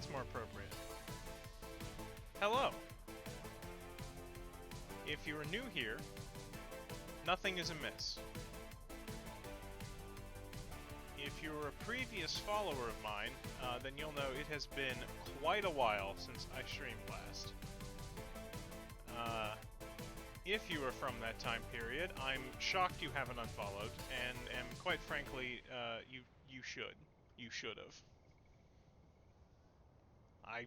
That's more appropriate. Hello! If you are new here, nothing is amiss. If you're a previous follower of mine, then you'll know it has been quite a while since I streamed last. If you are from that time period, I'm shocked you haven't unfollowed, and quite frankly, you should. You should have. I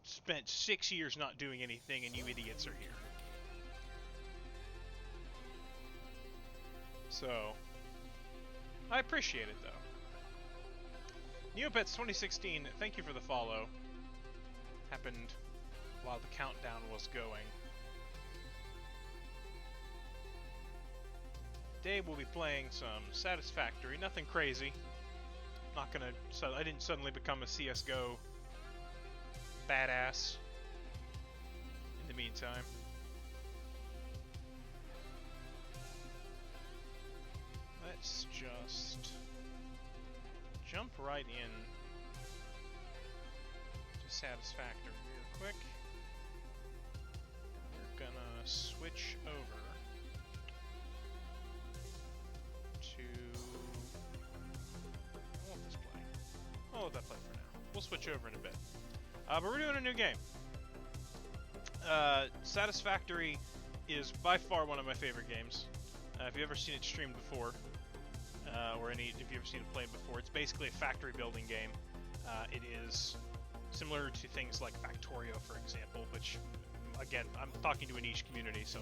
spent 6 years not doing anything, and you idiots are here. So, I appreciate it, though. Neopets 2016, thank you for the follow. Happened while the countdown was going. Today we'll be playing some Satisfactory, nothing crazy. Not gonna... So I didn't suddenly become a CSGO badass in the meantime. Let's just jump right in to Satisfactory real quick. We're gonna switch over to... I won't this play. I'll let that play for now. We'll switch over in a bit. But we're doing a new game. Satisfactory is by far one of my favorite games. If you've ever seen it streamed before, or if you've ever seen it played before, it's basically a factory building game. It is similar to things like Factorio, for example, which, again, I'm talking to a niche community, so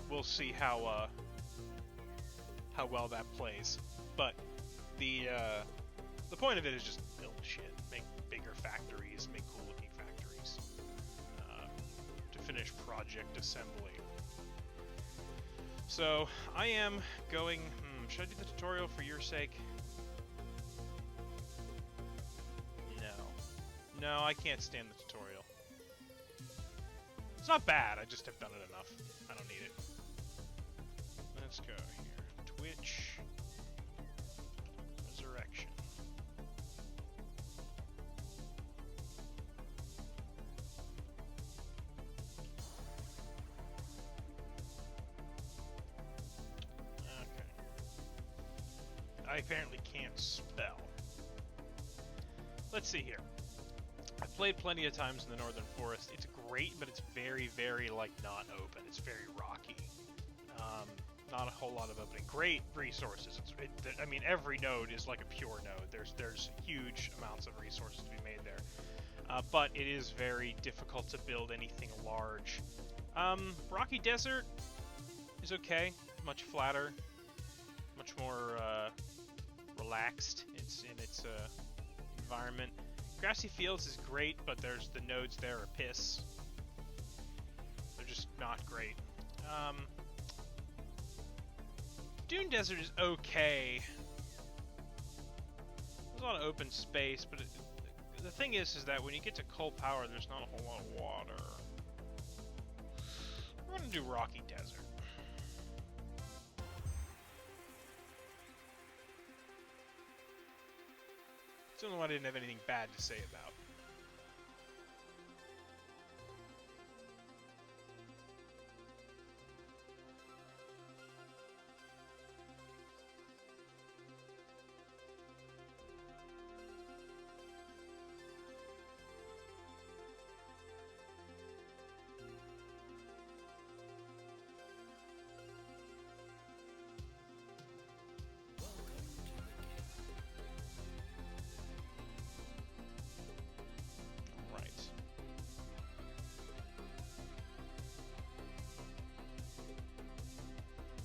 we'll see how well that plays. But the point of it is just build shit, make bigger factories, make cool-looking factories, to finish project assembly. So, I am going... should I do the tutorial for your sake? No. No, I can't stand the tutorial. It's not bad, I just have done it enough. I don't need it. Let's go here. Twitch... Resurrection. I apparently can't spell. Let's see here. I've played plenty of times in the Northern Forest. It's great, but it's very, very, like, not open. It's very rocky. Not a whole lot of opening. Great resources. I mean, every node is like a pure node. There's huge amounts of resources to be made there. But it is very difficult to build anything large. Rocky Desert is okay. Much flatter. Much more, relaxed in its environment. Grassy Fields is great, but the nodes there are piss. They're just not great. Dune Desert is okay. There's a lot of open space, but the thing is that when you get to coal power, there's not a whole lot of water. We're gonna do Rocky Desert. It's the only one I didn't have anything bad to say about.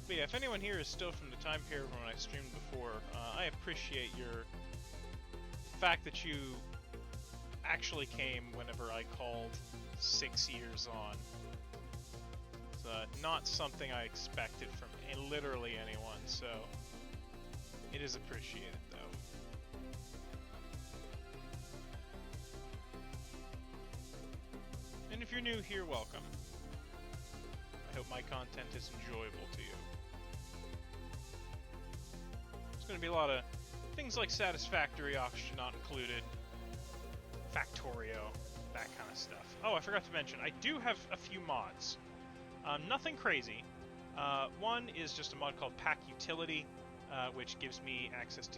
But yeah, if anyone here is still from the time period when I streamed before, I appreciate your fact that you actually came whenever I called 6 years on. It's not something I expected from literally anyone, so it is appreciated, though. And if you're new here, welcome. I hope my content is enjoyable to you. There's going to be a lot of things things like Satisfactory, Oxygen Not Included, Factorio, that kind of stuff. Oh, I forgot to mention, I do have a few mods. Nothing crazy. One is just a mod called Pack Utility, which gives me access to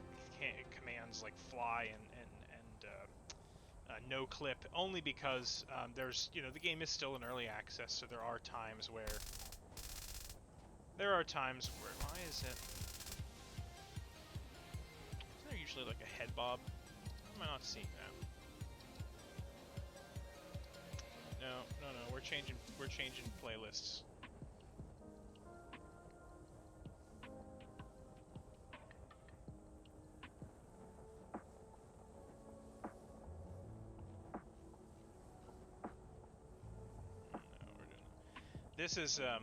commands like fly and no clip, only because there's, the game is still in early access, so there are times where why is it? Isn't there usually like a head bob? How am I not seeing that? No, we're changing playlists. This is, oh,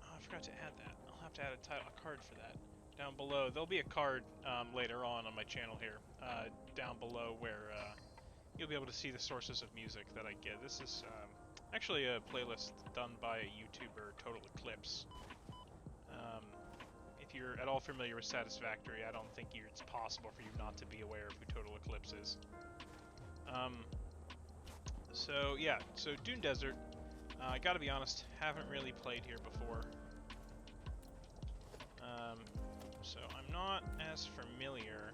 I forgot to add that. I'll have to add a card for that. Down below, there'll be a card later on my channel here, down below where you'll be able to see the sources of music that I get. This is actually a playlist done by a YouTuber, Total Eclipse. If you're at all familiar with Satisfactory, I don't think it's possible for you not to be aware of who Total Eclipse is. So yeah, so Dune Desert. I gotta be honest, haven't really played here before. So I'm not as familiar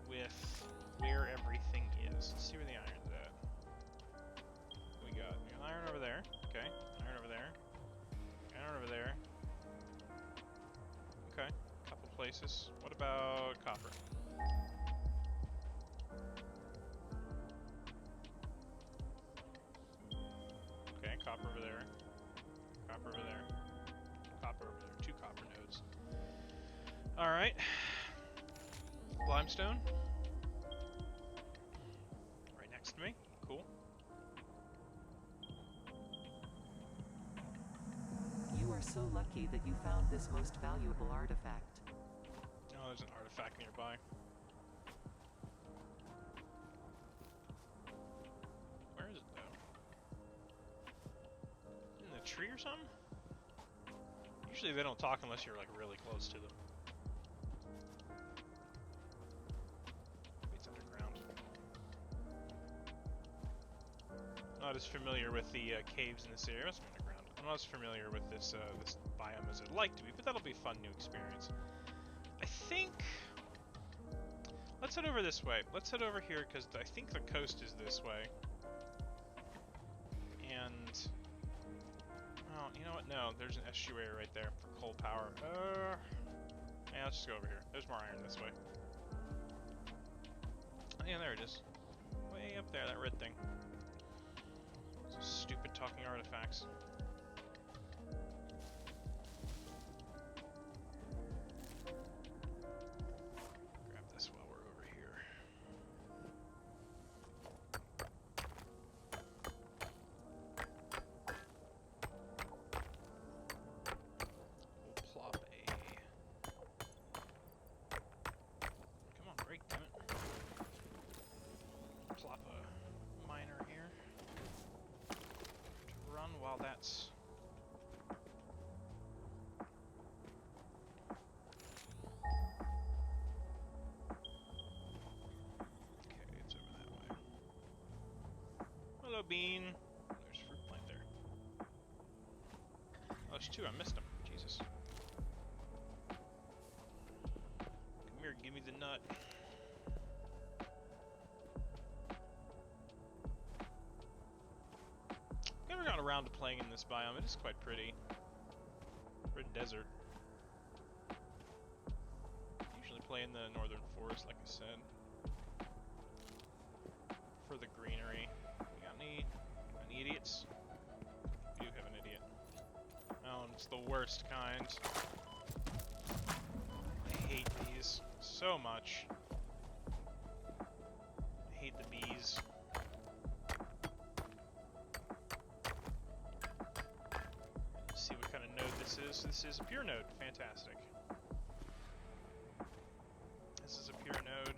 with where everything is. Let's see where the iron's at. We got iron over there. Okay, iron over there. Iron over there. Okay, couple places. What about copper? Okay, copper over there. Copper over there. Copper over there. 2 copper nodes. Alright. Limestone. Right next to me. Cool. You are so lucky that you found this most valuable artifact. Oh, there's an artifact nearby. Where is it, though? In the tree or something? Usually they don't talk unless you're, like, really close to them. Maybe it's underground. Not as familiar with the caves in this area. It's underground. I'm not as familiar with this this biome as I'd like to be, but that'll be a fun new experience. I think... Let's head over this way. Let's head over here, because I think the coast is this way. And... Oh, you know what? No, there's an estuary right there for coal power. Yeah, let's just go over here. There's more iron this way. Oh, yeah, there it is. Way up there, that red thing. Those stupid talking artifacts. Grab this while we're over here. We'll plop a... Come on, break, damn it. Plop a miner here. To run while that's... Okay, it's over that way. Hello, Bean. There's a fruit plant there. Oh, there's 2. I missed them. Jesus. Come here, give me the nut. Never got around to playing in this biome. It is quite pretty. Red desert. Usually play in the northern forest, like I said. For the greenery. You got any idiots? You do have an idiot. Oh, and it's the worst kind. I hate these so much. I hate the bees. Let's see what kind of node this is. This is a pure node. Fantastic. This is a pure node.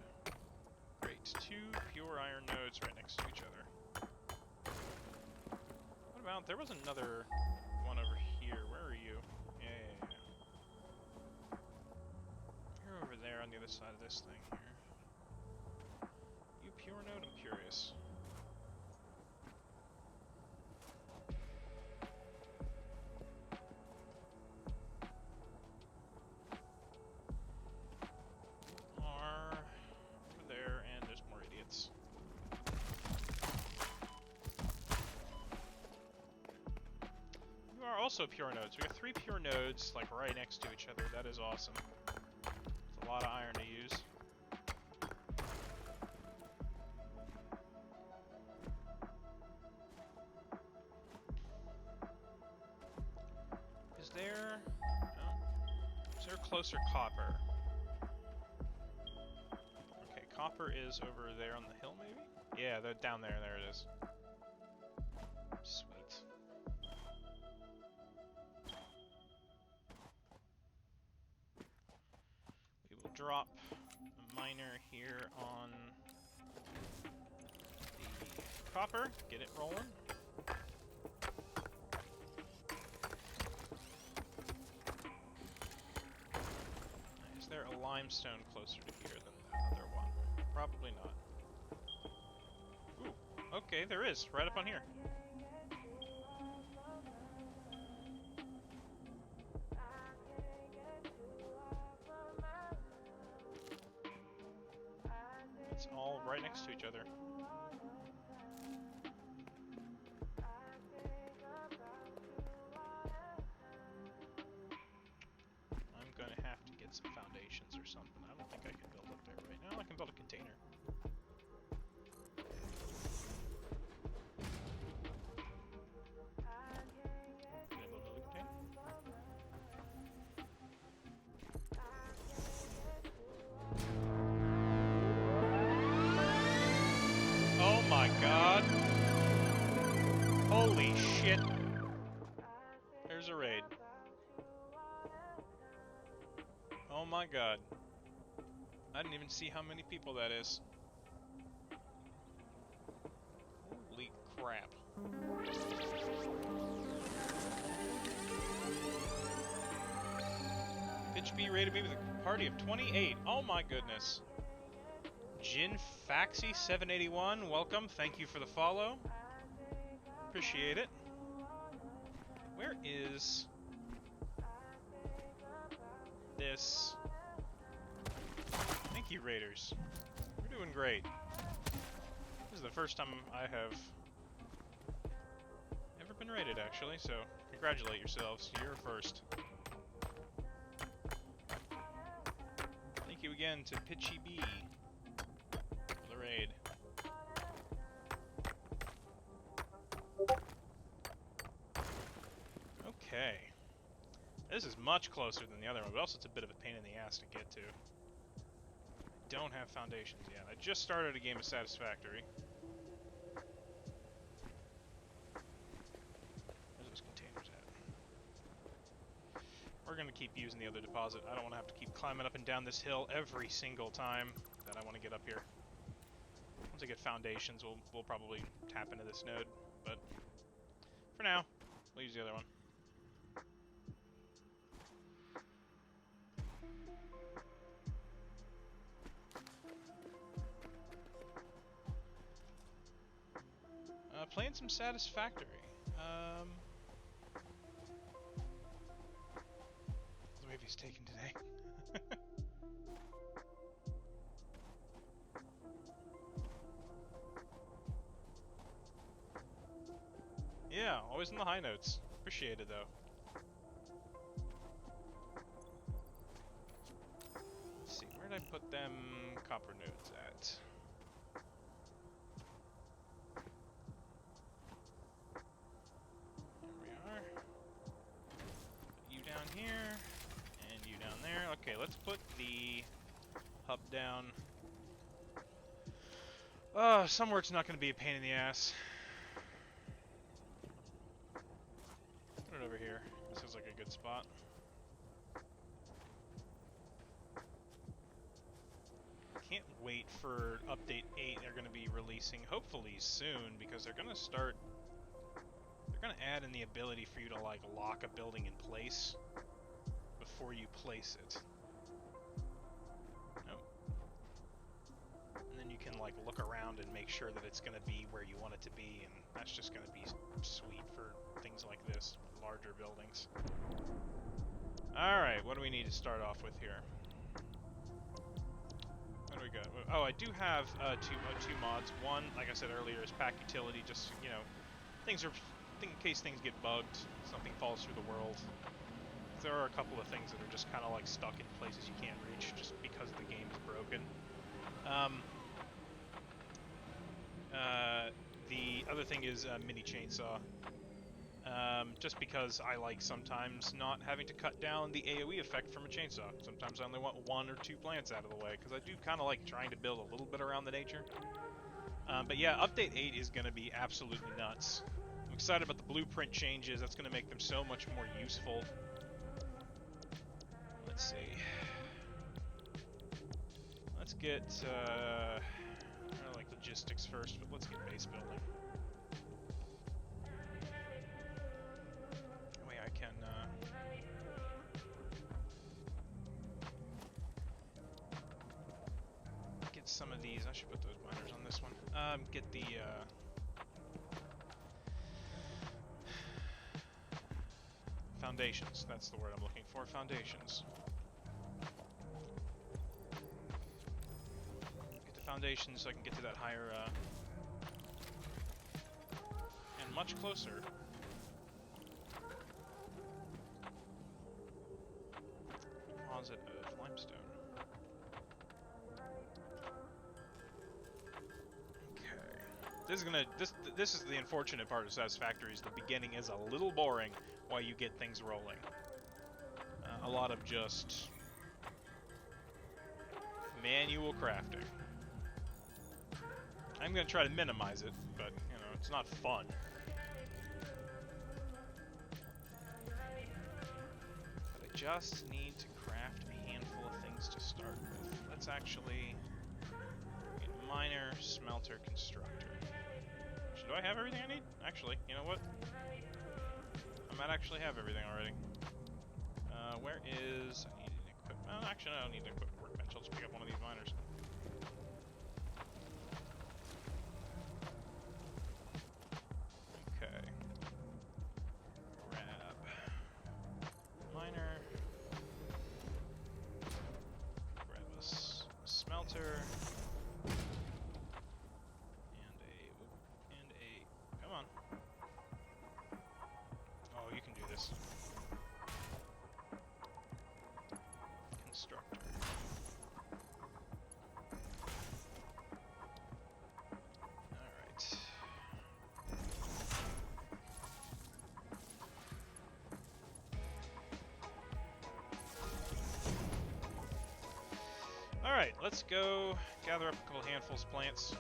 Great. 2 pure iron nodes right next to each other. What about... There was another one over here. Where are you? Yeah. You're over there. on the other side of this thing here? You pure node? I'm curious. Are over there, and there's more idiots. You are also pure nodes. We got 3 pure nodes, like right next to each other. That is awesome. It's a lot of iron to use. Is there... no? Is there closer copper? Okay, copper is over there on the hill, maybe? Yeah, they're down there. There it is. Sweet. We will drop a miner here on the copper. Get it rolling. Is there a limestone closer to here than the other one? Probably not. Ooh, okay, there is, right up on here. It's all right next to each other. I'm gonna have to get some foundations or something. I don't think I can build up there right now. I can build a container. Can I build another container? Oh my god. Holy shit. There's a raid. Oh my god. I didn't even see how many people that is. Holy crap. Pitch B rated me with a party of 28. Oh my goodness. Jin Faxi 781, welcome. Thank you for the follow. Appreciate it. Where is this? Thank you, Raiders. We're doing great. This is the first time I have ever been raided, actually, so congratulate yourselves. You're first. Thank you again to Pitchy B for the raid. Okay. This is much closer than the other one, but also it's a bit of a pain in the ass to get to. I don't have foundations yet. I just started a game of Satisfactory. Where's those containers at? We're going to keep using the other deposit. I don't want to have to keep climbing up and down this hill every single time that I want to get up here. Once I get foundations, we'll probably tap into this node, but for now, we'll use the other one. Playing some Satisfactory. The wave he's taken today. Yeah, always in the high notes. Appreciate it though. Let's see, where did I put them copper nodes at? Here, and you down there. Okay, let's put the hub down. Somewhere it's not going to be a pain in the ass. Put it over here. This seems like a good spot. Can't wait for update 8 they're going to be releasing hopefully soon, because they're going to start... They're going to add in the ability for you to, like, lock a building in place before you place it. like look around and make sure that it's going to be where you want it to be, and that's just going to be sweet for things like this, larger buildings. Alright, what do we need to start off with here? What do we got? Oh, I do have two mods. One, like I said earlier, is pack utility, just, you know, in case things get bugged, something falls through the world. There are a couple of things that are just kind of like stuck in places you can't reach just because the game is broken. The other thing is mini chainsaw. Just because I like sometimes not having to cut down the AoE effect from a chainsaw. Sometimes I only want 1 or 2 plants out of the way, because I do kind of like trying to build a little bit around the nature. But yeah, Update 8 is going to be absolutely nuts. I'm excited about the blueprint changes. That's going to make them so much more useful. Let's see. Let's get, I like logistics first, but let's get base building. Wait, I can, get some of these. I should put those miners on this one. Get the, foundations. That's the word I'm looking for. Foundations. Get the foundations so I can get to that higher, and much closer. Deposit of limestone. Okay. This is the unfortunate part of Satisfactory, is the beginning is a little boring while you get things rolling. A lot of just manual crafting. I'm going to try to minimize it, but, you know, it's not fun. But I just need to craft a handful of things to start with. Let's actually get miner, smelter, constructor. Do I have everything I need? Actually, you know what? I might actually have everything already. Where is... I need an equipment... Oh, actually, I don't need an equipment workbench. I'll just pick up one of these miners. Okay. Grab... miner. Grab a smelter. And a... Come on. Oh, you can do this. Constructor. Alright. Alright, let's go gather up a couple handfuls of plants.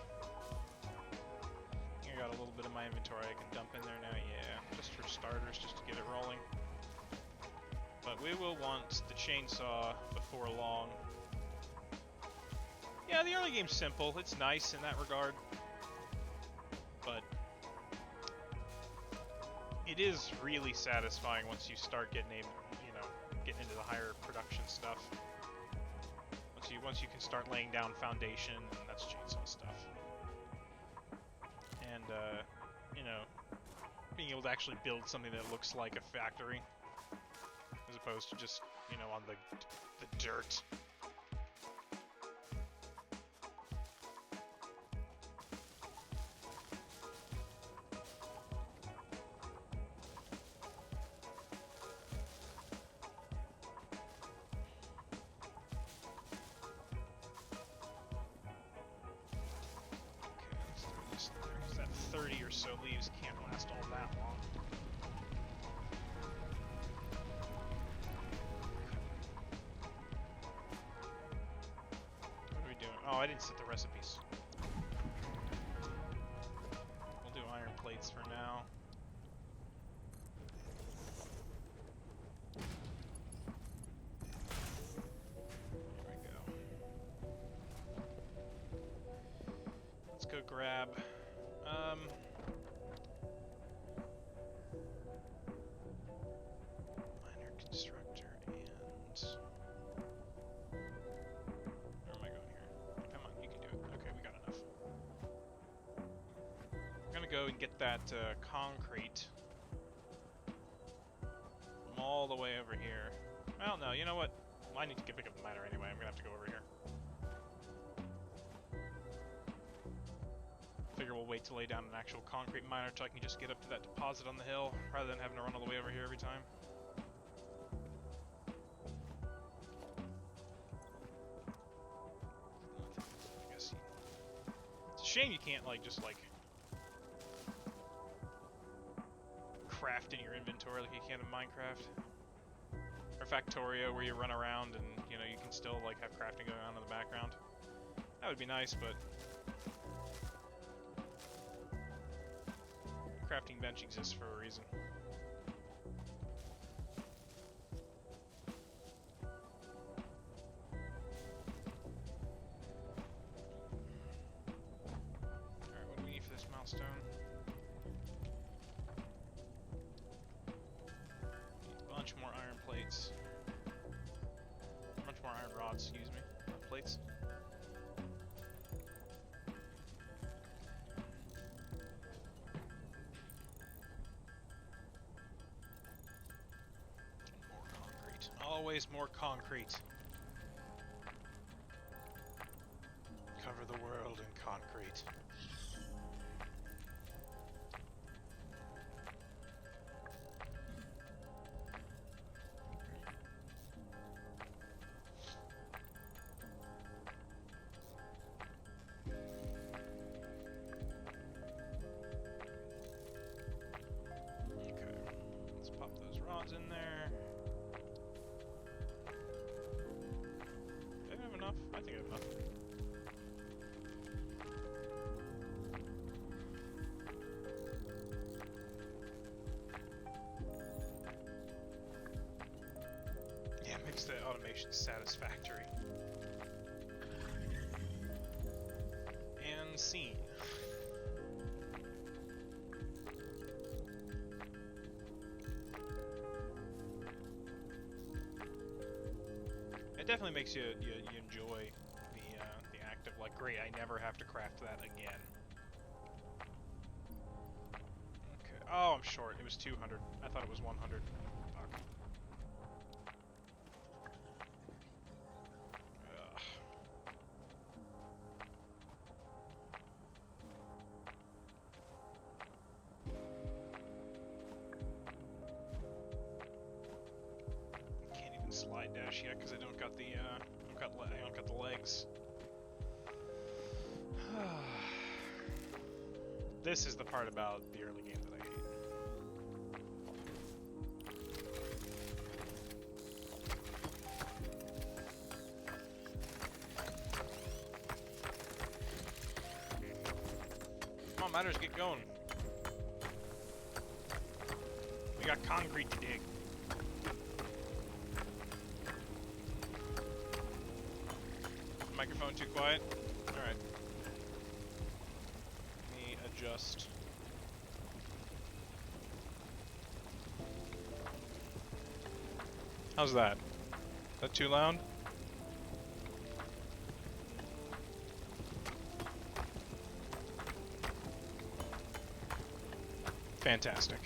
I got a little bit of my inventory I can dump in there now, yeah. Just for starters, just to get it rolling. But we will want the chainsaw before long. Yeah, the early game's simple. It's nice in that regard. But it is really satisfying once you start getting getting into the higher production stuff. Once you can start laying down foundation, and that's chainsaw stuff. And being able to actually build something that looks like a factory, as opposed to just, on the dirt. That 30 or so leaves can't last all that long. What are we doing? Oh, I didn't set the recipes. We'll do iron plates for now. There we go. Let's go grab... miner, constructor, and... Where am I going here? Come on, you can do it. Okay, we got enough. and get that concrete from all the way over here. Well, no, you know what? I need to pick up the miner anyway. I'm gonna have to go over here. Figure we'll wait to lay down an actual concrete miner so I can just get up to that deposit on the hill rather than having to run all the way over here every time. I guess it's a shame you can't like just like craft in your inventory like you can in Minecraft or Factorio, where you run around and you know you can still like have crafting going on in the background. That would be nice, but crafting bench exists for a reason. Alright, what do we need for this milestone? Need a bunch more iron plates. A bunch more iron rods, excuse me. Not plates. Always more concrete. Cover the world in concrete. Okay, let's pop those rods in there. Enough? I think I have enough. Yeah, makes the automation satisfactory. And scene. It definitely makes you enjoy the act of like, great, I never have to craft that again. Okay. Oh, I'm short. It was 200. I thought it was 100. Fuck. Ugh. Can't even slide dash yet because I don't got the I don't got the legs. This is the part about the early game that I hate. Come on, miners, get going. We got concrete to dig. Microphone too quiet? Alright. Let me adjust. How's that? Is that too loud? Fantastic.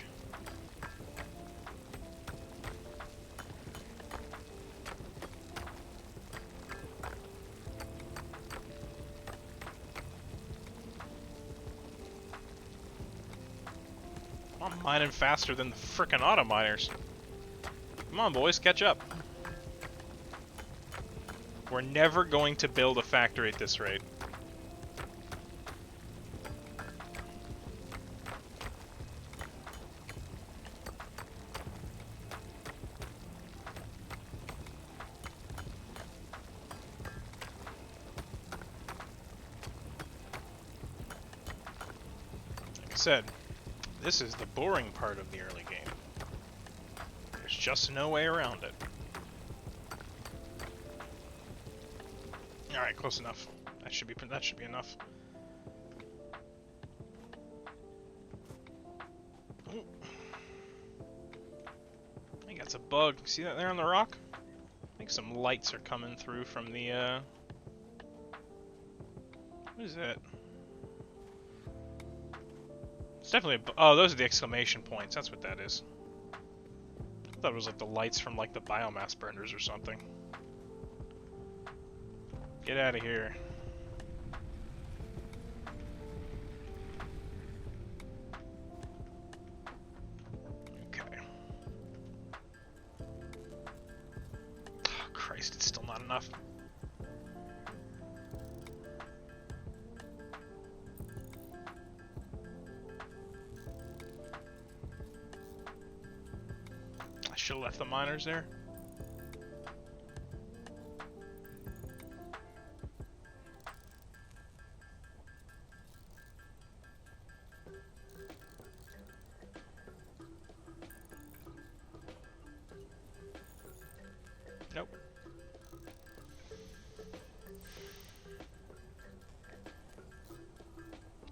I'm mining faster than the frickin' auto miners. Come on, boys, catch up. We're never going to build a factory at this rate. Like I said, this is the boring part of the early game. There's just no way around it. Alright, close enough. That should be enough. Ooh. I think that's a bug. See that there on the rock? I think some lights are coming through from the what is that? It's definitely oh, those are the exclamation points. That's what that is. I thought it was like the lights from like the biomass burners or something. Get out of here. Okay. Oh, Christ, it's still not enough. I should have left the miners there. Nope.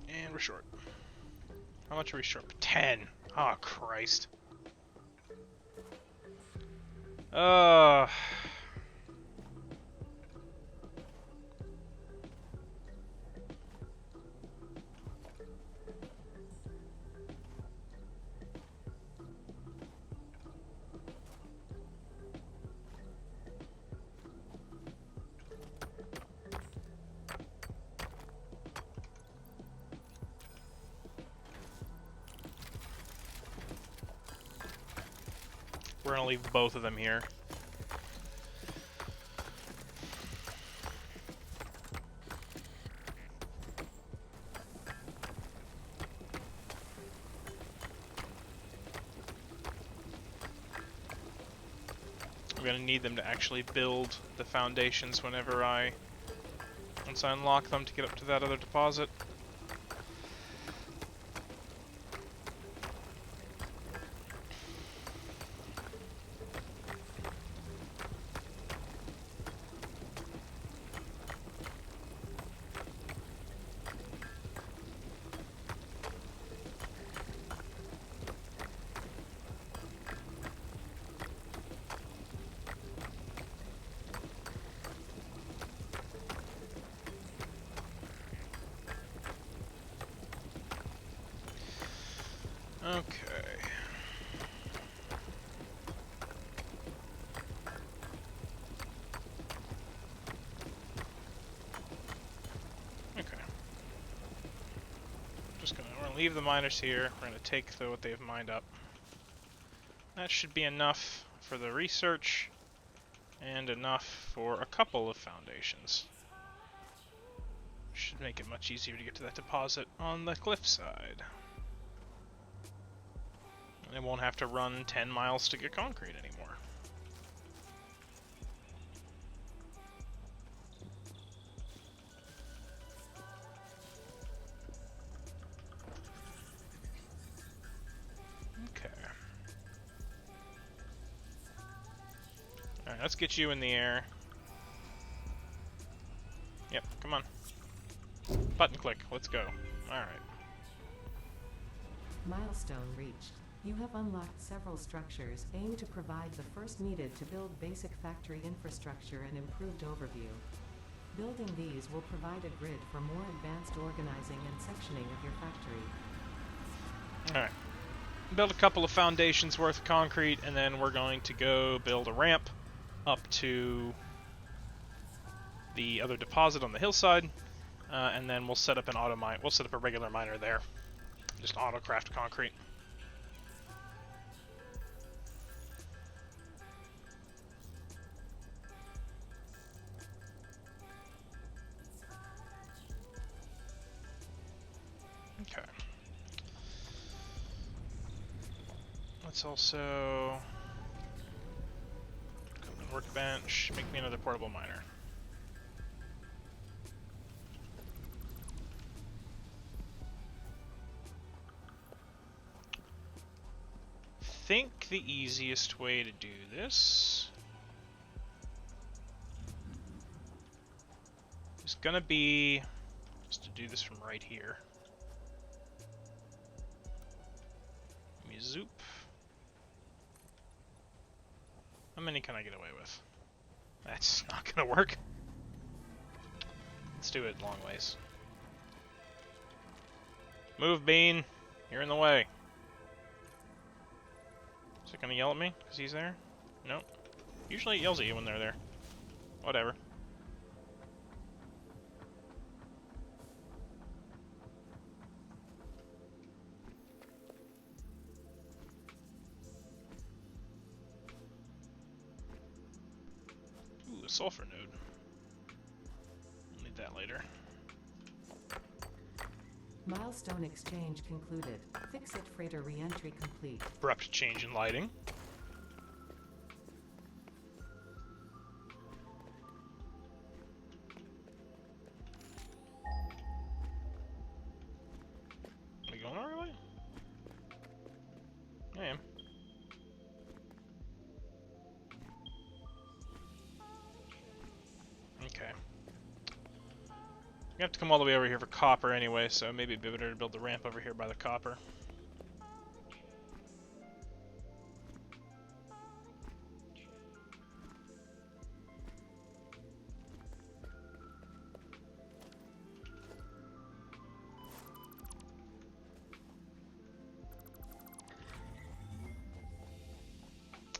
And we're short. How much are we short? 10. Oh, Christ. We're gonna leave both of them here. I'm gonna need them to actually build the foundations once I unlock them to get up to that other deposit. Okay. We're gonna leave the miners here. We're gonna take what they've mined up. That should be enough for the research, and enough for a couple of foundations. Should make it much easier to get to that deposit on the cliffside. And I won't have to run 10 miles to get concrete anymore. Okay. Alright, let's get you in the air. Yep, come on. Button click, let's go. Alright. Milestone reached. You have unlocked several structures aimed to provide the first needed to build basic factory infrastructure and improved overview. Building these will provide a grid for more advanced organizing and sectioning of your factory. Alright. Build a couple of foundations worth of concrete, and then we're going to go build a ramp up to the other deposit on the hillside, and then we'll set up an auto mine. We'll set up a regular miner there. Just auto craft concrete. Okay. Let's also go to the workbench, make me another portable miner. I think the easiest way to do this is gonna be just to do this from right here. Let me zoop. How many can I get away with? That's not gonna work. Let's do it long ways. Move, Bean. You're in the way. Is it gonna yell at me because he's there? Nope. Usually it yells at you when they're there. Whatever. Ooh, a sulfur node. We'll need that later. Milestone exchange concluded. Fix-it freighter re-entry complete. Abrupt change in lighting. Are we going our way? I am. Okay. We have to come all the way over here for copper anyway, so maybe it'd be better to build the ramp over here by the copper.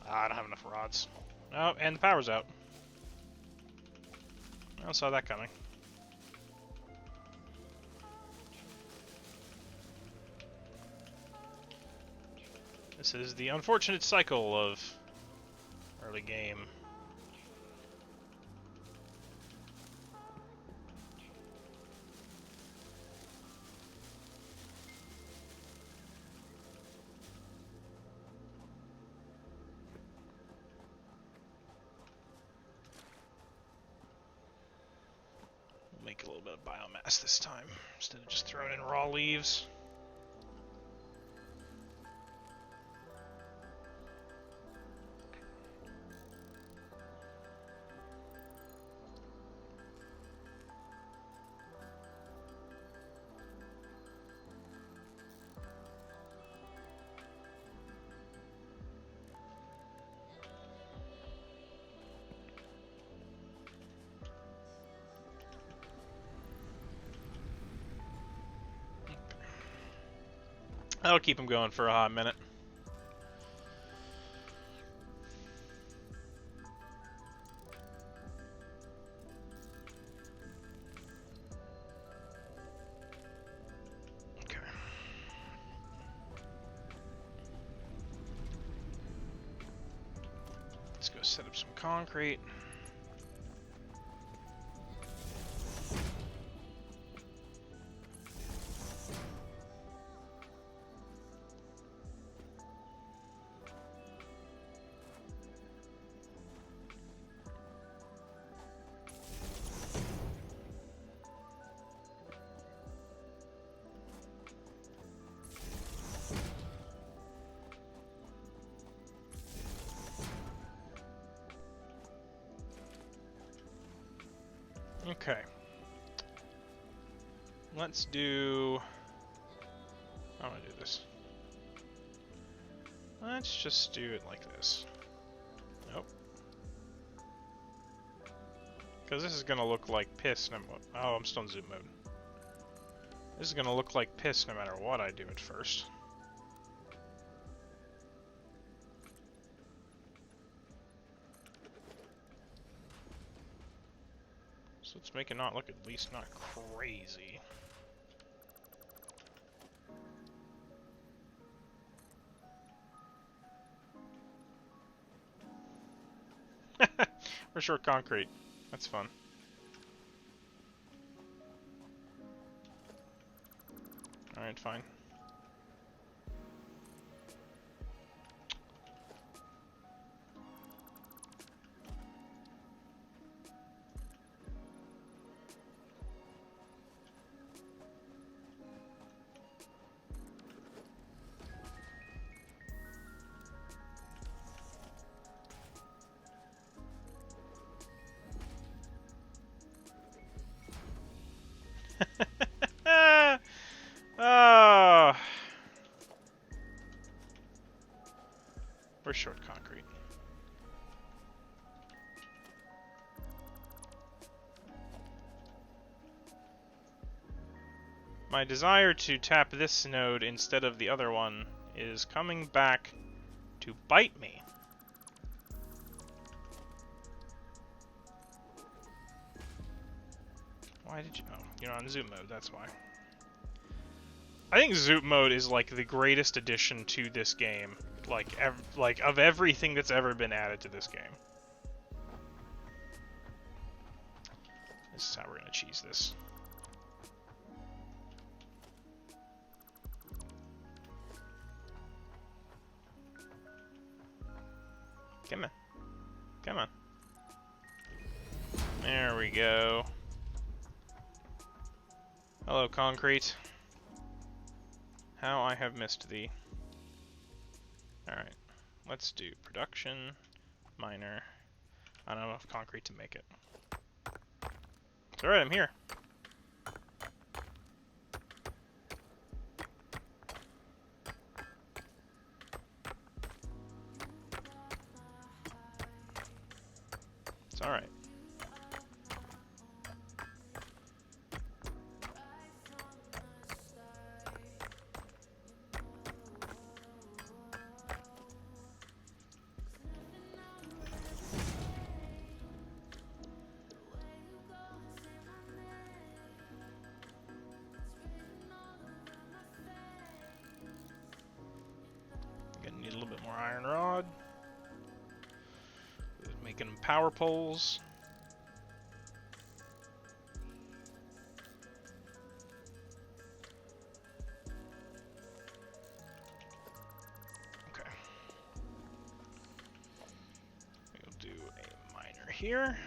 I don't have enough rods. Oh, and the power's out. I saw that coming. This is the unfortunate cycle of early game. We'll make a little bit of biomass this time, instead of just throwing in raw leaves. That'll keep him going for a hot minute. Okay. Let's go set up some concrete. Okay. Let's do... I want to do this. Let's just do it like this. Nope. Because this is going to look like piss no... Oh, I'm still in zoom mode. This is going to look like piss no matter what I do at first. So let's make it not look at least not crazy. We're short concrete. That's fun. Alright, fine. Oh, My desire to tap this node instead of the other one is coming back to bite me. Why did you... Oh, you're on zoom mode, that's why. I think zoom mode is like the greatest addition to this game. Like of everything that's ever been added to this game. This is how we're gonna cheese this. Come on. Come on. There we go. Hello, concrete. How I have missed thee. Alright. Let's do production, miner. I don't have enough concrete to make it. It's alright, I'm here. It's alright. Gonna need a little bit more iron rod. Making power poles. Okay. We'll do a miner here.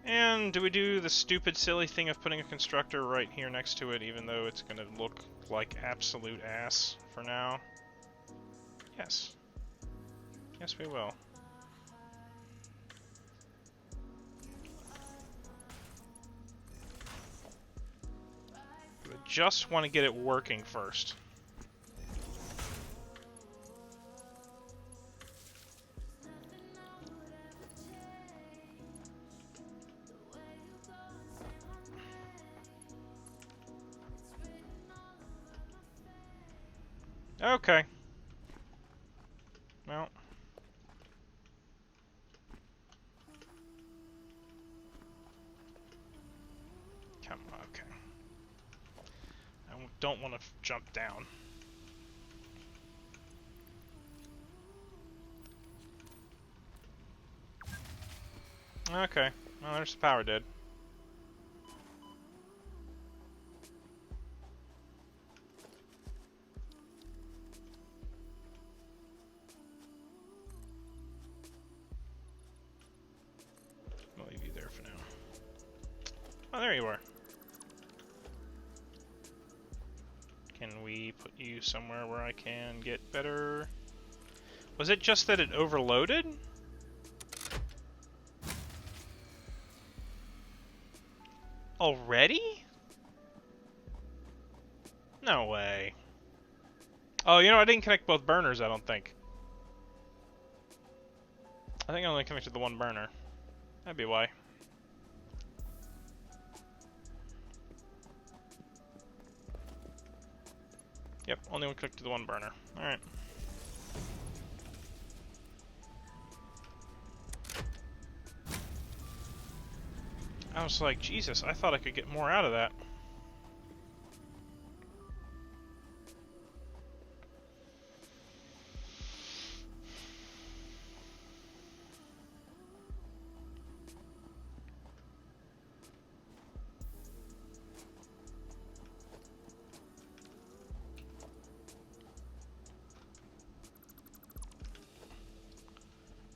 And do we do the stupid, silly thing of putting a constructor right here next to it, even though it's going to look like absolute ass for now? Yes. Yes, we will. We just want to get it working first. Okay. Well. Come on, okay. I don't want to jump down. Okay. Well, there's the power dead. I'll leave you there for now. Oh, there you are. Can we put you somewhere where I can get better? Was it just that it overloaded? Already? No way. Oh, you know, I didn't connect both burners, I don't think. I think I only connected the one burner. That'd be why. Yep, only one connected to the one burner. Alright. I was like, Jesus, I thought I could get more out of that.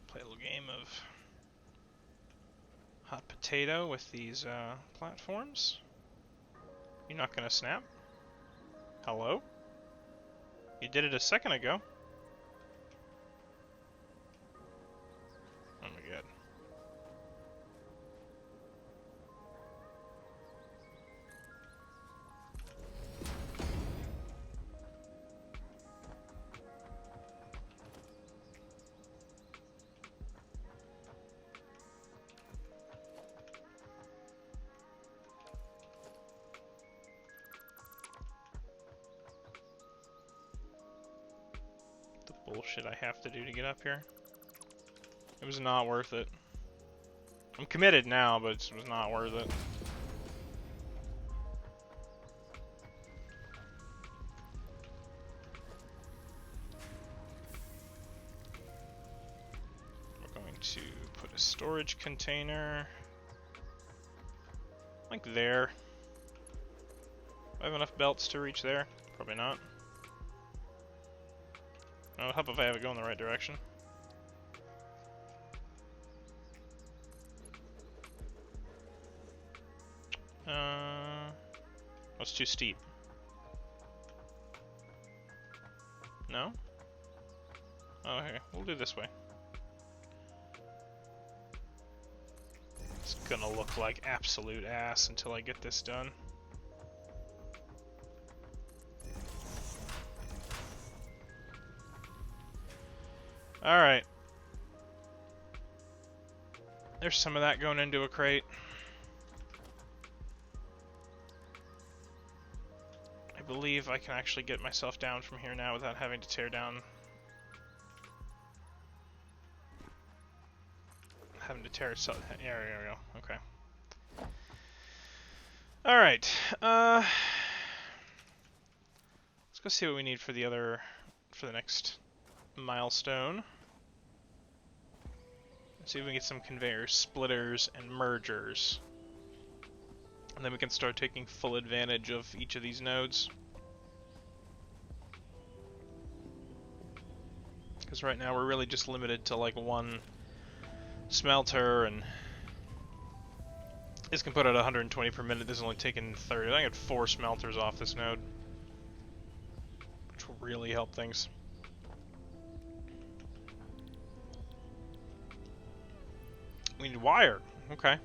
Play a little game of hot potato with these platforms. You're not gonna snap? Hello? You did it a second ago. Oh my god. bullshit I have to do to get up here. It was not worth it. I'm committed now, but it was not worth it. We're going to put a storage container like there. Do I have enough belts to reach there? Probably not. It would help if I have it go in the right direction. That's too steep. No? Oh, okay. We'll do this way. It's gonna look like absolute ass until I get this done. Alright. There's some of that going into a crate. I believe I can actually get myself down from here now without having to tear down. Having to tear itself. Yeah, there we go. Okay. Alright. Let's go see what we need for the next milestone. Let's see if we can get some conveyors, splitters, and mergers. And then we can start taking full advantage of each of these nodes. Because right now we're really just limited to like one smelter, and this can put out 120 per minute. This is only taking 30. I got 4 smelters off this node, which will really help things. We need wire. Okay.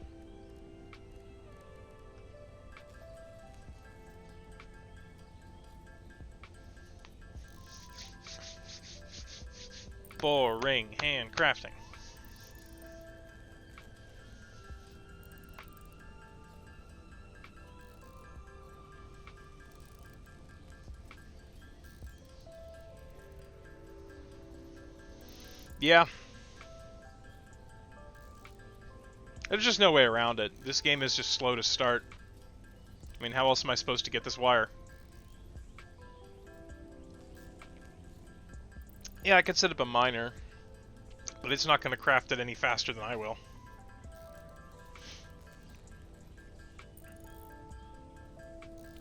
Boring handcrafting. Yeah. There's just no way around it. This game is just slow to start. I mean, how else am I supposed to get this wire? Yeah, I could set up a miner, but it's not going to craft it any faster than I will.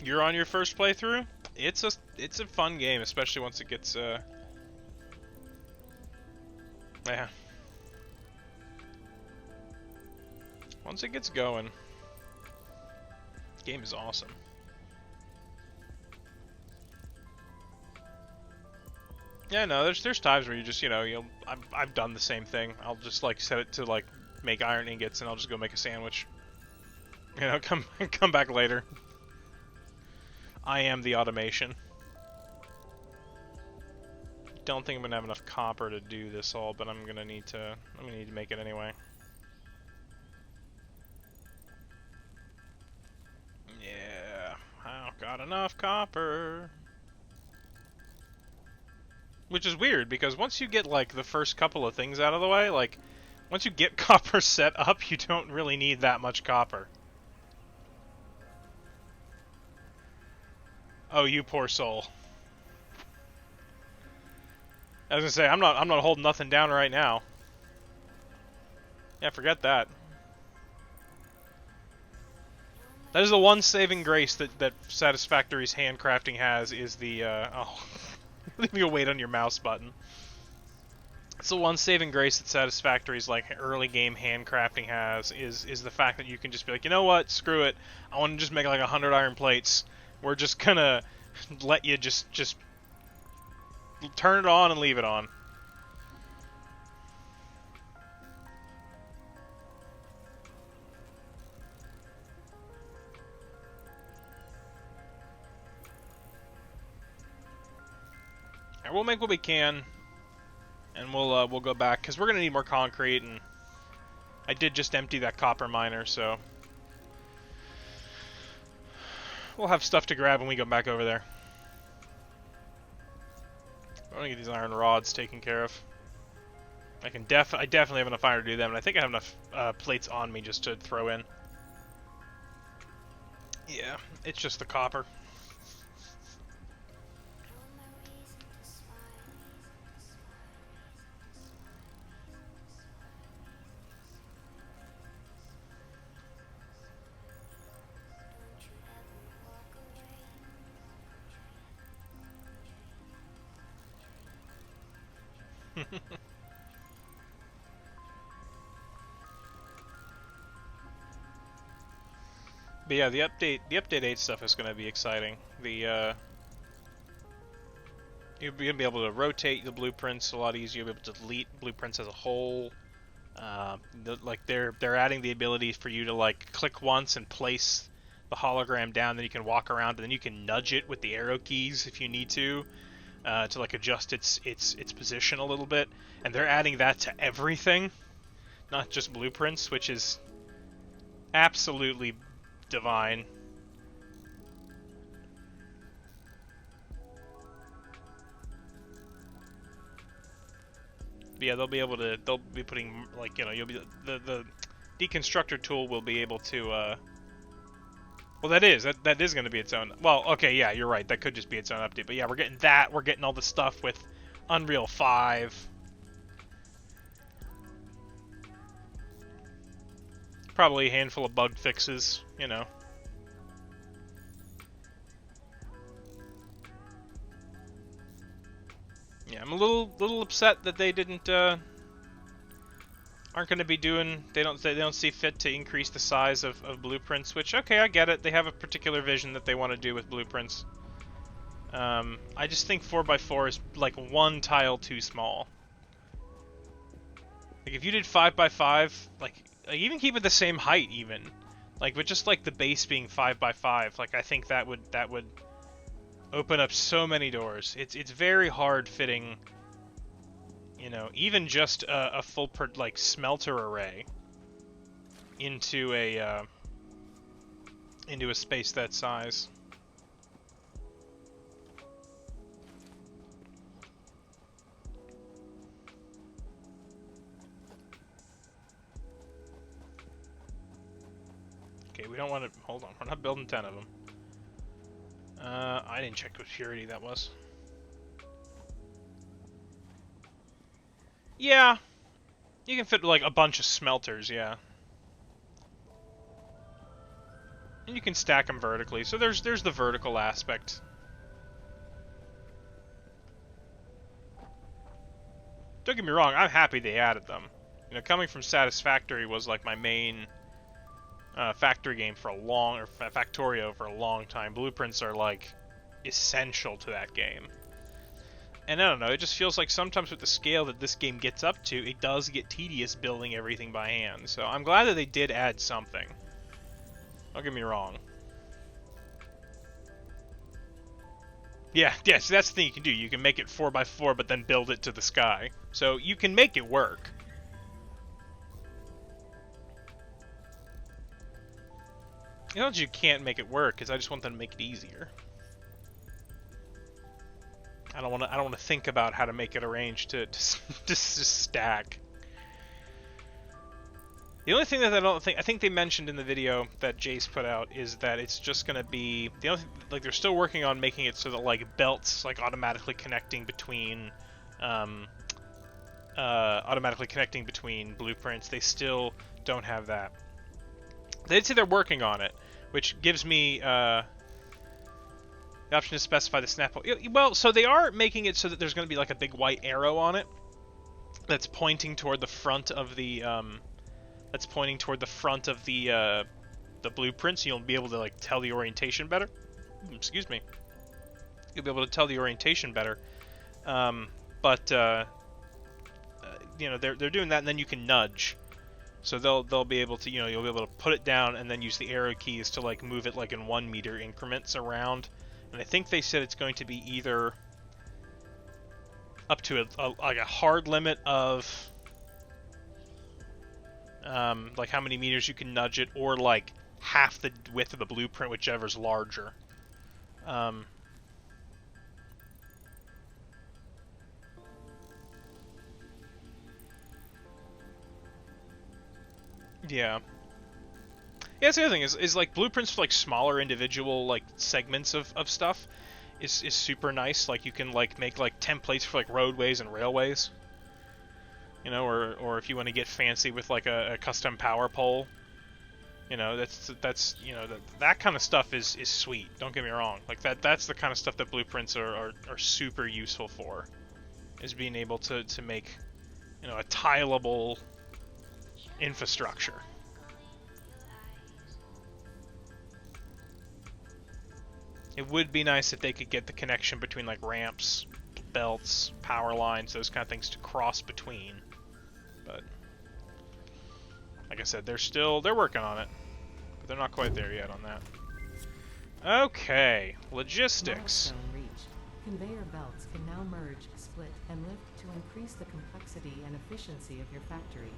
You're on your first playthrough? It's a fun game, especially once it gets yeah. Once it gets going, the game is awesome. Yeah, no, there's times where you just, you know, I've done the same thing. I'll just like set it to like make iron ingots, and I'll just go make a sandwich. You know, come back later. I am the automation. Don't think I'm gonna have enough copper to do this all, but I'm gonna need to make it anyway. Yeah, I don't got enough copper. Which is weird, because once you get, like, the first couple of things out of the way, like, once you get copper set up, you don't really need that much copper. Oh, you poor soul. I was gonna say, I'm not holding nothing down right now. Yeah, forget that. That is the one saving grace that Satisfactory's handcrafting has, is the, oh... leaving a weight on your mouse button. It's the one saving grace that Satisfactory's like early game handcrafting has, is the fact that you can just be like, you know what, screw it, I want to just make like 100 iron plates. We're just gonna let you just turn it on and leave it on. We'll make what we can, and we'll go back, because we're gonna need more concrete, and I did just empty that copper miner, so we'll have stuff to grab when we go back over there. I want to get these iron rods taken care of. I definitely have enough iron to do them, and I think I have enough plates on me just to throw in. Yeah, it's just the copper. But yeah, the update 8 stuff is going to be exciting. You're going to be able to rotate the blueprints a lot easier. You'll be able to delete blueprints as a whole. Like they're adding the ability for you to like click once and place the hologram down, then you can walk around, and then you can nudge it with the arrow keys if you need to like adjust its position a little bit. And they're adding that to everything, not just blueprints, which is absolutely divine. But yeah, they'll be putting, like, you know, the deconstructor tool will be able to well, that is going to be its own. Well, okay, yeah, you're right. That could just be its own update. But yeah, we're getting that. We're getting all the stuff with Unreal 5. Probably a handful of bug fixes, you know. Yeah, I'm a little upset that they didn't aren't going to be doing. They don't see fit to increase the size of blueprints. Which, okay, I get it. They have a particular vision that they want to do with blueprints. I just think 4x4 is like one tile too small. Like if you did 5x5, like even keep it the same height, even like with just like the base being 5x5, like I think that would open up so many doors. It's very hard fitting, you know, even just a full like smelter array into a space that size. Okay, we don't want to. Hold on, we're not building 10 of them. I didn't check what purity that was. Yeah, you can fit like a bunch of smelters, yeah. And you can stack them vertically, so there's the vertical aspect. Don't get me wrong, I'm happy they added them. You know, coming from Satisfactory was like my main factory game for a long, or Factorio for a long time. Blueprints are like essential to that game. And I don't know, it just feels like sometimes with the scale that this game gets up to, it does get tedious building everything by hand. So I'm glad that they did add something. Don't get me wrong. Yeah, so that's the thing you can do. You can make it 4x4, but then build it to the sky. So you can make it work. You know, you can't make it work because I just want them to make it easier. I don't want to think about how to make it arranged to stack. The only thing that I think they mentioned in the video that Jace put out is that it's just gonna be the only, like, they're still working on making it so that like belts like automatically connecting between blueprints. They still don't have that. They did say they're working on it, which gives me the option to specify the snap hole. Well, so they are making it so that there's going to be like a big white arrow on it that's pointing toward the front of the the blueprint, so you'll be able to like tell the orientation better. Excuse me. You'll be able to tell the orientation better. But you know, they're doing that, and then you can nudge. So they'll be able to, you know, you'll be able to put it down and then use the arrow keys to like move it like in 1 meter increments around. And I think they said it's going to be either up to like a hard limit of like how many meters you can nudge it, or like half the width of the blueprint, whichever's larger. Yeah. Yeah, that's the other thing is like blueprints for like smaller individual like segments of stuff is super nice. Like you can like make like templates for like roadways and railways. You know, or if you want to get fancy with like a custom power pole. You know, that's you know that kind of stuff is sweet. Don't get me wrong. Like that's the kind of stuff that blueprints are super useful for. Is being able to make, you know, a tileable infrastructure. It would be nice if they could get the connection between like ramps, belts, power lines, those kind of things to cross between. But like I said, they're working on it. But they're not quite there yet on that. Okay, logistics. Milestone reached. Conveyor belts can now merge, split, and lift to increase the complexity and efficiency of your factory.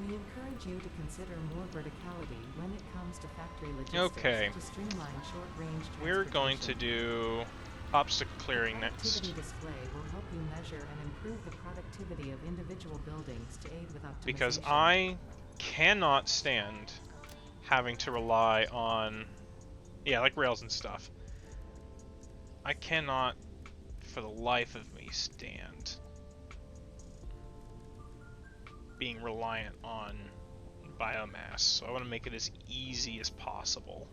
We encourage you to consider more verticality when it comes to factory logistics Okay. to streamline short-range transportation. We're going to do obstacle clearing next. Productivity display will help you measure and improve the productivity of individual buildings to aid with optimization. Because I cannot stand having to rely on, yeah, like rails and stuff. I cannot, for the life of me, stand being reliant on biomass. So I want to make it as easy as possible.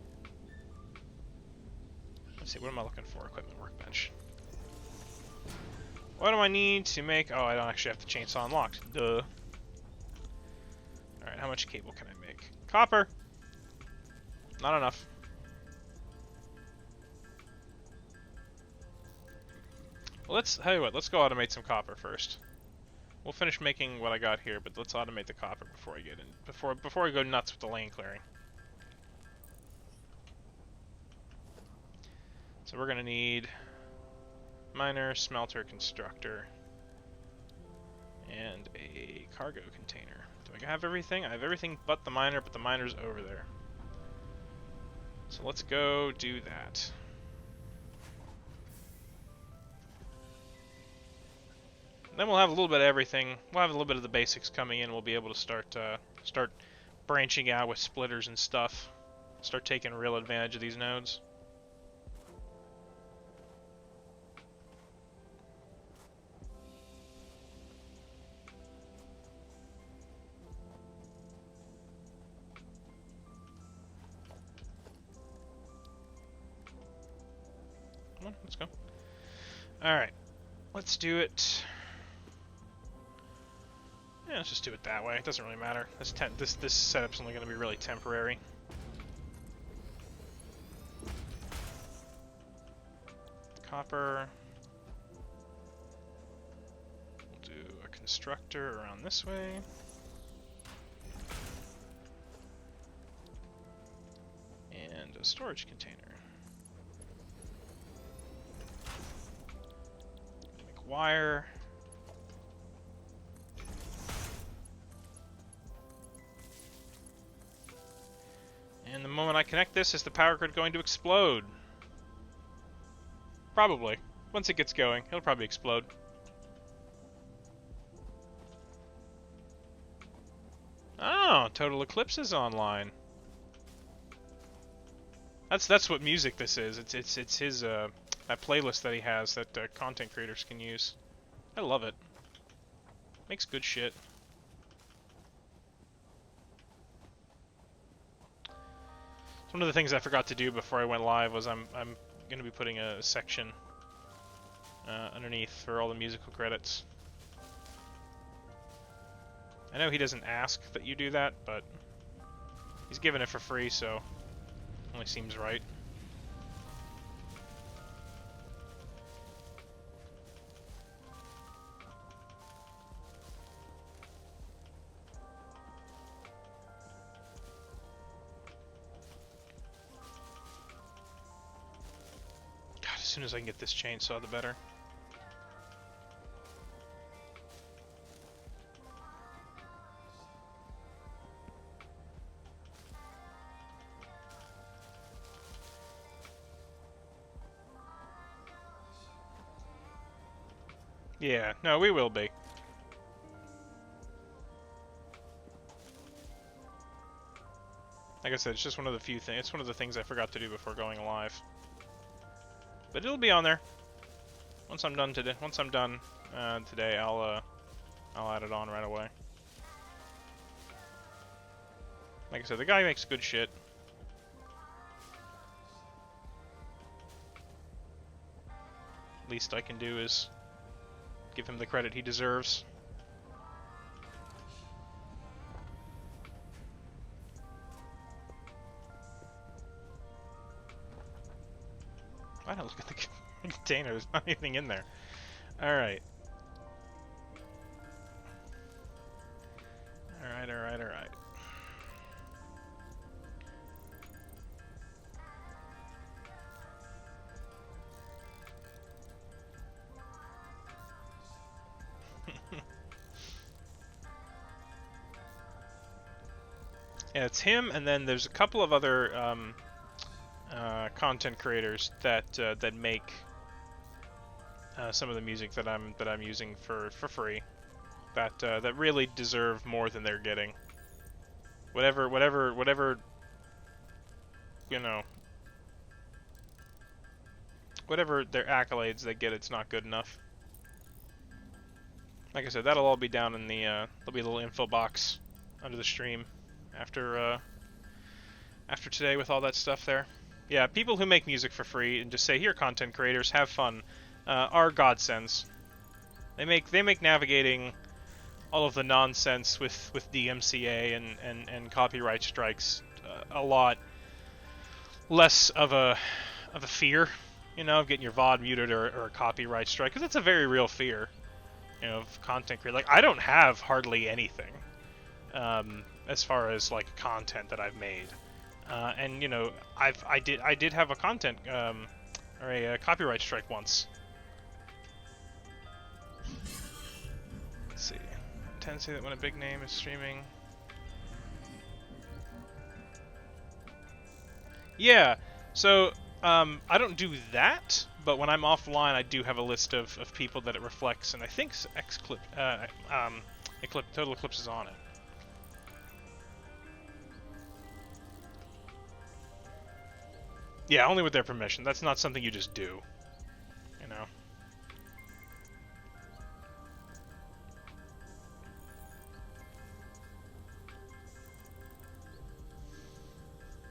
Let's see, what am I looking for? Equipment workbench. What do I need to make? Oh, I don't actually have the chainsaw unlocked. Duh. Alright, how much cable can I make? Copper! Not enough. Well, tell you what, let's go automate some copper first. We'll finish making what I got here, but let's automate the copper before I get in. Before I go nuts with the lane clearing. So we're gonna need miner, smelter, constructor, and a cargo container. Do I have everything? I have everything but the miner, but the miner's over there. So let's go do that. Then we'll have a little bit of everything. We'll have a little bit of the basics coming in. We'll be able to start branching out with splitters and stuff. Start taking real advantage of these nodes. Come on, let's go. Alright, let's do it. Yeah, let's just do it that way. It doesn't really matter. This setup's only going to be really temporary. Copper. We'll do a constructor around this way. And a storage container. Make wire. And the moment I connect this, is the power grid going to explode? Probably. Once it gets going, it'll probably explode. Oh, Total Eclipse is online. That's what music this is. It's his that playlist that he has that content creators can use. I love it. Makes good shit. One of the things I forgot to do before I went live was I'm going to be putting a section underneath for all the musical credits. I know he doesn't ask that you do that, but he's giving it for free, so only seems right. As soon as I can get this chainsaw, the better. Yeah, no, we will be. Like I said, it's just one of the few things. It's one of the things I forgot to do before going live. But it'll be on there. Once I'm done today. Once I'm done today, I'll add it on right away. Like I said, the guy makes good shit. Least I can do is give him the credit he deserves. I don't look at the container. There's not anything in there. All right. All right. All right. All right. Yeah, it's him, and then there's a couple of other content creators that that make some of the music that I'm using for free. That really deserve more than they're getting. Whatever. You know. Whatever their accolades they get, it's not good enough. Like I said, that'll all be down in the there'll be a little info box under the stream after today with all that stuff there. Yeah, people who make music for free and just say, "Here, content creators, have fun," are godsends. They make navigating all of the nonsense with DMCA and copyright strikes a lot less of a fear, you know, of getting your VOD muted or a copyright strike, because that's a very real fear, you know, of content creator. Like, I don't have hardly anything as far as like content that I've made, and you know, I did have a content or a copyright strike once. Let's see. I tend to say that when a big name is streaming. Yeah, so I don't do that, but when I'm offline, I do have a list of people that it reflects, and I think Total Eclipse is on it. Yeah, only with their permission. That's not something you just do, you know.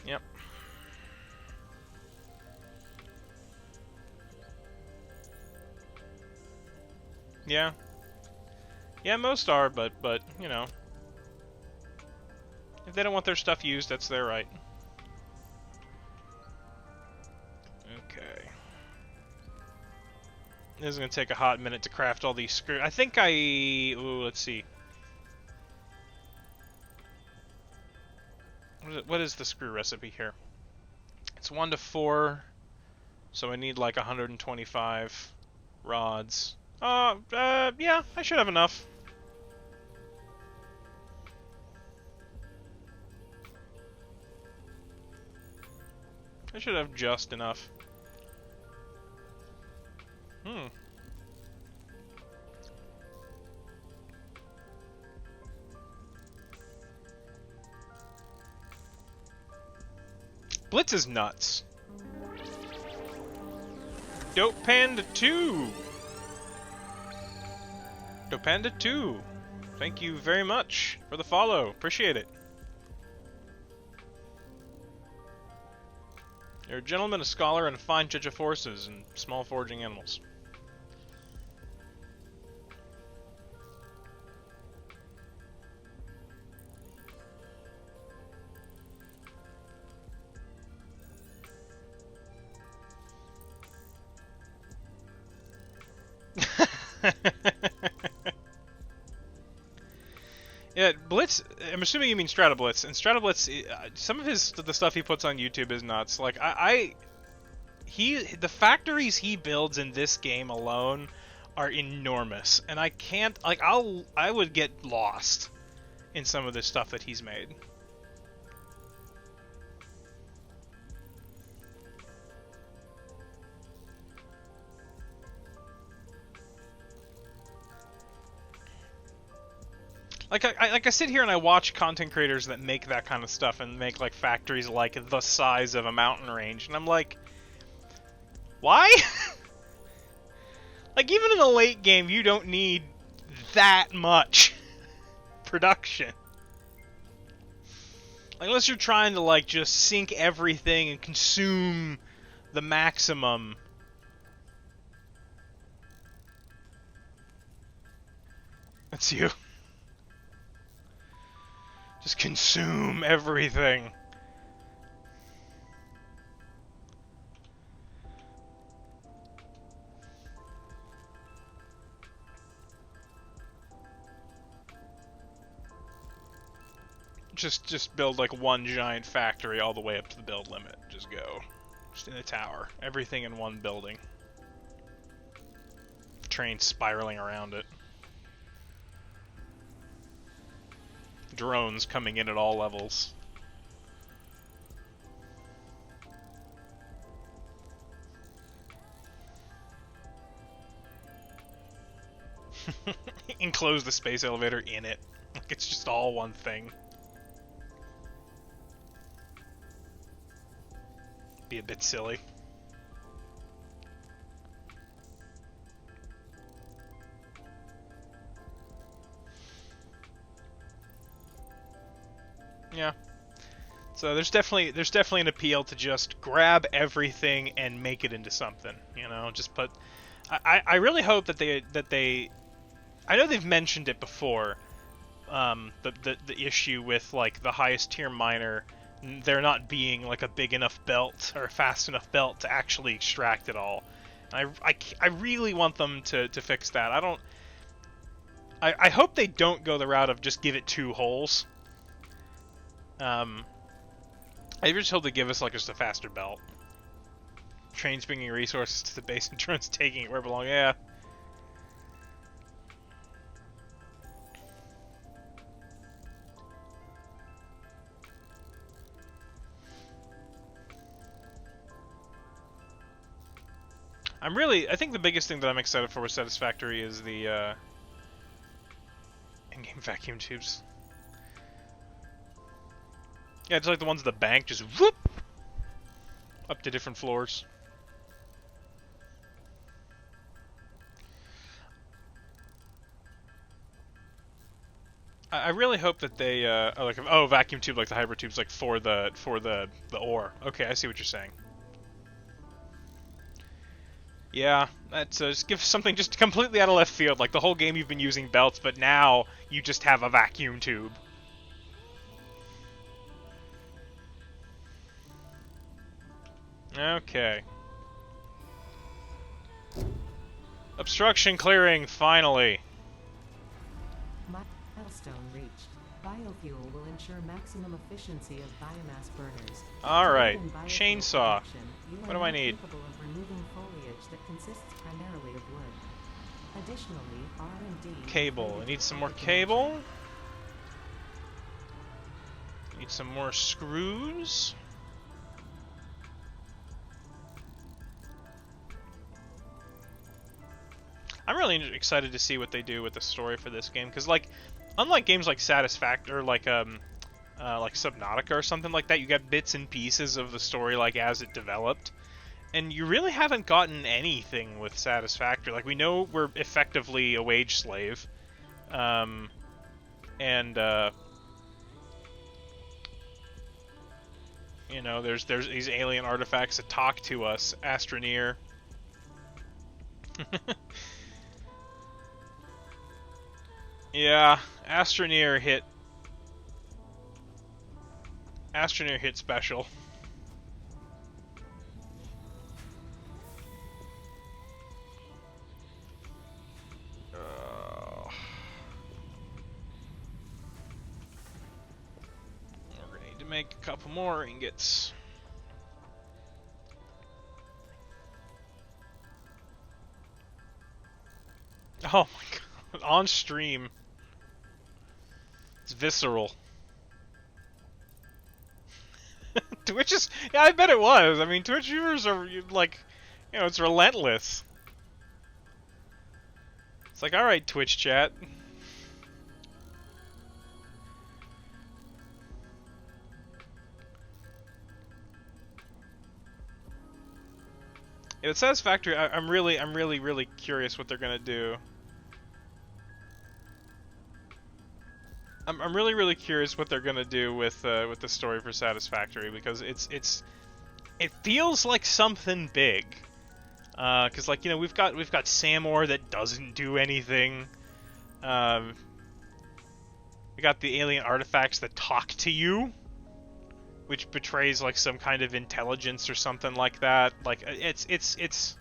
Yep. Yeah. Yeah, most are, but you know, if they don't want their stuff used, that's their right. Okay. This is gonna take a hot minute to craft all these screws. I think ooh, let's see. What is the screw recipe here? It's 1 to 4, so I need like 125 rods. Yeah, I should have enough. I should have just enough. Blitz is nuts. Dope Panda 2! Dope Panda 2! Thank you very much for the follow. Appreciate it. You're a gentleman, a scholar, and a fine judge of horses and small foraging animals. Yeah, Blitz, I'm assuming you mean Stratablitz, and Stratablitz, some of the stuff he puts on YouTube is nuts. Like, the factories he builds in this game alone are enormous, and I can't, like, I would get lost in some of the stuff that he's made. Like I sit here and I watch content creators that make that kind of stuff and make like factories like the size of a mountain range, and I'm like, why? Like even in a late game, you don't need that much production. Unless you're trying to like just sink everything and consume the maximum. That's you. Just consume everything. Just build like one giant factory all the way up to the build limit. Just go. Just in a tower. Everything in one building. Trains spiraling around it. Drones coming in at all levels. Enclose the space elevator in it. Like it's just all one thing. Be a bit silly. Yeah. So there's definitely an appeal to just grab everything and make it into something. You know, just put. I really hope that they. I know they've mentioned it before. The issue with like the highest tier miner, there not being like a big enough belt or a fast enough belt to actually extract it all. I really want them to fix that. I hope they don't go the route of just give it 2 holes. I just hope they give us like just a faster belt. Trains bringing resources to the base and drones taking it where it belongs. Yeah. I think the biggest thing that I'm excited for with Satisfactory is the in-game vacuum tubes. Yeah, it's like the ones at the bank, just whoop up to different floors. I really hope that they vacuum tube like the hybrid tubes like for the ore. Okay, I see what you're saying. Yeah, that's just give something just completely out of left field. Like the whole game you've been using belts, but now you just have a vacuum tube. Okay. Obstruction clearing, finally. Milestone reached. Biofuel will ensure maximum efficiency of biomass burners. Alright, Within biofuel chainsaw. production, you What are do I now need? capable of removing foliage that consists primarily of wood. Additionally, R&D... Cable. I need some more cable. Need some more screws. I'm really excited to see what they do with the story for this game, because like, unlike games like Satisfactory, like Subnautica or something like that, you get bits and pieces of the story like as it developed, and you really haven't gotten anything with Satisfactory. Like we know we're effectively a wage slave, and you know, there's these alien artifacts that talk to us, Astroneer. Yeah, Astroneer hit special. We're gonna need to make a couple more ingots. Oh my god, on stream. It's visceral. Twitch is... Yeah, I bet it was. I mean, Twitch viewers are, like... You know, it's relentless. It's like, alright, Twitch chat. Yeah, with Satisfactory, I'm really curious what they're gonna do. I'm really curious what they're gonna do with the story for Satisfactory, because it feels like something big. Because like, you know, we've got Samor that doesn't do anything. We got the alien artifacts that talk to you, which betrays like some kind of intelligence or something like that. Like it's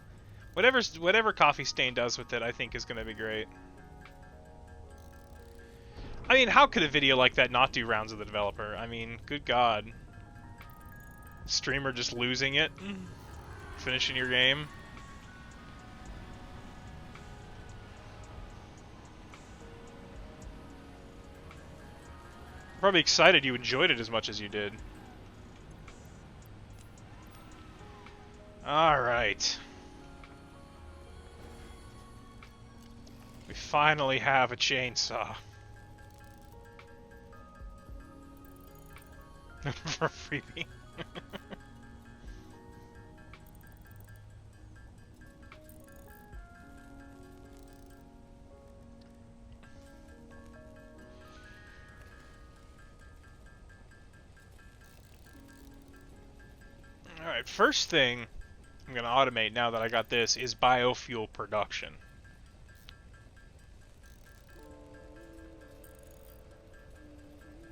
whatever Coffee Stain does with it, I think is gonna be great. I mean, how could a video like that not do rounds of the developer? I mean, good God. Streamer just losing it, finishing your game. Probably excited you enjoyed it as much as you did. Alright. We finally have a chainsaw. For a freebie. Alright, first thing I'm going to automate now that I got this is biofuel production.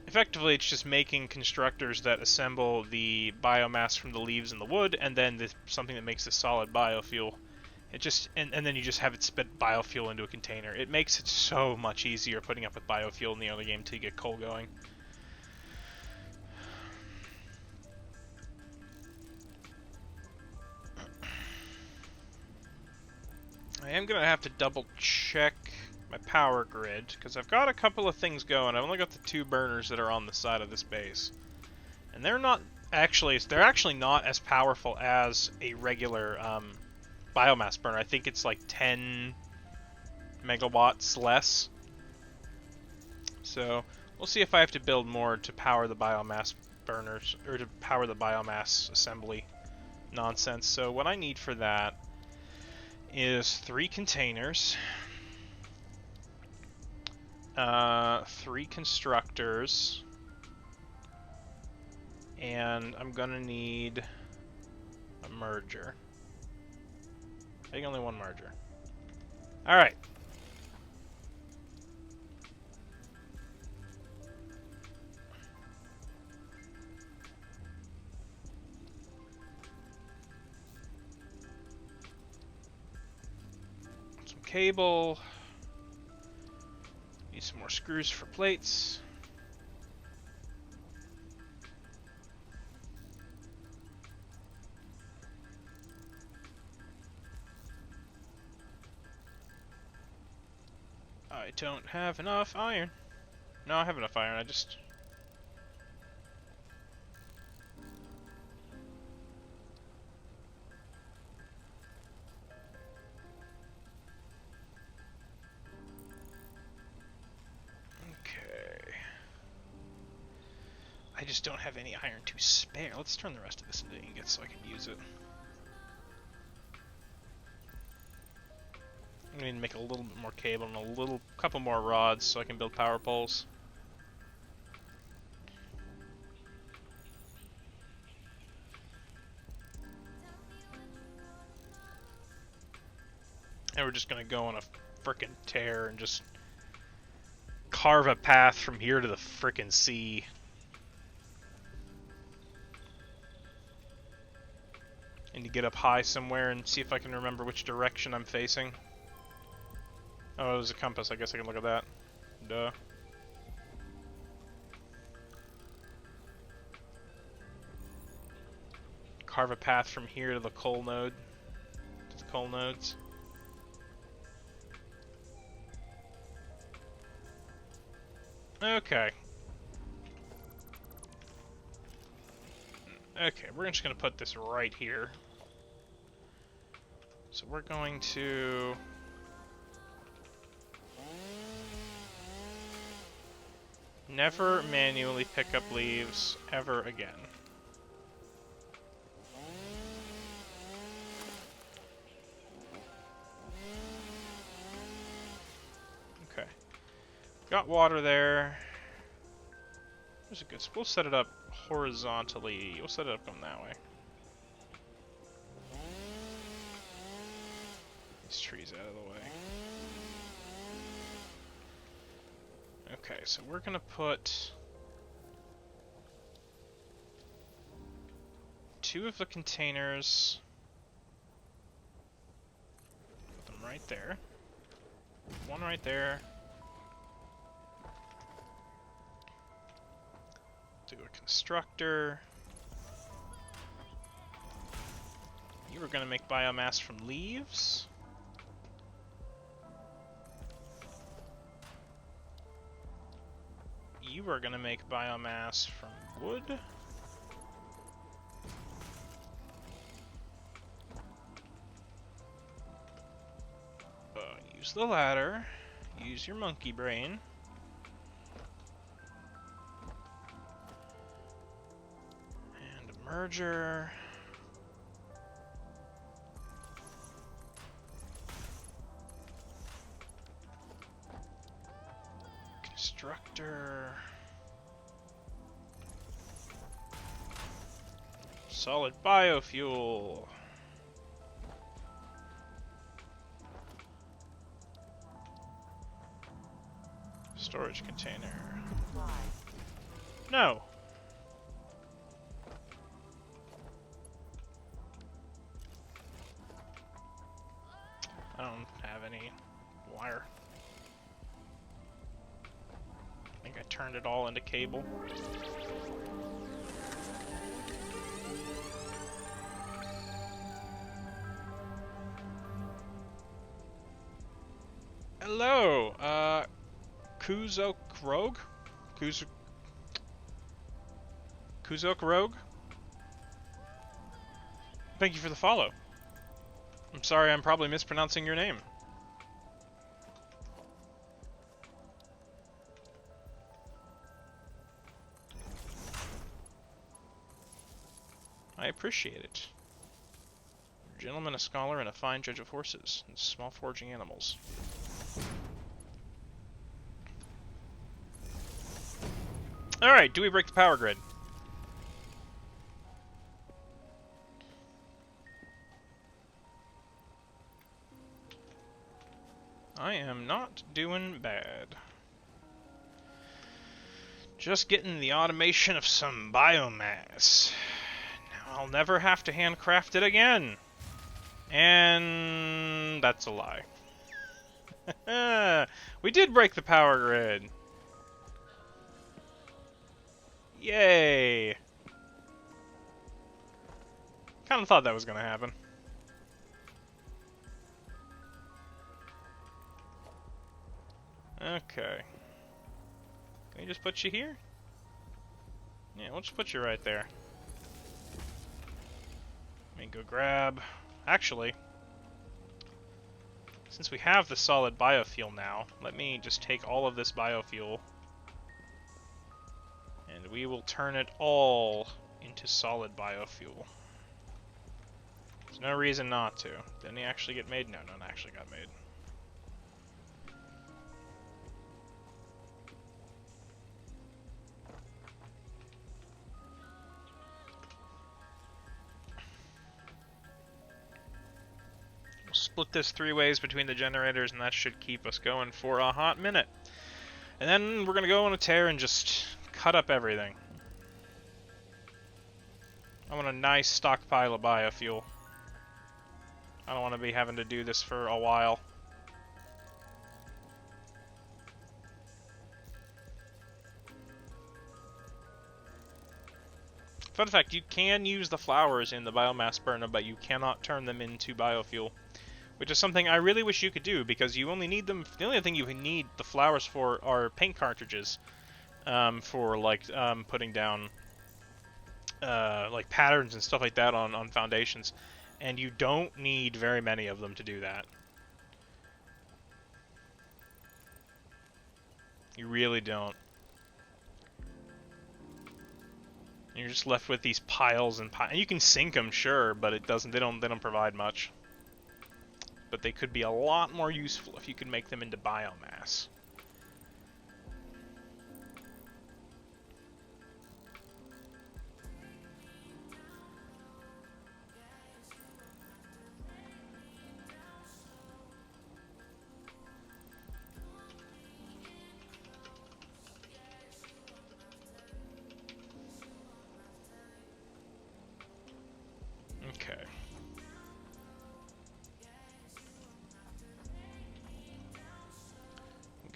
Effectively, it's just making constructors that assemble the biomass from the leaves and the wood, and then something that makes a solid biofuel. It just and then you just have it spit biofuel into a container. It makes it so much easier putting up with biofuel in the early game to get coal going. I am going to have to double check my power grid, because I've got a couple of things going. I've only got the 2 burners that are on the side of this base. And they're actually not as powerful as a regular biomass burner. I think it's like 10 megawatts less. So we'll see if I have to build more to power the biomass burners, or to power the biomass assembly nonsense. So what I need for that is 3 containers, 3 constructors, and I'm gonna need a merger. I think only 1 merger. Alright. Some cable. Need some more screws for plates. I don't have enough iron. No, I have enough iron, I just... Okay. I just don't have any iron to spare. Let's turn the rest of this into ingots so I can use it. I'm going to make a little bit more cable and a couple more rods so I can build power poles. And we're just going to go on a frickin' tear and just carve a path from here to the frickin' sea. And to get up high somewhere and see if I can remember which direction I'm facing. Oh, it was a compass. I guess I can look at that. Duh. Carve a path from here to the coal node. To the coal nodes. Okay. Okay, we're just going to put this right here. So we're going to... never manually pick up leaves ever again. Got water there. There's a good. We'll set it up horizontally. We'll set it up going that way. These trees out of the way. Okay, so we're gonna put 2 of the containers. Put them right there. 1 right there. Do a constructor. You were gonna make biomass from leaves. You are gonna make biomass from wood. Use the ladder. Use your monkey brain. And a merger. Constructor. Solid biofuel. Storage container. No. I don't have any wire. I think I turned it all into cable. Hello, Kuzok Rogue? Kuzok Rogue? Thank you for the follow. I'm sorry, I'm probably mispronouncing your name. I appreciate it. A gentleman, a scholar, and a fine judge of horses, and small foraging animals. Alright, do we break the power grid? I am not doing bad. Just getting the automation of some biomass. Now I'll never have to handcraft it again. And that's a lie. We did break the power grid. Yay! Kind of thought that was going to happen. Okay. Can we just put you here? Yeah, we'll just put you right there. Let me go grab... Actually, since we have the solid biofuel now, let me just take all of this biofuel and we will turn it all into solid biofuel. There's no reason not to. Didn't he actually get made? No, none actually got made. Split this 3 ways between the generators, and that should keep us going for a hot minute. And then we're going to go on a tear and just cut up everything. I want a nice stockpile of biofuel. I don't want to be having to do this for a while. Fun fact, you can use the flowers in the biomass burner, but you cannot turn them into biofuel. Which is something I really wish you could do, because you only need them... The only thing you need the flowers for are paint cartridges. For, like, putting down, like, patterns and stuff like that on foundations. And you don't need very many of them to do that. You really don't. You're just left with these piles and piles. You can sink them, sure, but it doesn't. They don't provide much. But they could be a lot more useful if you could make them into biomass.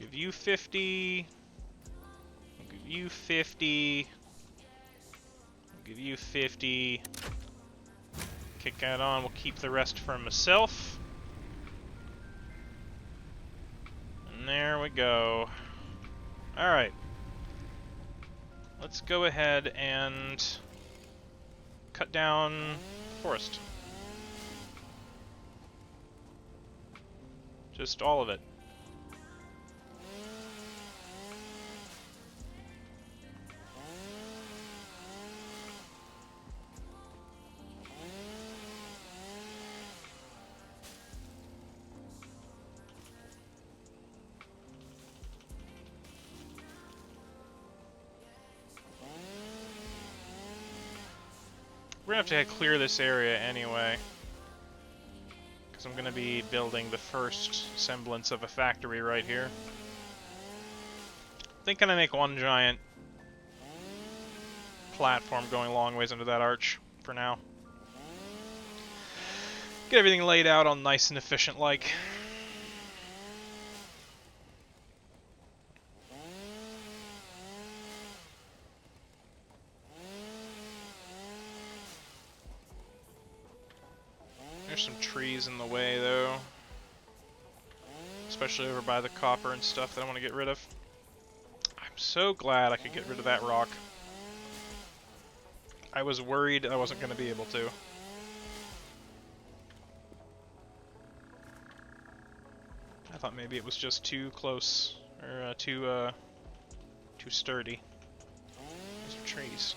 give you 50. I'll give you 50. I'll give you 50. Kick that on. We'll keep the rest for myself. And there we go. Alright. Let's go ahead and cut down forest. Just all of it. We're gonna have to clear this area anyway, because I'm gonna be building the first semblance of a factory right here. Thinking I make one giant platform going a long ways under that arch for now. Get everything laid out all nice and efficient like. There's some trees in the way, though. Especially over by the copper and stuff that I want to get rid of. I'm so glad I could get rid of that rock. I was worried I wasn't going to be able to. I thought maybe it was just too close, or too sturdy. Those are trees.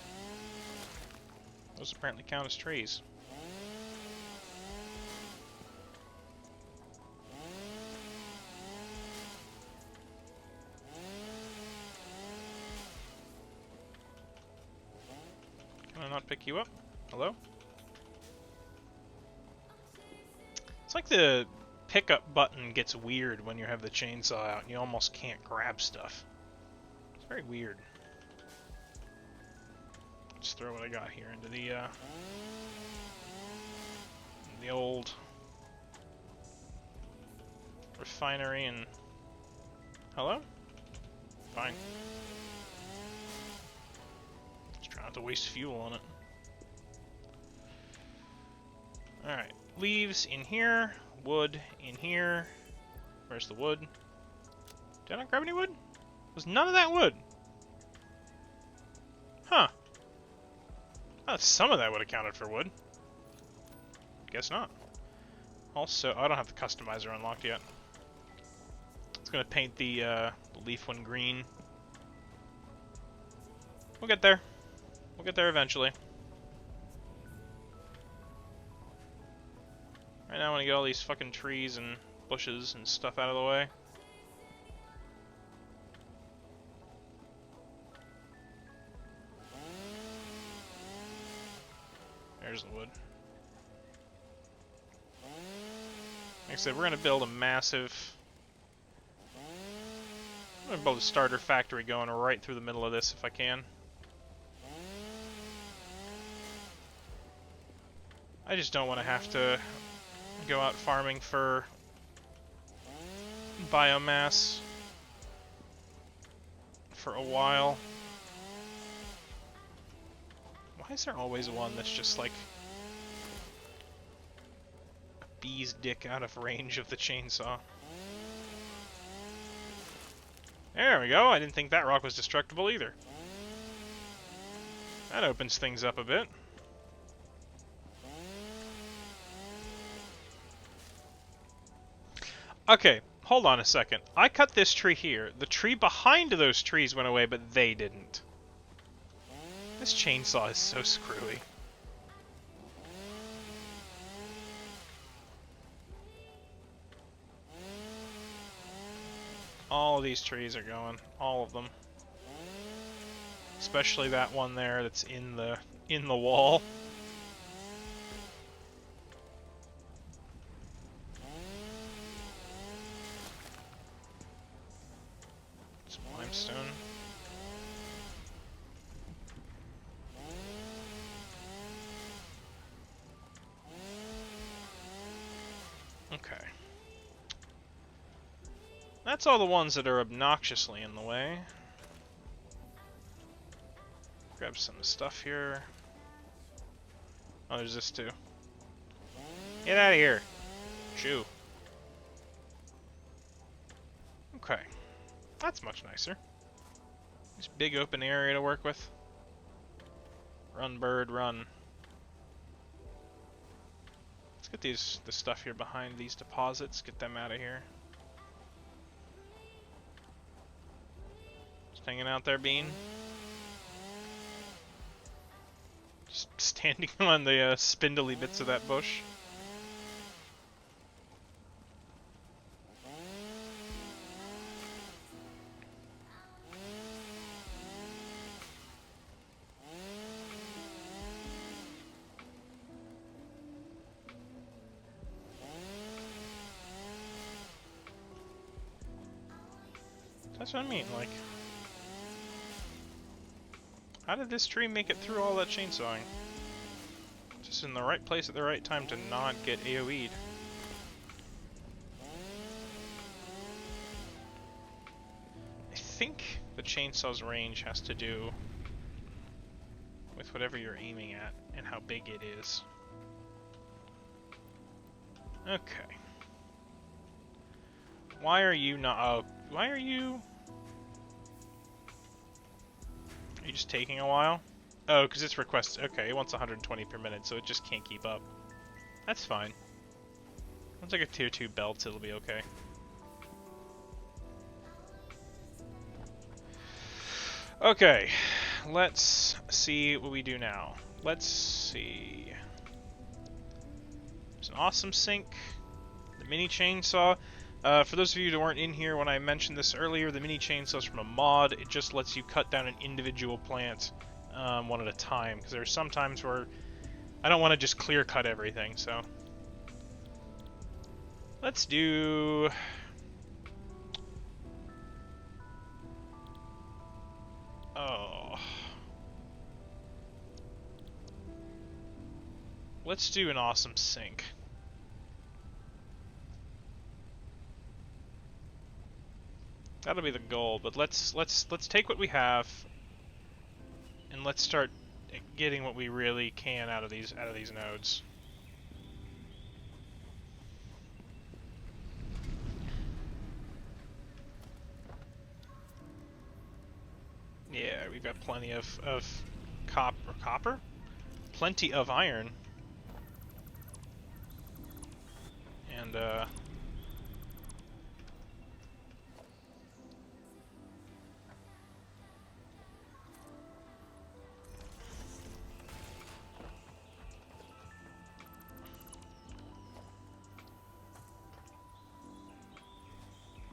Those apparently count as trees. Can I not pick you up? Hello? It's like the pickup button gets weird when you have the chainsaw out and you almost can't grab stuff. It's very weird. Just throw what I got here into the old refinery and... Hello? Fine. Just try not to waste fuel on it. Alright, leaves in here, wood in here. Where's the wood? Did I not grab any wood? Was none of that wood? Huh. Oh, some of that would have counted for wood. Guess not. Also, I don't have the customizer unlocked yet. It's gonna paint the leaf one green. We'll get there. We'll get there eventually. Right now I want to get all these fucking trees and bushes and stuff out of the way. There's the wood. Like I said, we're going to build a massive... I'm going to build a starter factory going right through the middle of this if I can. I just don't want to have to go out farming for biomass for a while. Why is there always one that's just like a bee's dick out of range of the chainsaw? There we go. I didn't think that rock was destructible either. That opens things up a bit. Okay, hold on a second. I cut this tree here. The tree behind those trees went away, but they didn't. This chainsaw is so screwy. All of these trees are going. All of them. Especially that one there that's in the wall. Some limestone. Okay. That's all the ones that are obnoxiously in the way. Grab some stuff here. Oh, there's this too. Get out of here. Shoo. Okay. That's much nicer. Nice big open area to work with. Run, bird, run. Let's get this stuff here behind these deposits. Get them out of here. Just hanging out there, Bean. Just standing on the spindly bits of that bush. That's what I mean, like... How did this tree make it through all that chainsawing? Just in the right place at the right time to not get AoE'd. I think the chainsaw's range has to do with whatever you're aiming at and how big it is. Okay. Why are you not... Oh, why are you... Are you just taking a while? Oh, because it's requested. Okay, it wants 120 per minute, so it just can't keep up. That's fine. Once I get tier 2 belts, it'll be okay. Okay, let's see what we do now. Let's see. There's an awesome sink. The mini chainsaw. For those of you that weren't in here when I mentioned this earlier, the mini chainsaw is from a mod. It just lets you cut down an individual plant one at a time, because there's some times where I don't want to just clear cut everything, so. Let's do... Oh. Let's do an awesome sink. That'll be the goal, but let's take what we have and let's start getting what we really can out of these nodes. Yeah, we've got plenty of copper? Plenty of iron. And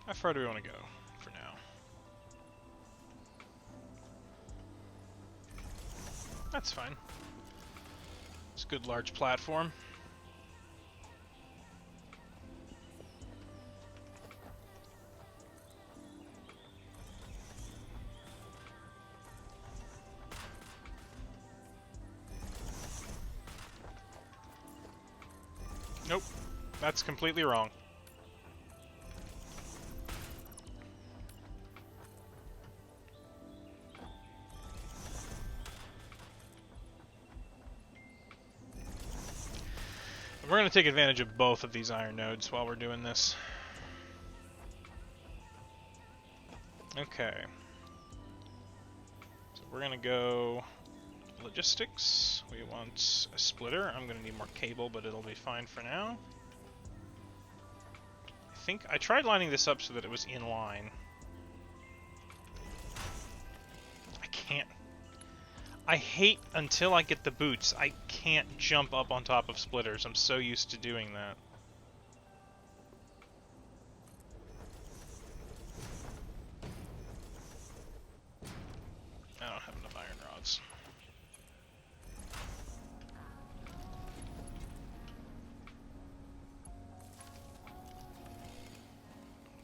how far do we want to go for now? That's fine. It's a good large platform. Nope, that's completely wrong. We're going to take advantage of both of these iron nodes while we're doing this. Okay. So we're going to go logistics. We want a splitter. I'm going to need more cable, but it'll be fine for now. I think I tried lining this up so that it was in line. I can't. I hate until I get the boots. I can't jump up on top of splitters. I'm so used to doing that. I don't have enough iron rods.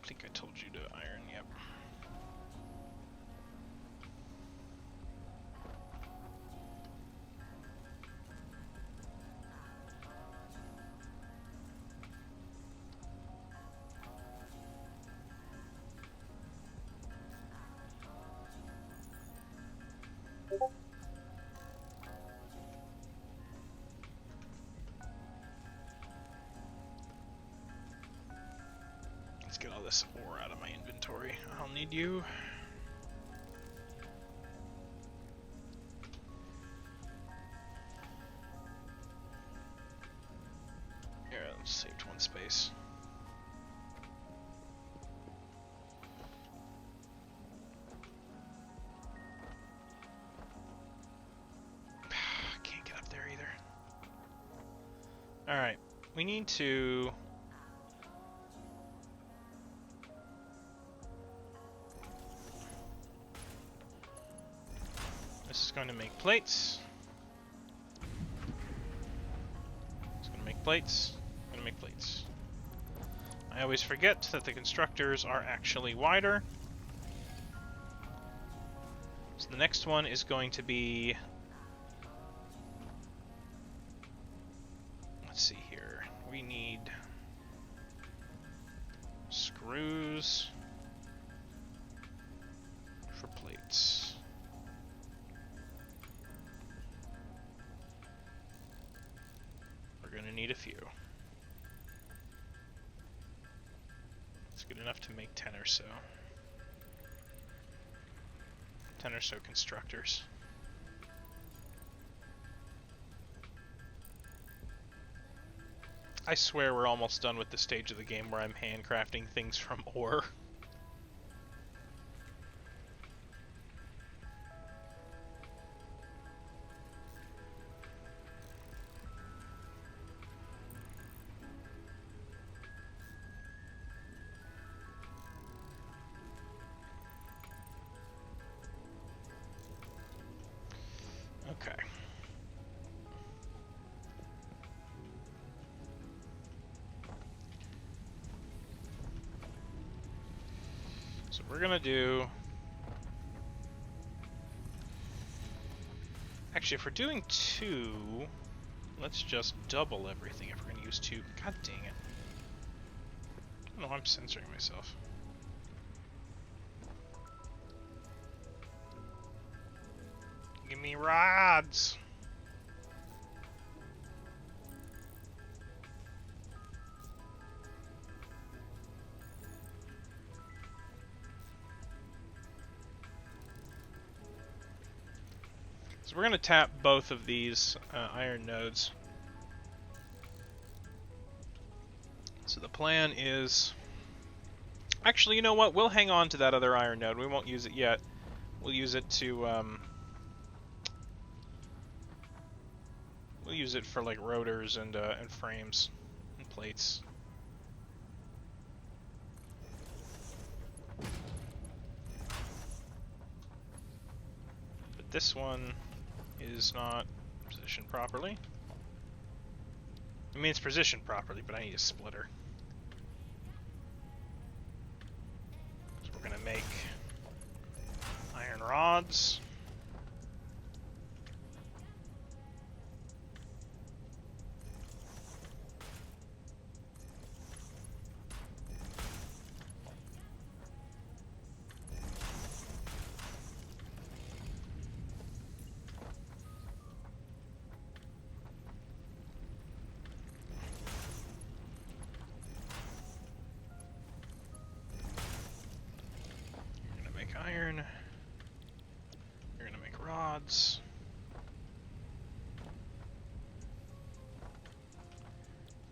I think I told you to iron, yep. Let's get all this ore out of my inventory. I'll need you. Here, let's saved one space. Can't get up there either. Alright, we need to... This is going to make plates. It's going to make plates. Going to make plates. I always forget that the constructors are actually wider. So the next one is going to be... Let's see here. We need screws for plates. We're going to need a few. It's good enough to make 10 or so. 10 or so constructors. I swear we're almost done with the stage of the game where I'm handcrafting things from ore. Okay. So we're gonna do... Actually, if we're doing 2, let's just double everything if we're gonna use 2. God dang it. I don't know, I'm censoring myself. Give me rods! So we're going to tap both of these iron nodes. So the plan is... Actually, you know what? We'll hang on to that other iron node. We won't use it yet. We'll use it to... We'll use it for like rotors and frames and plates. But this one is not positioned properly. I mean, it's positioned properly, but I need a splitter. So we're gonna make iron rods. Iron. You're gonna make rods.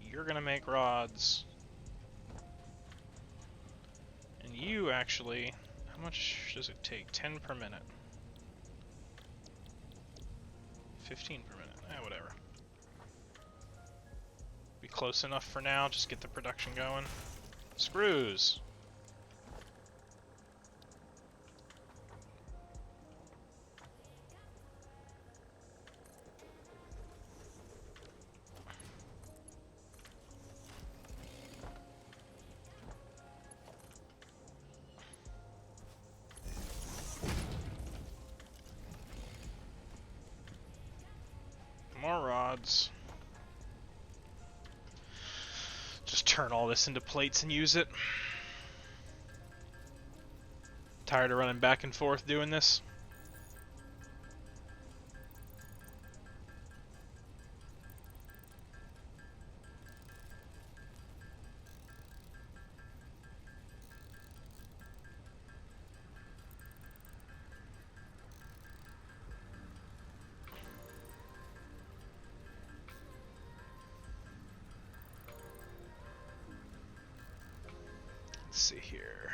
You're gonna make rods. And you actually, how much does it take? 10 per minute. 15 per minute. Whatever. Be close enough for now, just get the production going. Screws! More rods. Just turn all this into plates and use it. Tired of running back and forth doing this? see here.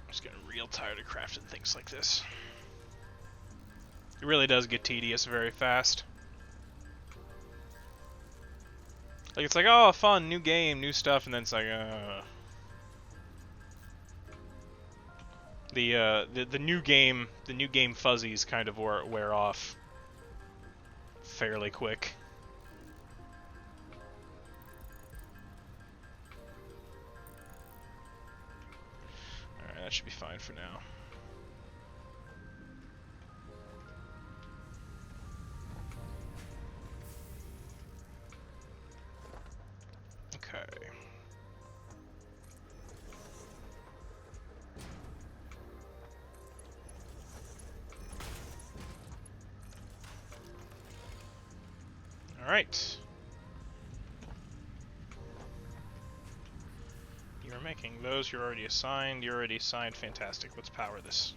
I'm just getting real tired of crafting things like this. It really does get tedious very fast. Like, it's like, oh, fun, new game, new stuff, and then it's like, the new game fuzzies kind of wear off fairly quick. Alright, that should be fine for now. Okay. Alright. You're making those, you're already assigned, fantastic. Let's power this.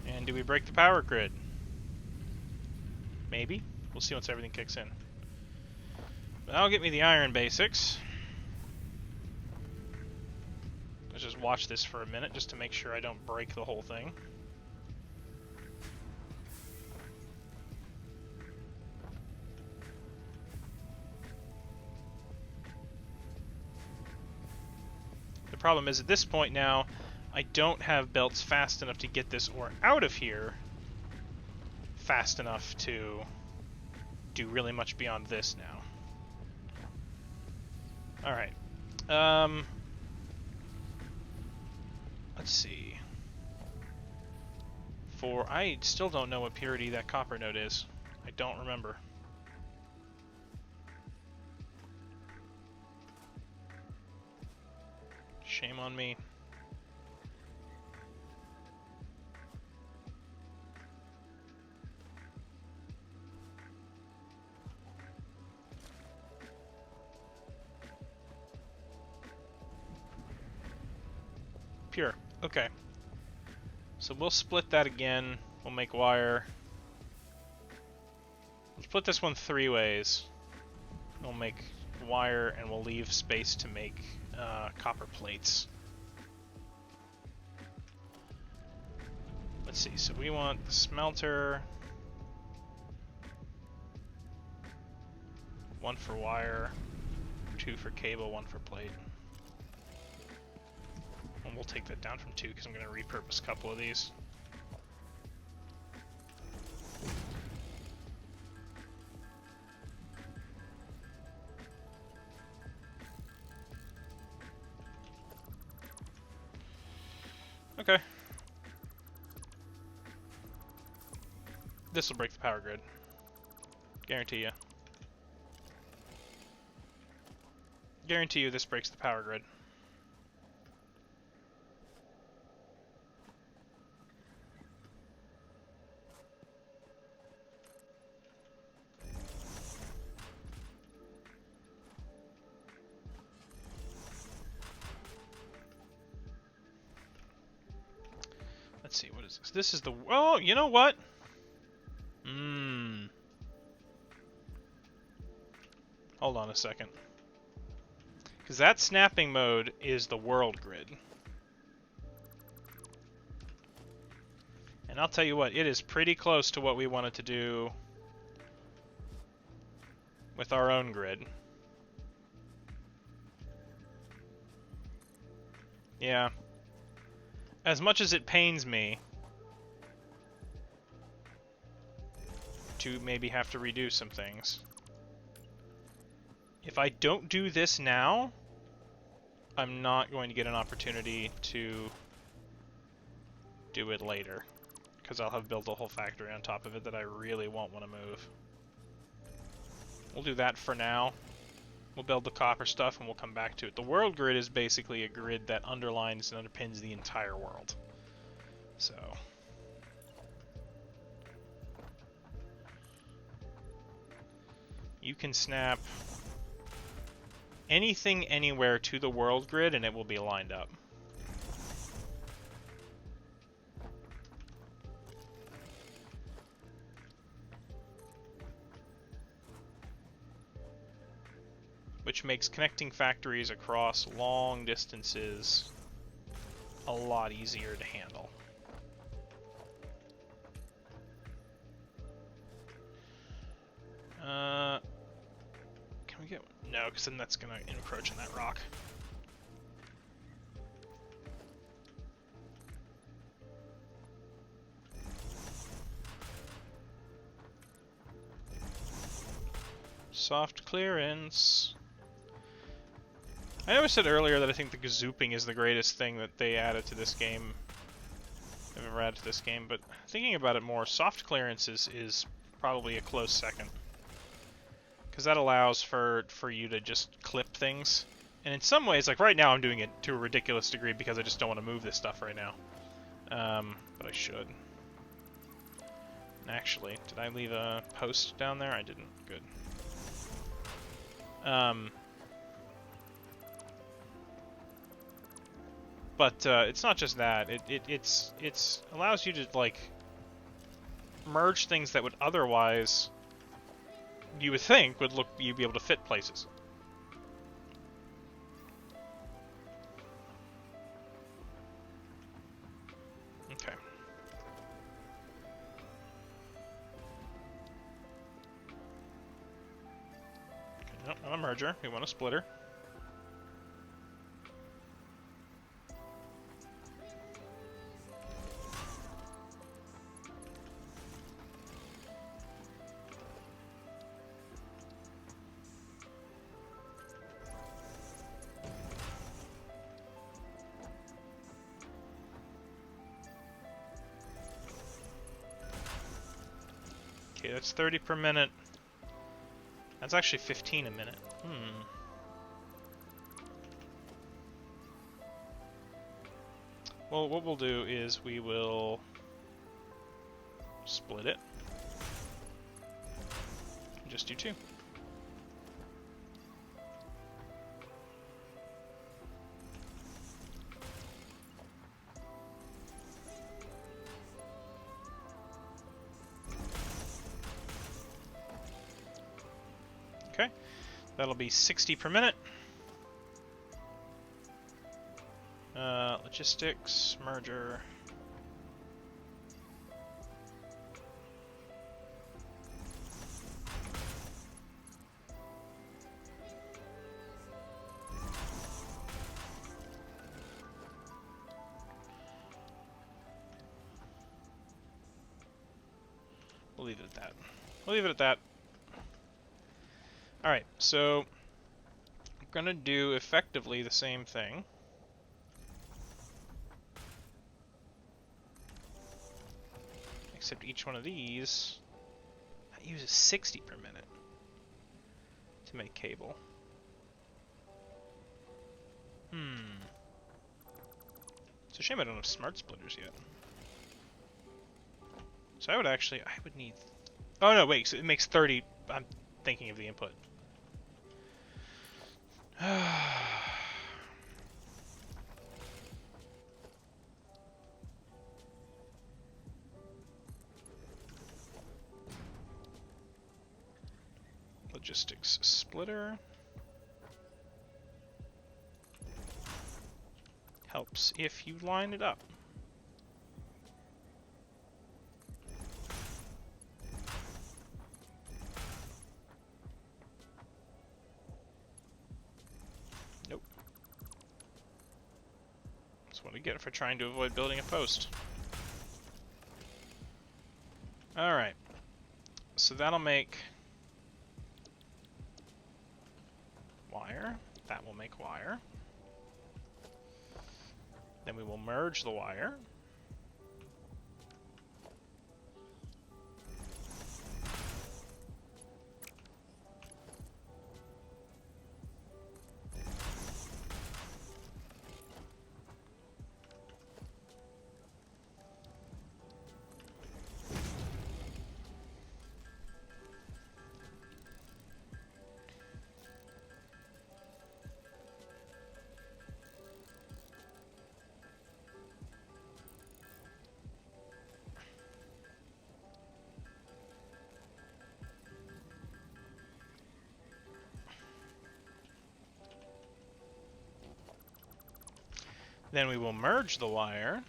And do we break the power grid? Maybe. We'll see once everything kicks in. But that'll get me the iron basics. Let's just watch this for a minute just to make sure I don't break the whole thing. The problem is at this point now, I don't have belts fast enough to get this ore out of here fast enough to do really much beyond this now. Alright. Let's see. I still don't know what purity that copper node is. I don't remember. Shame on me. Pure. Okay. So we'll split that again. We'll make wire. We'll split this one 3 ways. We'll make wire and we'll leave space to make copper plates. Let's see. So we want the smelter. 1 for wire. 2 for cable. 1 for plate. And we'll take that down from 2 because I'm going to repurpose a couple of these. Okay. This will break the power grid. Guarantee you. Guarantee you this breaks the power grid. Let's see, what is this? This is the... Oh, you know what? Hold on a second. Because that snapping mode is the world grid. And I'll tell you what, it is pretty close to what we wanted to do with our own grid. Yeah. As much as it pains me to maybe have to redo some things, if I don't do this now, I'm not going to get an opportunity to do it later, because I'll have built a whole factory on top of it that I really won't want to move. We'll do that for now. We'll build the copper stuff and we'll come back to it. The world grid is basically a grid that underlines and underpins the entire world. So... you can snap anything anywhere to the world grid and it will be lined up. Which makes connecting factories across long distances a lot easier to handle. Can we get... no, because then that's going to encroach on that rock. Soft clearance. I know I said earlier that I think the gazooping is the greatest thing that they added to this game. They've ever added to this game, but thinking about it more, soft clearance is probably a close second. Because that allows for you to just clip things. And in some ways, like right now I'm doing it to a ridiculous degree because I just don't want to move this stuff right now. But I should. Actually, did I leave a post down there? I didn't. Good. But it's not just that. It's allows you to like merge things that would otherwise, you would think, would you'd be able to fit places. Okay. Nope, not a merger. We want a splitter. Okay, that's 30 per minute. That's actually 15 a minute. Well, what we'll do is we will split it. Just do 2. Okay, that'll be 60 per minute. Logistics, merger. We'll leave it at that. We'll leave it at that. Alright, so I'm gonna do effectively the same thing. Except each one of these uses 60 per minute to make cable. It's a shame I don't have smart splitters yet. So I would need... oh no, wait, so it makes 30... I'm thinking of the input. Logistics splitter. Helps if you line it up. Nope. That's what I get for trying to avoid building a post. Alright. So that'll make wire. That will make wire. Then we will merge the wire. Then we will merge the wire.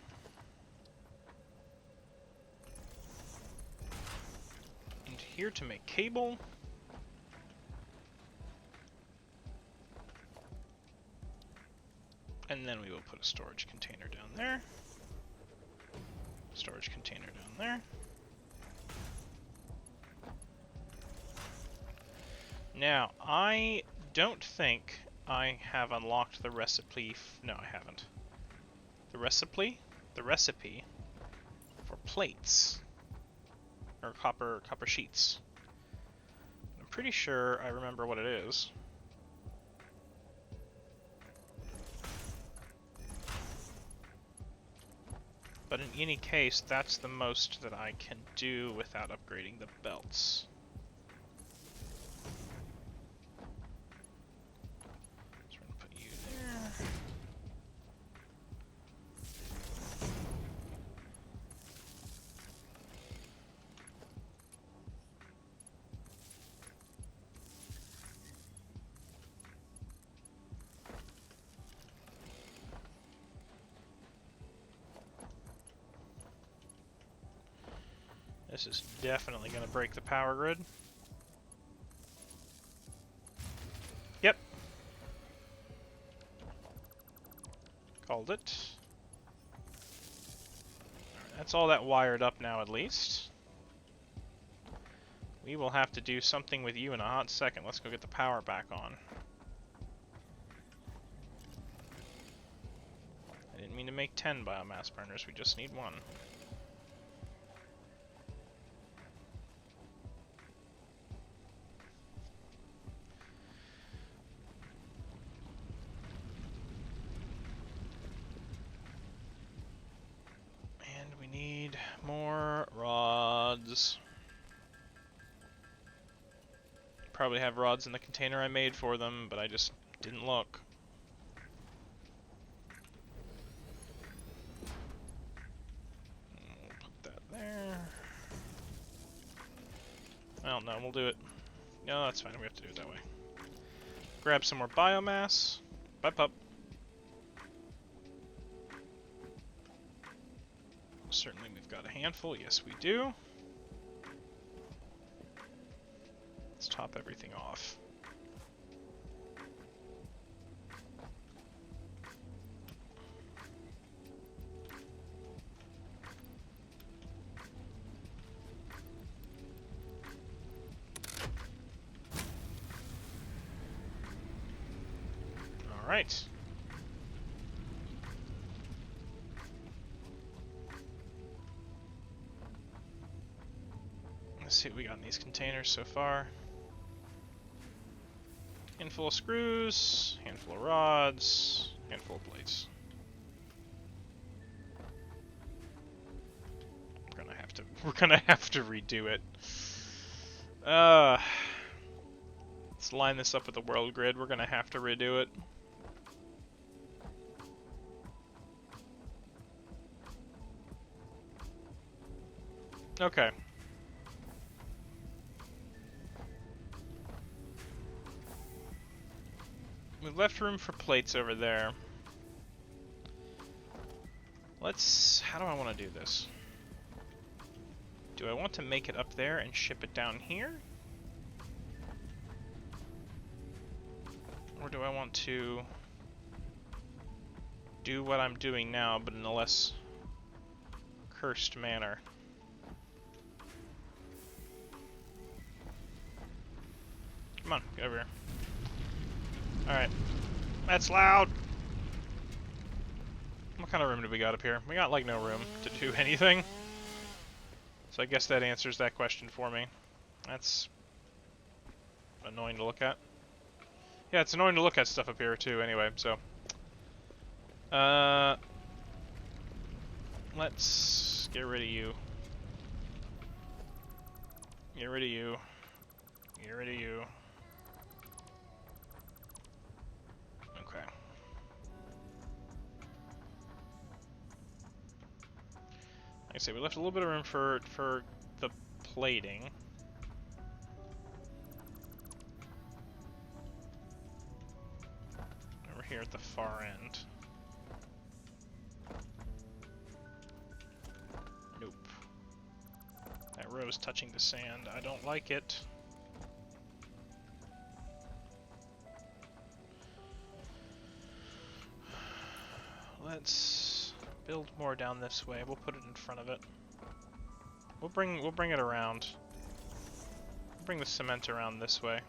Into here to make cable. And then we will put a storage container down there. Storage container down there. Now, I don't think I have unlocked the recipe. No, I haven't. The recipe? The recipe for plates. Or copper sheets. I'm pretty sure I remember what it is. But in any case, that's the most that I can do without upgrading the belts. So we're gonna put you there. This is definitely going to break the power grid. Yep. Called it. Alright, that's all that wired up now, at least. We will have to do something with you in a hot second. Let's go get the power back on. I didn't mean to make 10 biomass burners, we just need one. More rods. Probably have rods in the container I made for them, but I just didn't look. We'll put that there. Well, no, we'll do it. No, that's fine. We have to do it that way. Grab some more biomass. Bye, pup. Certainly we've got a handful. Yes, we do. Let's top everything off. All right. Let's see what we got in these containers so far. Handful of screws, handful of rods, handful of plates. We're gonna have to redo it. Let's line this up with the world grid. We're gonna have to redo it. Okay. We've left room for plates over there. How do I want to do this? Do I want to make it up there and ship it down here? Or do I want to do what I'm doing now, but in a less cursed manner? Come on, get over here. Alright. That's loud! What kind of room do we got up here? We got, like, no room to do anything. So I guess that answers that question for me. That's annoying to look at. Yeah, it's annoying to look at stuff up here, too, anyway, so. Let's get rid of you. Get rid of you. Get rid of you. Okay. Like I say, we left a little bit of room for the plating. Over here at the far end. row's touching the sand. I don't like it. Let's build more down this way. We'll put it in front of it. We'll bring it around. We'll bring the cement around this way.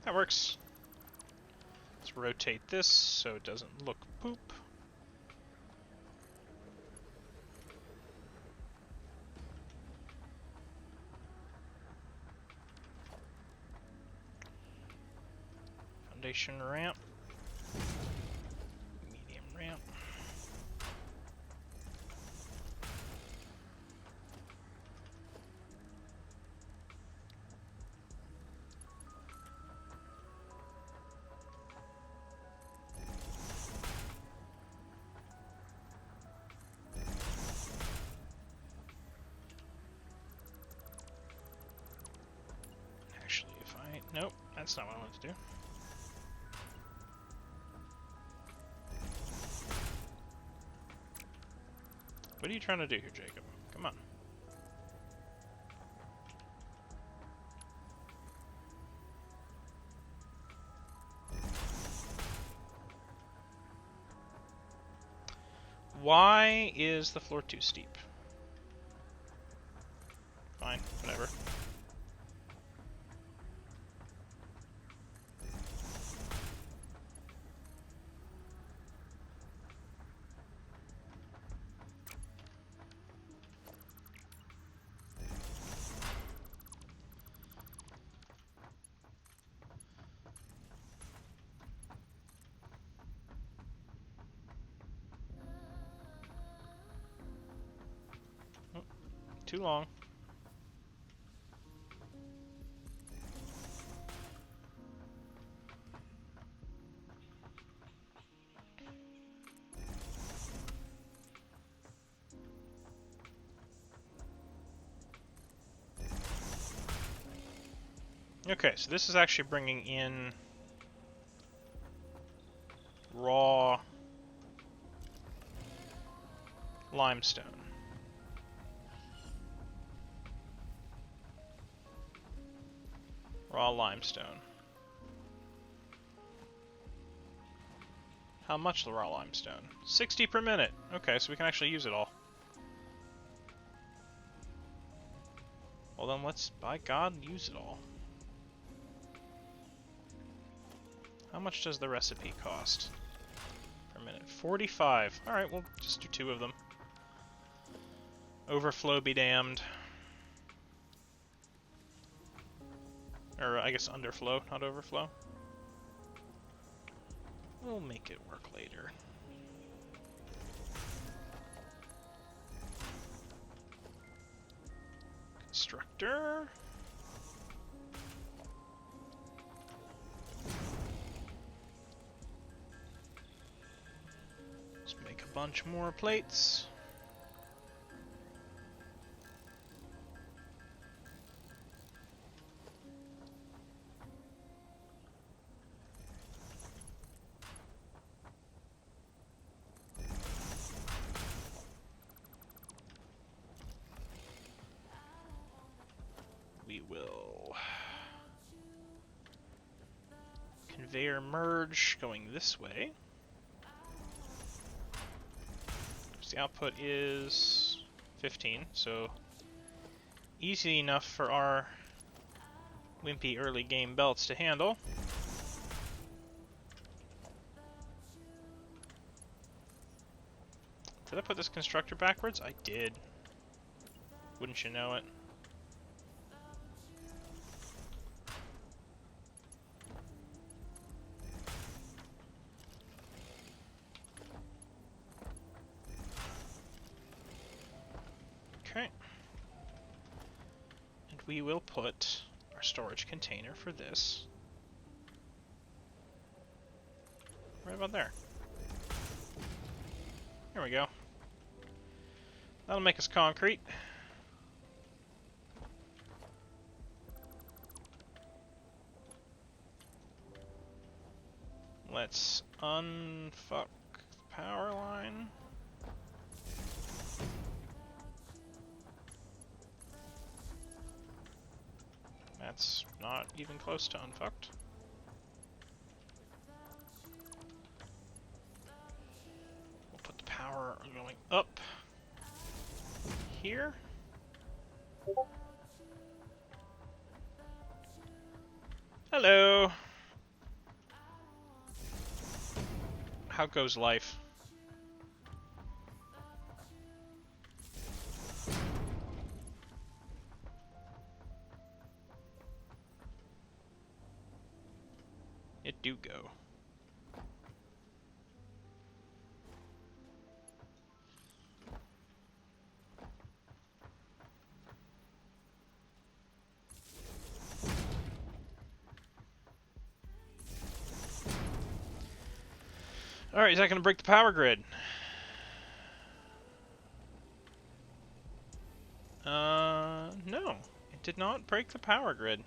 That works. Let's rotate this so it doesn't look poop. Foundation ramp. Medium ramp. Actually, if I... Nope, that's not what I wanted to do. What are you trying to do here, Jacob? Come on. Why is the floor too steep? Fine, whatever. Too long. Okay, so this is actually bringing in raw limestone. Raw limestone. How much raw limestone? 60 per minute. Okay, so we can actually use it all. Well then let's, by God, use it all. How much does the recipe cost per minute? 45. Alright, we'll just do 2 of them. Overflow be damned. Or, I guess underflow, not overflow. We'll make it work later. Constructor. Let's make a bunch more plates. We will conveyor merge going this way. The output is 15, so easy enough for our wimpy early game belts to handle. Did I put this constructor backwards? I did. Wouldn't you know it? Okay. And we will put our storage container for this right about there. There we go. That'll make us concrete. Let's unfuck the power line. That's not even close to unfucked. We'll put the power going up here. Hello. How goes life? It do go. Alright, is that going to break the power grid? No. It did not break the power grid.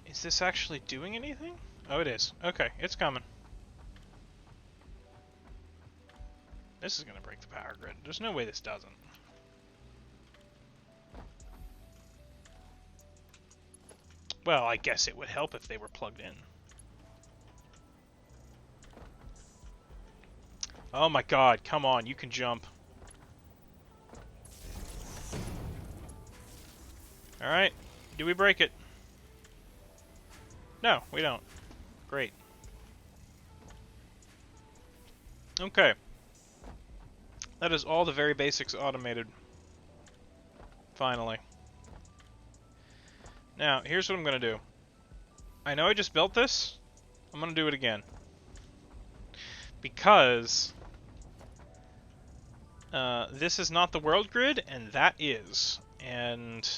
Is this actually doing anything? Oh, it is. Okay, it's coming. This is gonna break the power grid. There's no way this doesn't. Well, I guess it would help if they were plugged in. Oh my god, come on, you can jump. Alright, do we break it? No, we don't. Great. Okay. That is all the very basics automated. Finally. Now, here's what I'm going to do. I know I just built this. I'm going to do it again. Because this is not the world grid, and that is. And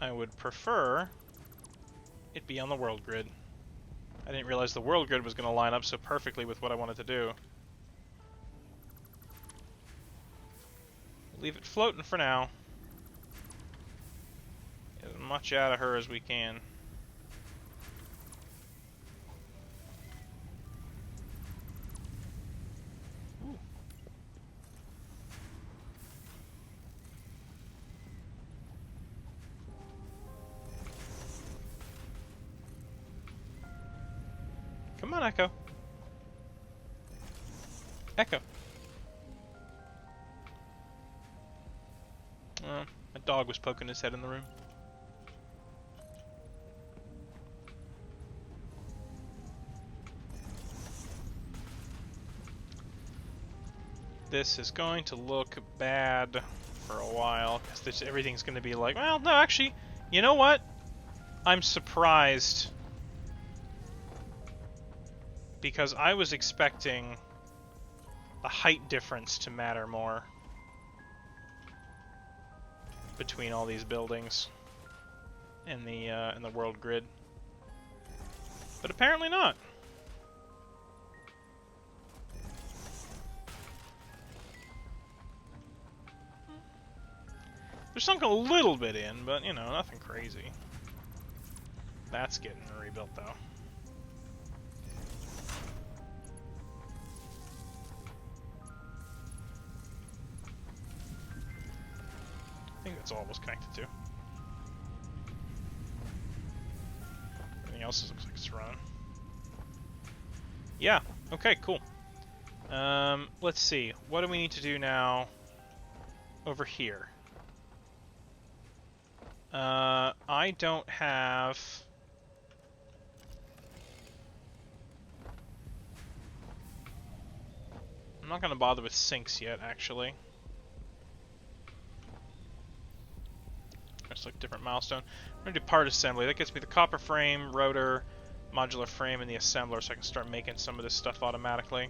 I would prefer it be on the world grid. I didn't realize the world grid was going to line up so perfectly with what I wanted to do. Leave it floating for now. Get as much out of her as we can. Ooh. Come on, Echo. Echo. My dog was poking his head in the room. This is going to look bad for a while, because everything's going to be like, well, no, actually, you know what? I'm surprised. Because I was expecting the height difference to matter more between all these buildings in the world grid, but apparently not. They're sunk a little bit in, but, you know, nothing crazy. That's getting rebuilt, though. I think that's all it was connected to. Everything else looks like it's running. Yeah, okay, cool. Let's see. What do we need to do now over here? I don't have... I'm not going to bother with sinks yet, actually. Just like different milestone. I'm going to do part assembly. That gets me the copper frame, rotor, modular frame, and the assembler, so I can start making some of this stuff automatically.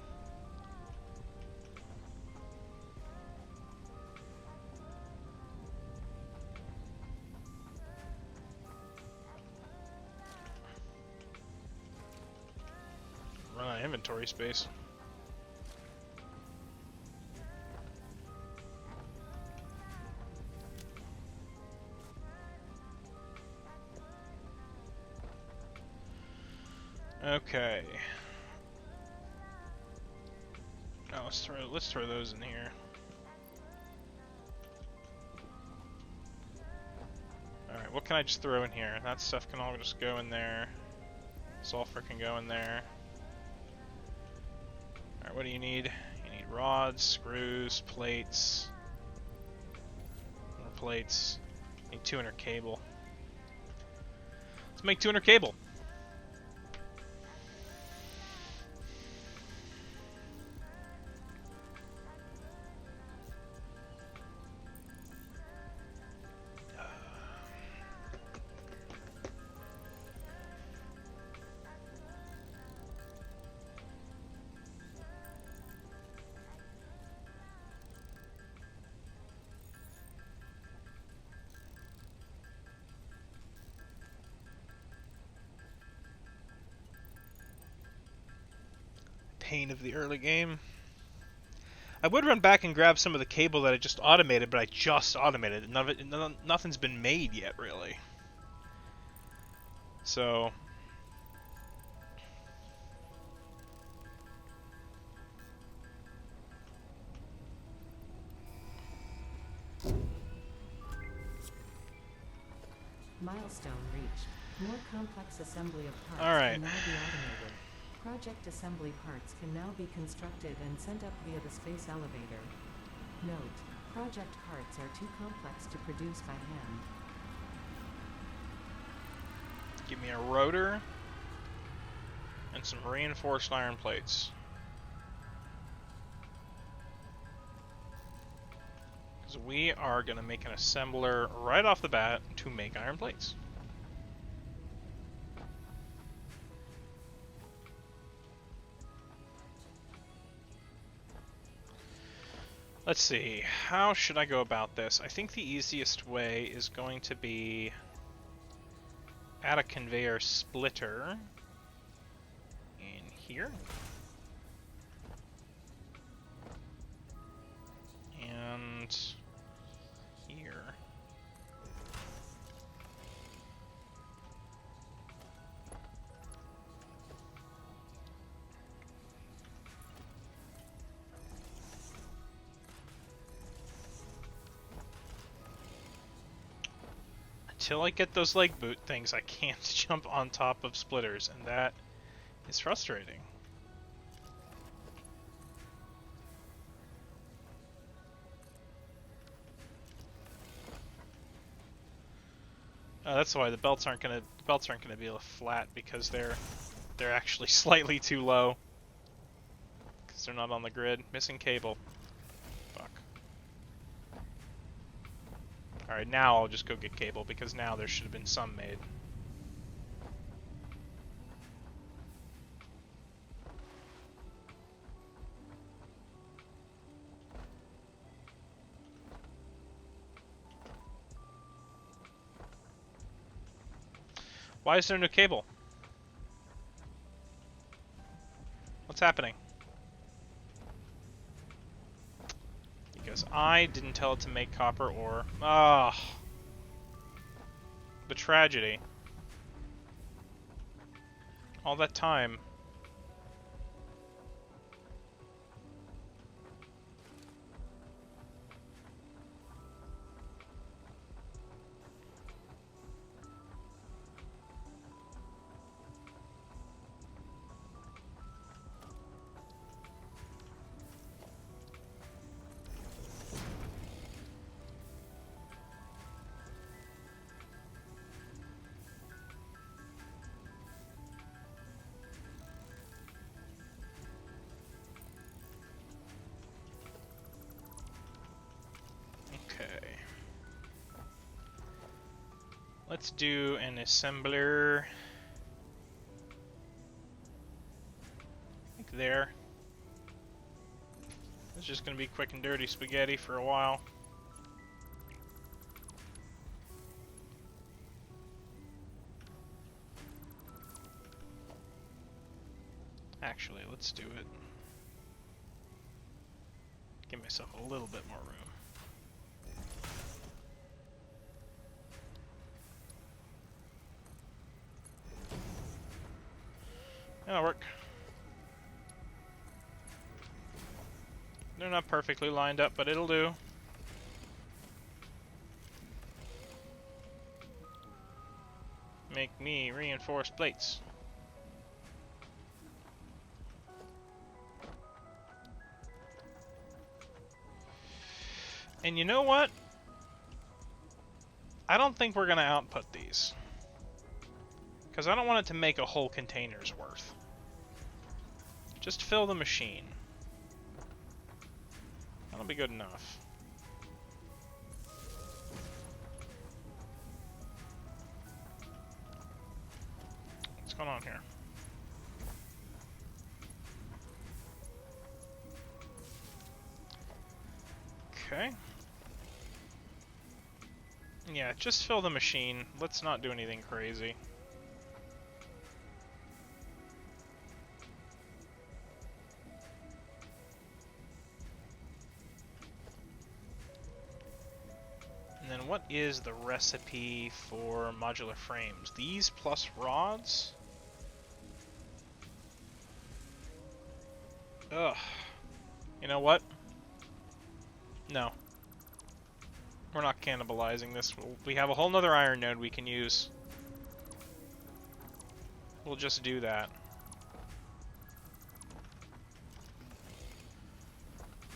Run out of inventory space. Okay. Oh, let's throw those in here. Alright, what can I just throw in here? That stuff can all just go in there. Sulfur can go in there. Alright, what do you need? You need rods, screws, plates. More plates. You need 200 cable. Let's make 200 cable. Pain of the early game. I would run back and grab some of the cable that I just automated, but I just automated it. Nothing's been made yet, really. So... Milestone reached. More complex assembly of parts Alright. can now be automated. Project assembly parts can now be constructed and sent up via the space elevator. Note: project parts are too complex to produce by hand. Give me a rotor and some reinforced iron plates. Because we are going to make an assembler right off the bat to make iron plates. Let's see, how should I go about this? I think the easiest way is going to be add a conveyor splitter in here. And here. Until I get those leg boot things, I can't jump on top of splitters, and that is frustrating. That's why the belts aren't gonna be flat, because they're actually slightly too low because they're not on the grid. Missing cable. Fuck. All right, now I'll just go get cable because now there should have been some made. Why is there no cable? What's happening? You go because I didn't tell it to make copper ore. Ah, the tragedy. All that time. Okay. Let's do an assembler. Like there. It's just gonna be quick and dirty spaghetti for a while. Actually, let's do it. Give myself a little bit more room. That'll work. They're not perfectly lined up, but it'll do. Make me reinforced plates. And you know what? I don't think we're gonna output these. Because I don't want it to make a whole container's worth. Just fill the machine. That'll be good enough. What's going on here? Okay. Yeah, just fill the machine. Let's not do anything crazy. And then what is the recipe for modular frames? These plus rods? Ugh. You know what? No. We're not cannibalizing this. We have a whole nother iron node we can use. We'll just do that.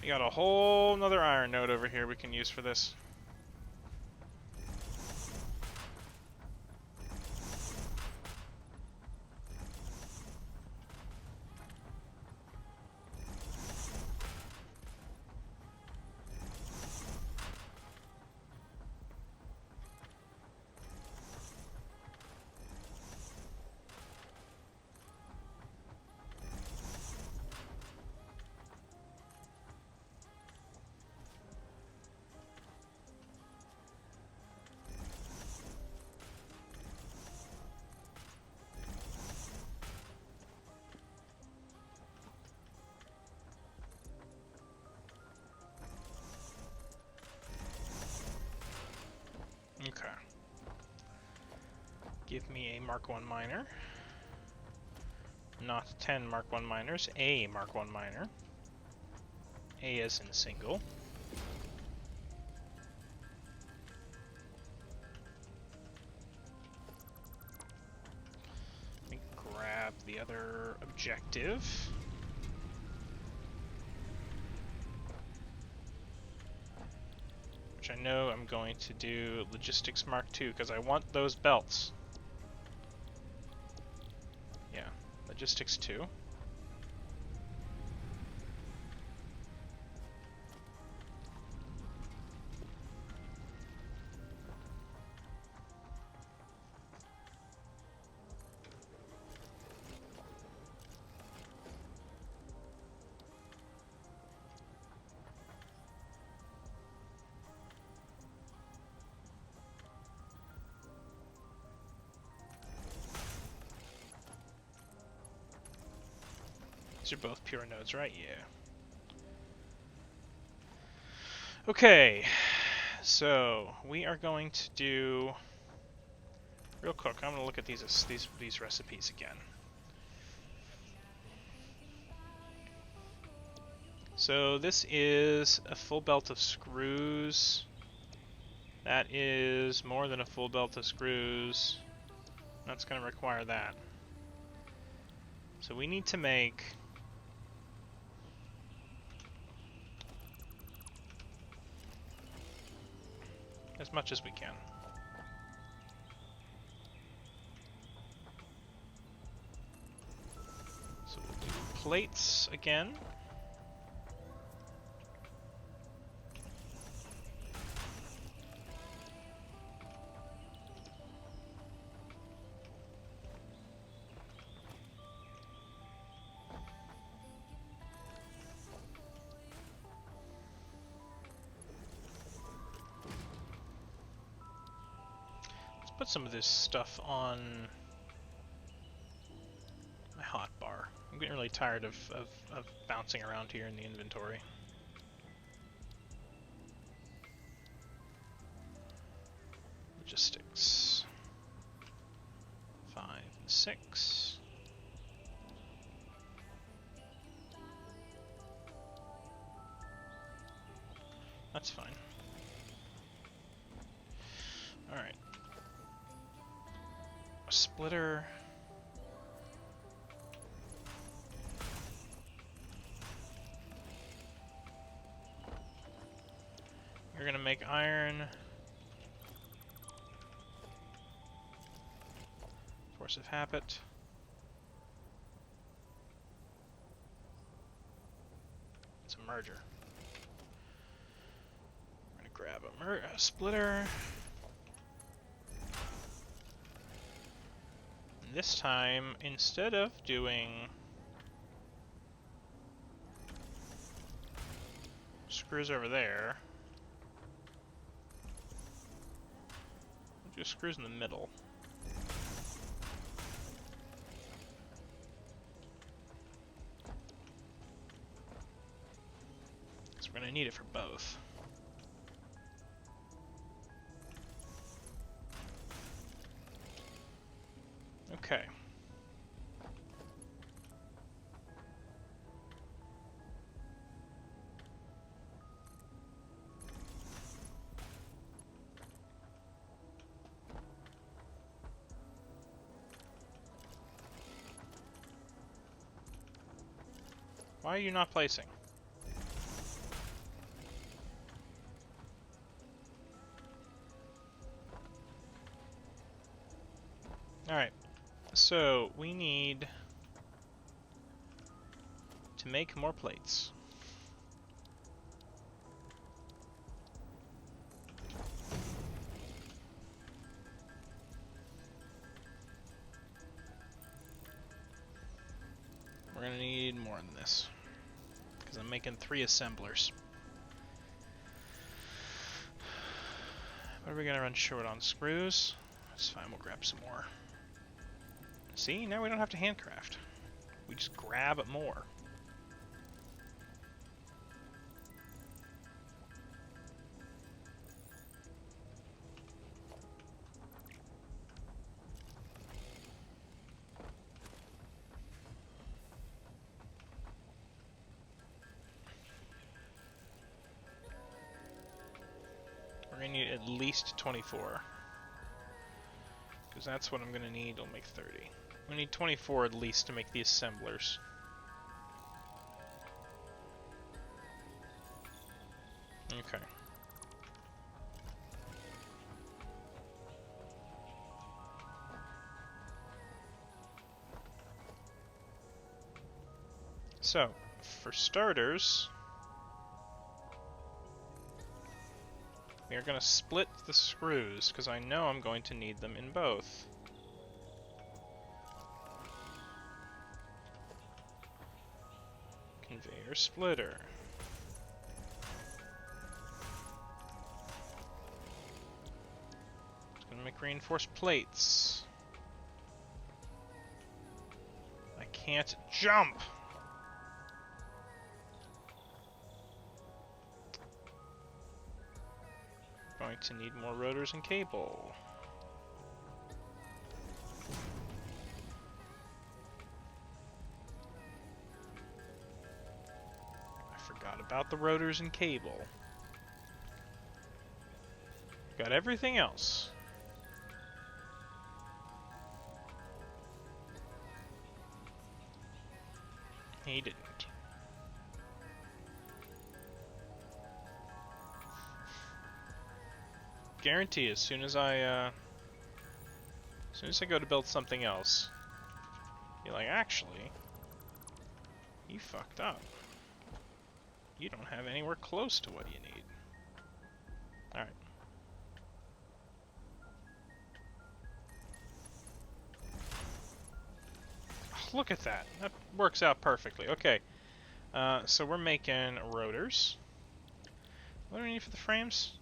We got a whole nother iron node over here we can use for this. Okay. Give me a Mark 1 miner. Not 10 Mark 1 miners, a Mark 1 miner. A as in single. Let me grab the other objective. Which I know I'm going to do Logistics Mark II because I want those belts. Yeah, Logistics 2. These are both pure nodes, right? Yeah. Okay, so we are going to do real quick. I'm going to look at these recipes again. So this is a full belt of screws. That is more than a full belt of screws. That's going to require that. So we need to make as much as we can. So we'll do plates again. Put some of this stuff on my hotbar. I'm getting really tired of bouncing around here in the inventory. Logistics. 5 and 6. That's fine. Alright. A splitter. You're gonna make iron. Force of habit. It's a merger. We're gonna grab a splitter. And this time, instead of doing screws over there, we'll do screws in the middle. So we're going to need it for both. Okay. Why are you not placing? Alright, so we need to make more plates. We're gonna need more than this, because I'm making 3 assemblers. What are we gonna run short on? Screws? That's fine, we'll grab some more. See, now we don't have to handcraft. We just grab more. We're gonna need at least 24. Because that's what I'm gonna need, I'll make 30. We need 24 at least to make the assemblers. Okay. So, for starters, we are going to split the screws, because I know I'm going to need them in both. Conveyor splitter. It's going to make reinforced plates. I can't jump! to need more rotors and cable. I forgot about the rotors and cable. Got everything else. He didn't. Guarantee as soon as I go to build something else, you're like, actually, you fucked up. You don't have anywhere close to what you need. Alright. Look at that. That works out perfectly. Okay. So we're making rotors. What do we need for the frames?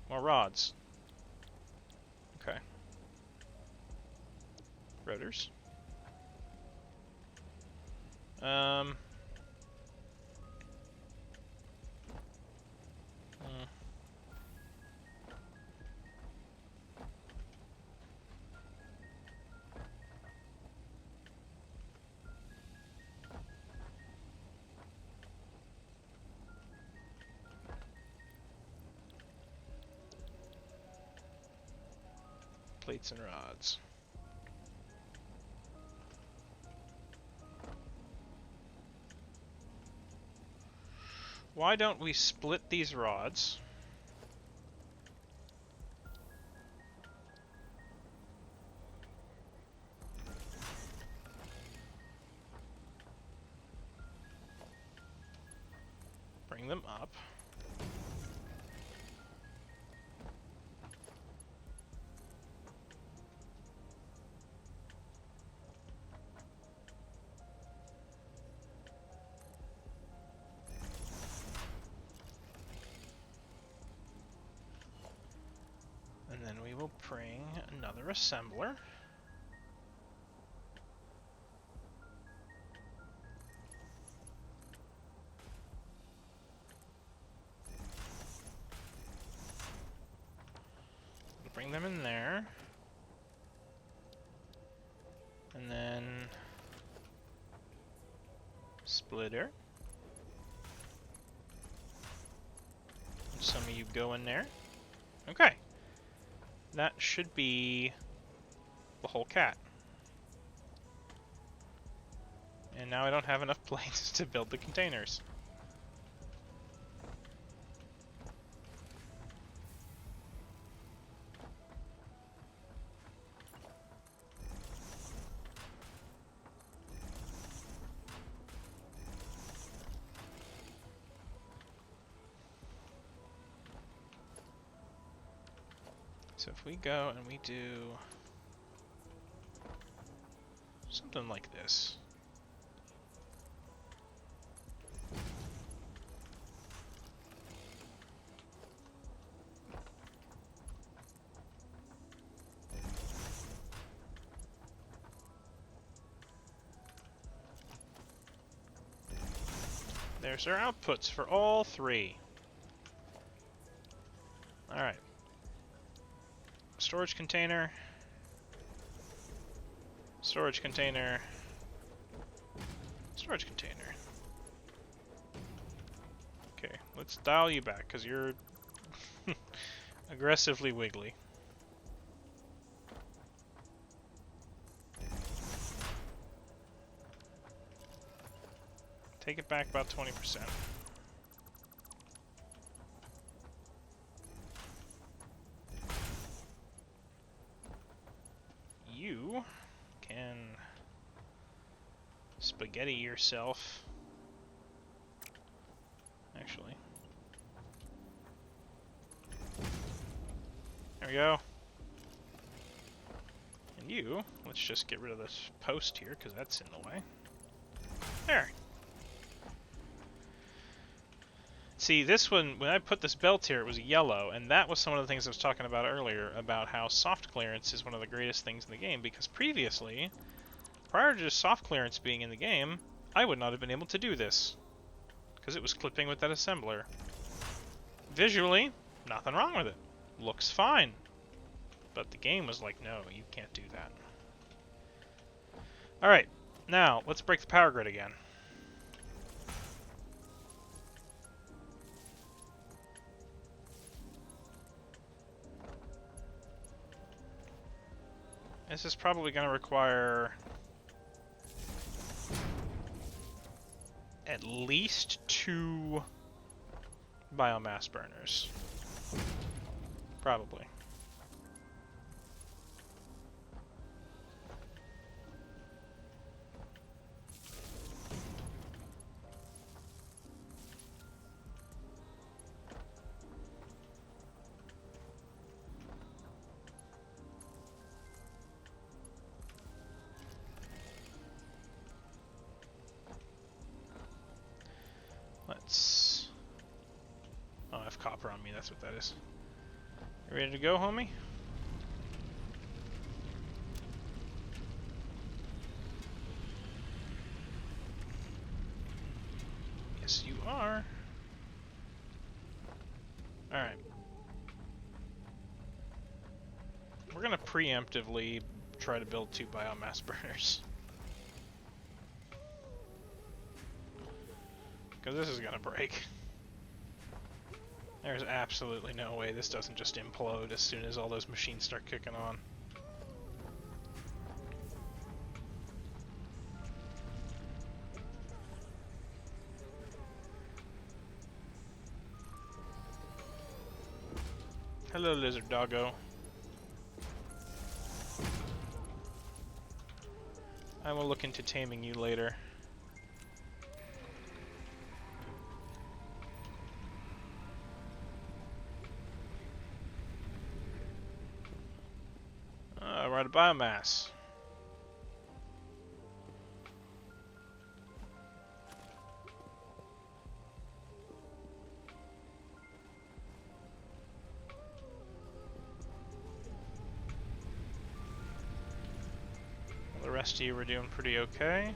More rods. Okay. Rotors. Plates and rods. Why don't we split these rods? Bring them up. And then we will bring another assembler. Bring them in there. And then splitter. And some of you go in there. Okay. That should be the whole cat. And now I don't have enough plates to build the containers. So if we go and we do something like this. There's our outputs for all three. Alright. Storage container. Storage container. Storage container. Okay, let's dial you back, because you're aggressively wiggly. Take it back about 20%. You can spaghetti yourself. Actually. There we go. And you, let's just get rid of this post here, because that's in the way. There. See, this one, when I put this belt here, it was yellow, and that was some of the things I was talking about earlier, about how soft clearance is one of the greatest things in the game, because previously, prior to just soft clearance being in the game, I would not have been able to do this, because it was clipping with that assembler. Visually, nothing wrong with it. looks fine. But the game was like, no, you can't do that. Alright, now let's break the power grid again. This is probably going to require at least 2 biomass burners. Probably. Let's... Oh, I have copper on me, that's what that is. You ready to go, homie? Yes, you are. Alright. We're gonna preemptively try to build 2 biomass burners. Because this is gonna break. There's absolutely no way this doesn't just implode as soon as all those machines start kicking on. Hello, lizard doggo. I will look into taming you later. We're out of biomass. Well, the rest of you were doing pretty okay.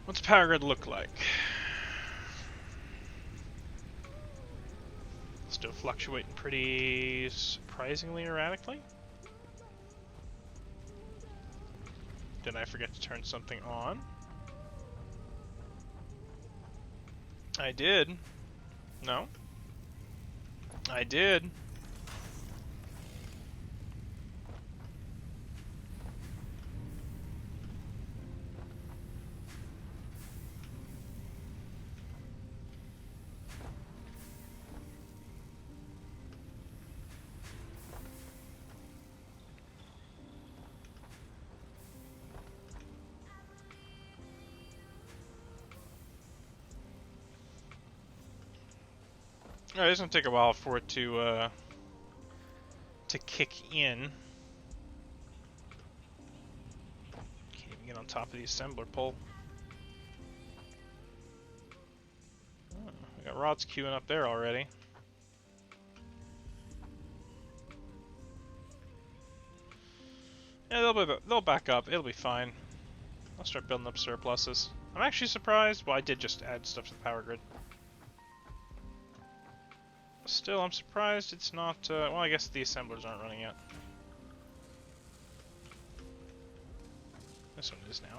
What's the power grid look like? Still fluctuating pretty surprisingly erratically. Did I forget to turn something on? I did. No. I did. Alright, it's gonna take a while for it to kick in. Can't even get on top of the assembler pole. Oh, we got rods queuing up there already. Yeah, they'll back up. It'll be fine. I'll start building up surpluses. I'm actually surprised. Well, I did just add stuff to the power grid. Still, I'm surprised it's not, well, I guess the assemblers aren't running yet. This one is now.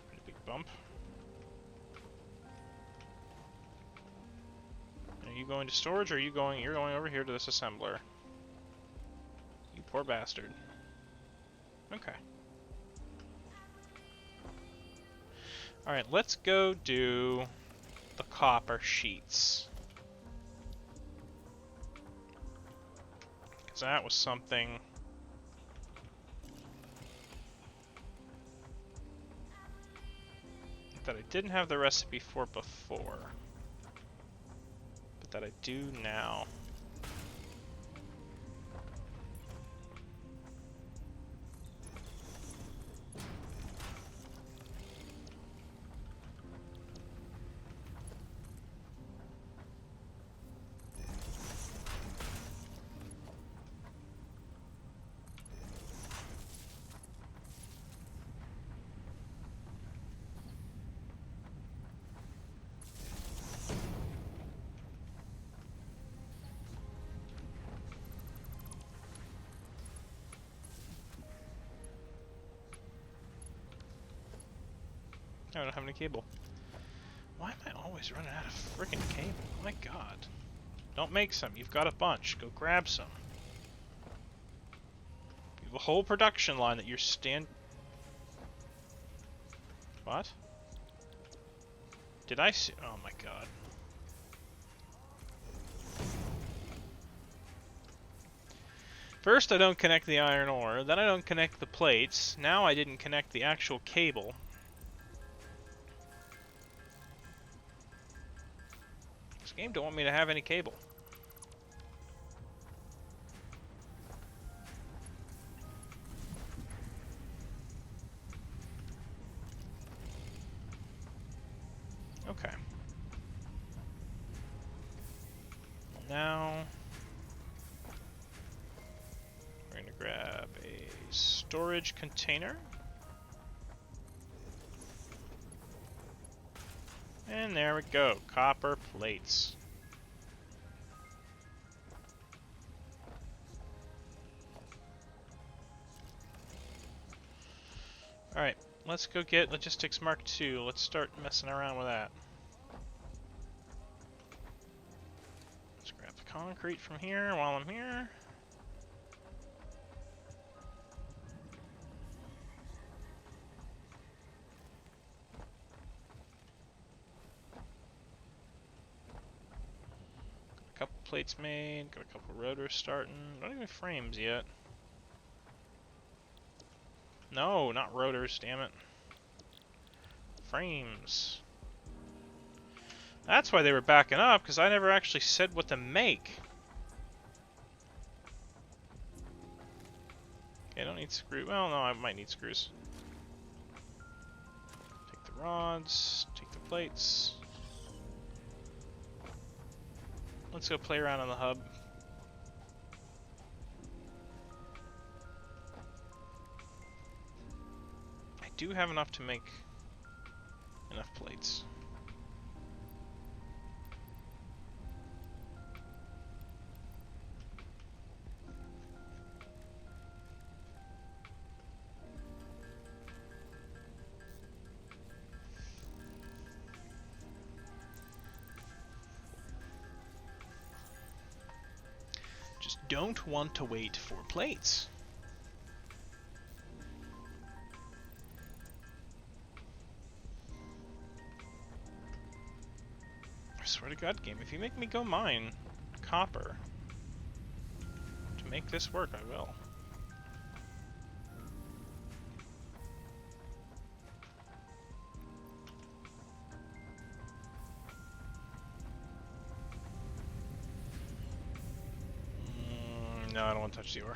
Pretty big bump. Are you going to storage, or are you going, you're going over here to this assembler? You poor bastard. Okay. Alright, let's go do the copper sheets. Because that was something that I didn't have the recipe for before, but that I do now. I don't have any cable. Why am I always running out of freaking cable? My god. Don't make some. You've got a bunch. Go grab some. You have a whole production line that you're What? Did I see? Oh my god. First I don't connect the iron ore, then I don't connect the plates, now I didn't connect the actual cable. This game don't want me to have any cable. Okay. Now we're going to grab a storage container. And there we go, copper plates. Alright, let's go get Logistics Mark II. Let's start messing around with that. Let's grab the concrete from here while I'm here. Couple plates made, got a couple rotors starting. Don't even have frames yet. No, not rotors, damn it. Frames. That's why they were backing up, because I never actually said what to make. Okay, I don't need screws. Well, no, I might need screws. Take the rods, take the plates. Let's go play around on the hub. I do have enough to make enough plates. Don't want to wait for plates. I swear to God, game, if you make me go mine copper to make this work, I will. No, I don't want to touch the ore.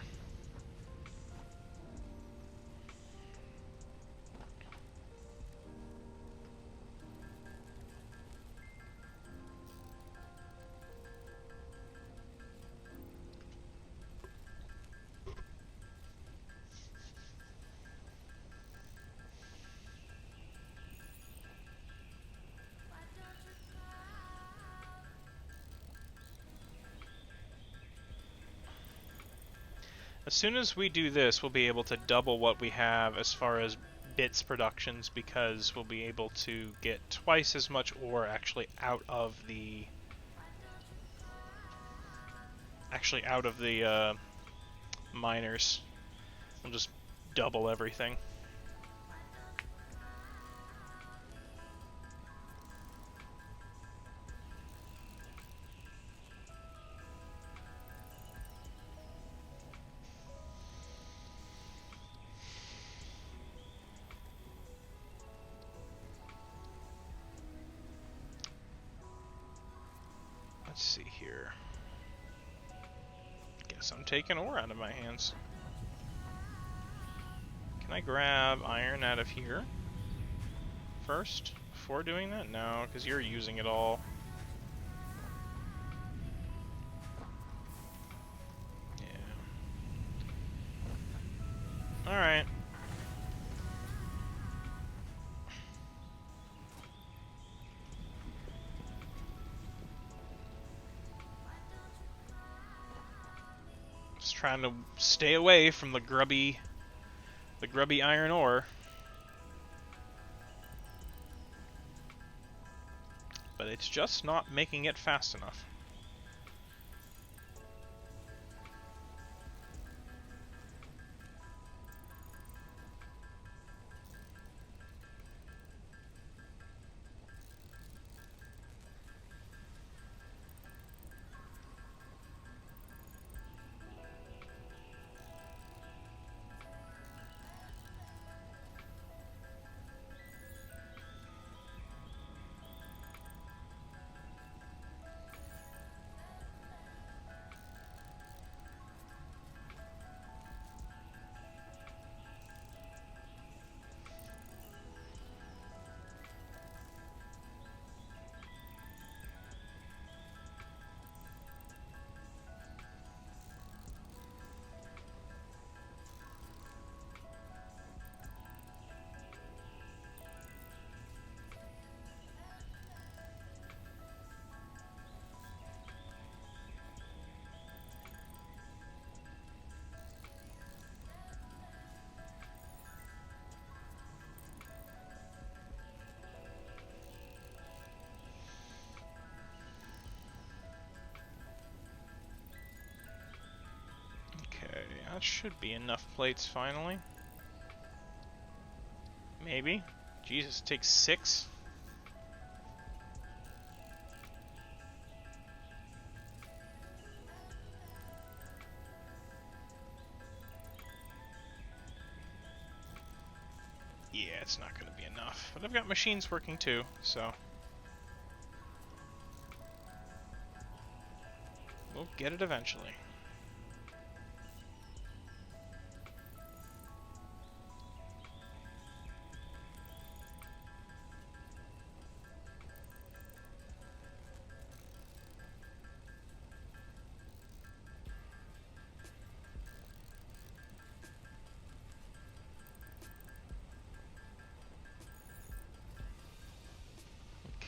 As soon as we do this, we'll be able to double what we have as far as bits productions, because we'll be able to get twice as much ore actually out of the miners. We'll just double everything. Let's see here. Guess I'm taking ore out of my hands. Can I grab iron out of here first before doing that? No, because you're using it all. Yeah. Alright. Trying to stay away from the grubby iron ore. but it's just not making it fast enough. That should be enough plates finally. Maybe. Jesus, it takes 6. Yeah, it's not going to be enough. But I've got machines working too, so we'll get it eventually.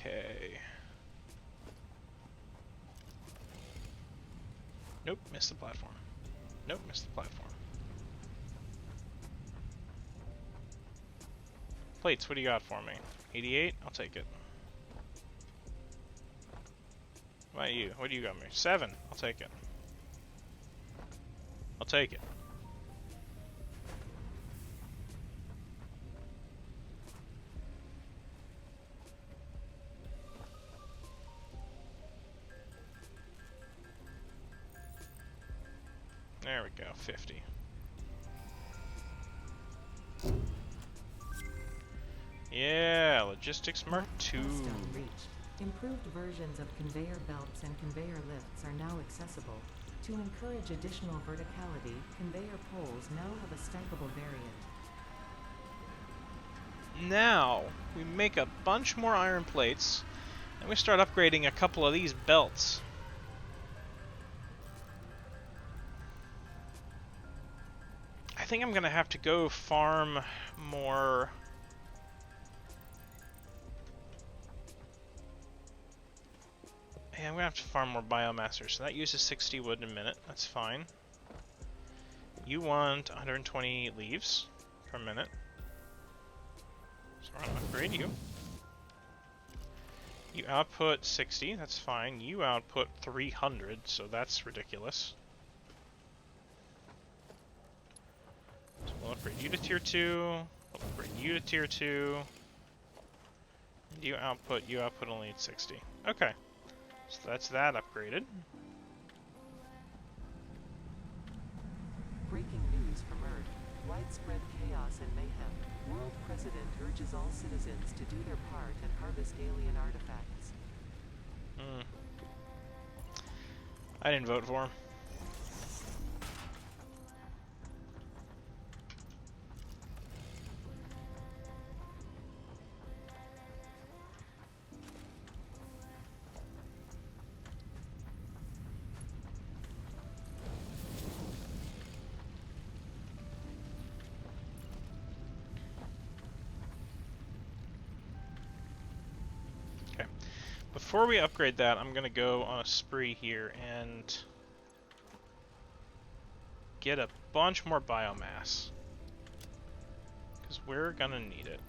Okay. Nope, missed the platform. Nope, missed the platform. Plates, what do you got for me? 88? I'll take it. What about you? What do you got me? 7. I'll take it. I'll take it. There we go, 50. Yeah, Logistics Mark II. Milestone reached. Improved versions of conveyor belts and conveyor lifts are now accessible. To encourage additional verticality, conveyor poles now have a stackable variant. Now, we make a bunch more iron plates, and we start upgrading a couple of these belts. I think I'm gonna have to go farm more. Yeah, I'm gonna have to farm more biomass, so that uses 60 wood in a minute. That's fine. You want 120 leaves per minute. So I'm gonna upgrade you. You output 60, that's fine. You output 300, so that's ridiculous. So we'll upgrade you to tier 2. We'll upgrade you to tier 2. And you output only 60. Okay. So that's that upgraded. Breaking news from Earth. Widespread chaos and mayhem. World President urges all citizens to do their part and harvest alien artifacts. I didn't vote for him. Before we upgrade that, I'm going to go on a spree here and get a bunch more biomass. Because we're going to need it.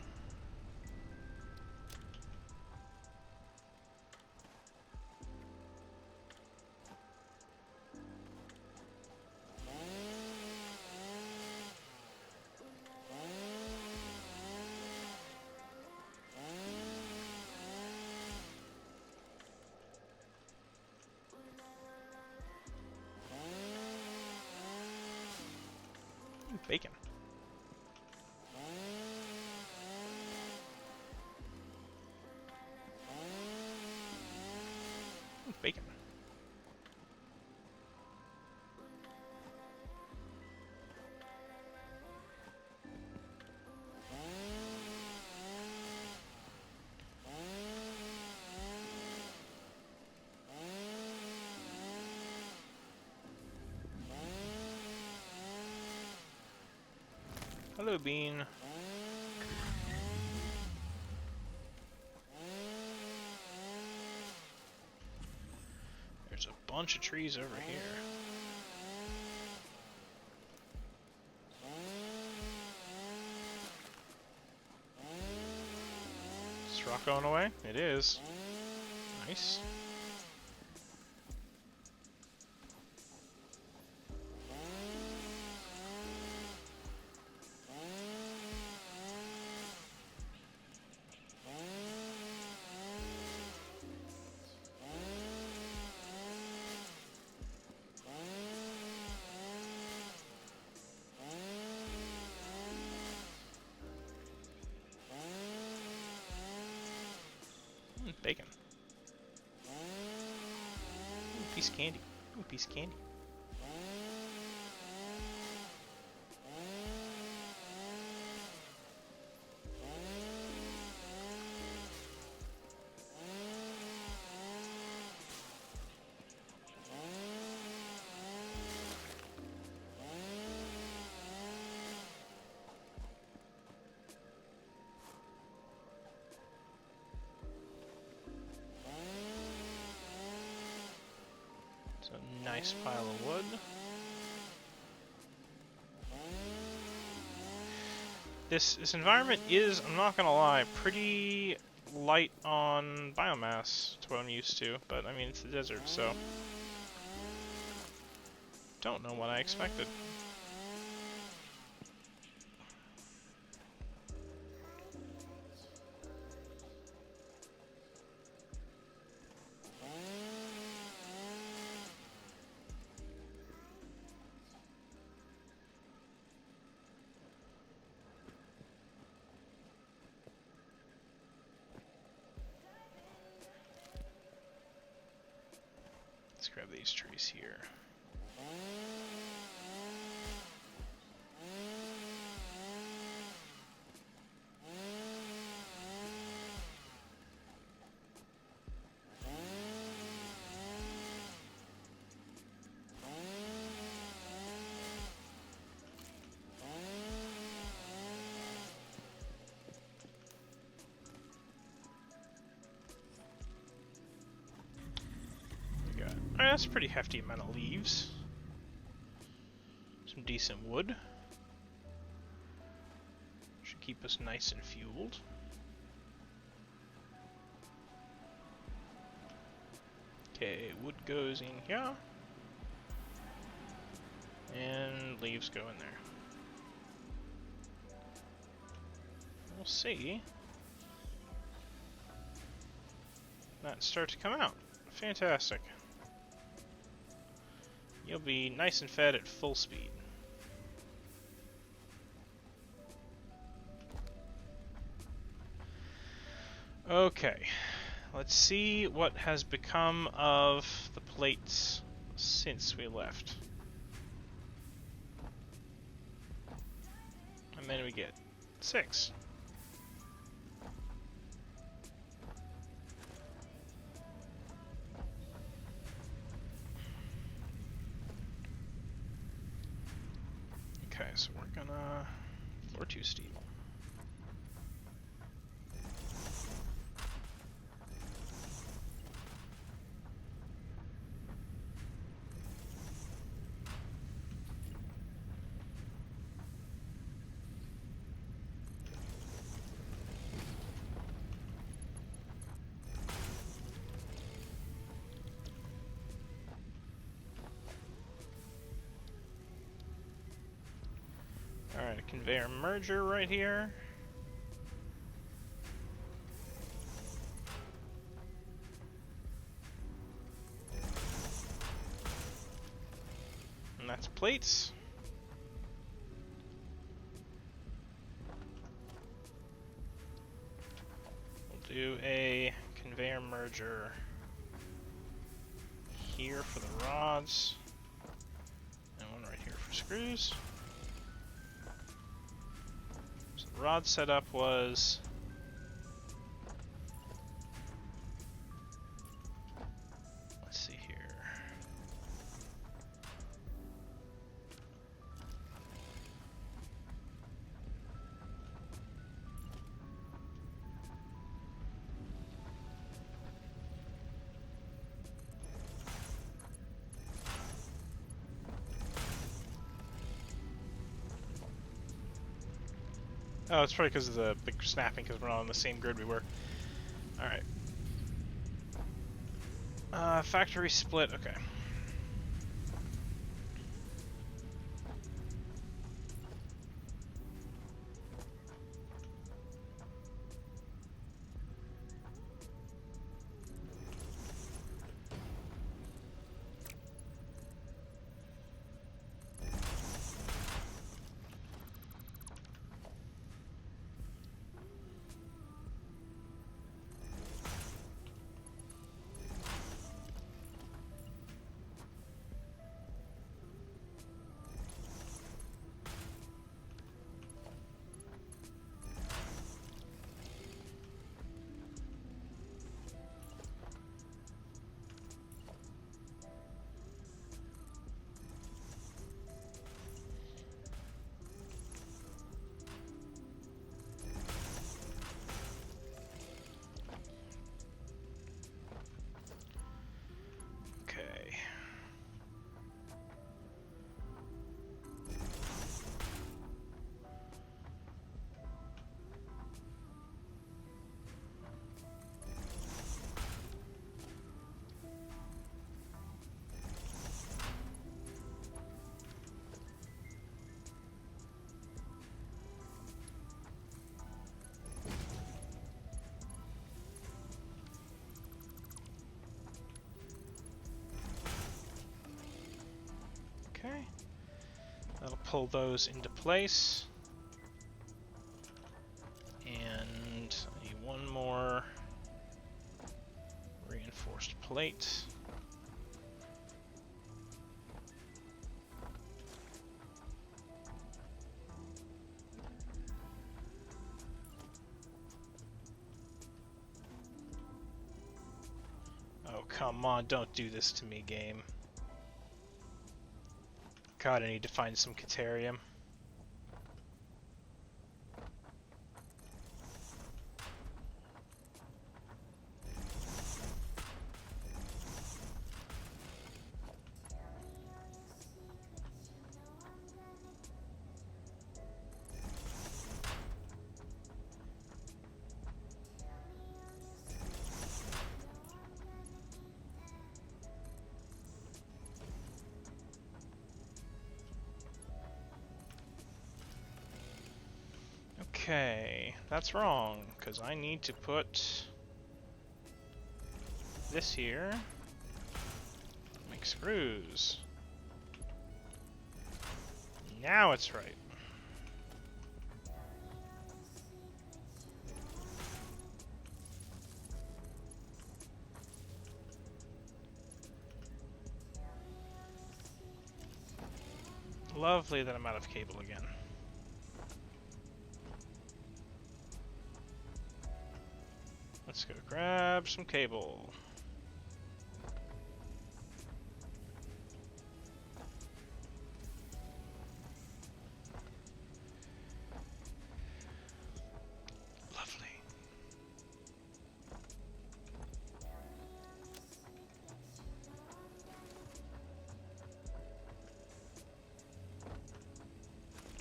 Bacon. Bacon. Hello, Bean. There's a bunch of trees over here. Is this rock going away? It is. Nice. Bacon. Ooh, piece of candy. Ooh, piece of candy. So nice pile of wood. This environment is, I'm not gonna lie, pretty light on biomass to what I'm used to, but I mean it's the desert, so don't know what I expected. Let's grab these trees here. Alright, that's a pretty hefty amount of leaves. Some decent wood. Should keep us nice and fueled. Okay, wood goes in here. And leaves go in there. We'll see. That start to come out. Fantastic. You'll be nice and fed at full speed. Okay, let's see what has become of the plates since we left. How many we get? 6. Okay, so we're gonna floor 2 steel. Alright, a conveyor merger right here. And that's plates. do a conveyor merger here for the rods, and one right here for screws. So the rod setup was let's see here. Oh, it's probably because of the big snapping, because we're not on the same grid we were. Alright. Factory split, okay. Okay, that'll pull those into place. And I need one more reinforced plate. Oh, come on, don't do this to me, game. God, I need to find some Caterium. Okay, that's wrong, because I need to put this here, make screws. Now it's right. Lovely that I'm out of cable again. Let's go grab some cable. Lovely.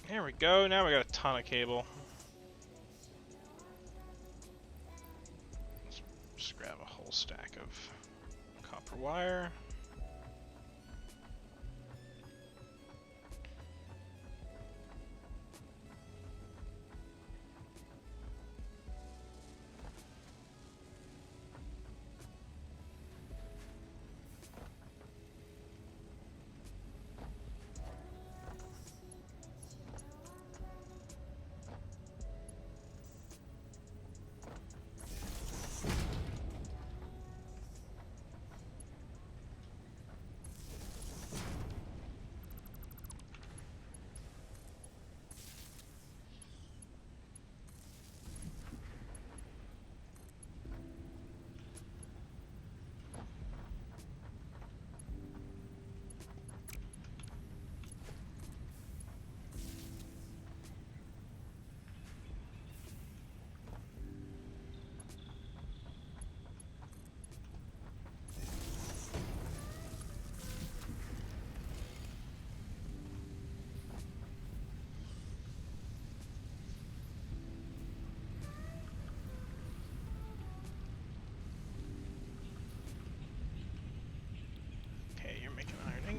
There we go. Now we got a ton of cable. Just grab a whole stack of copper wire.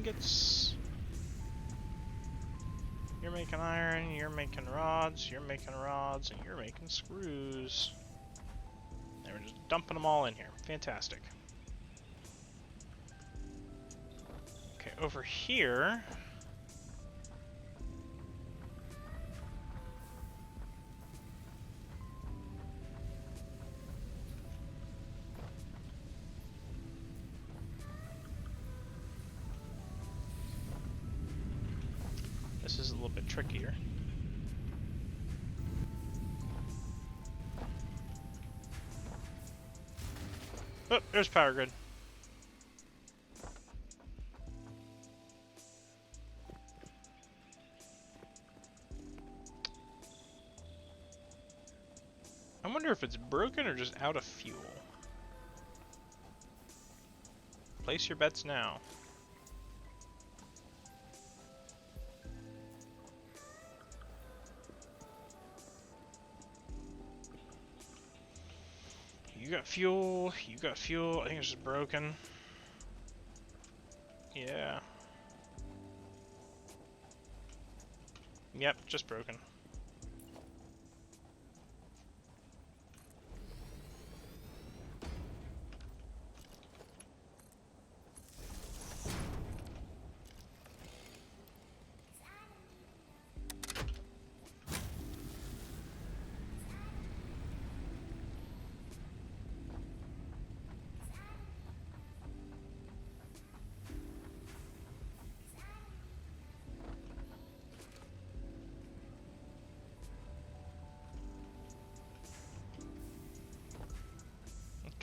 ingots. You're making iron, you're making rods, you're making rods, and you're making screws. And we're just dumping them all in here. Fantastic. Okay, over here... This is a little bit trickier. Oh, there's power grid. I wonder if it's broken or just out of fuel. Place your bets now. You got fuel, you got fuel. I think it's just broken. Yeah. Yep, just broken.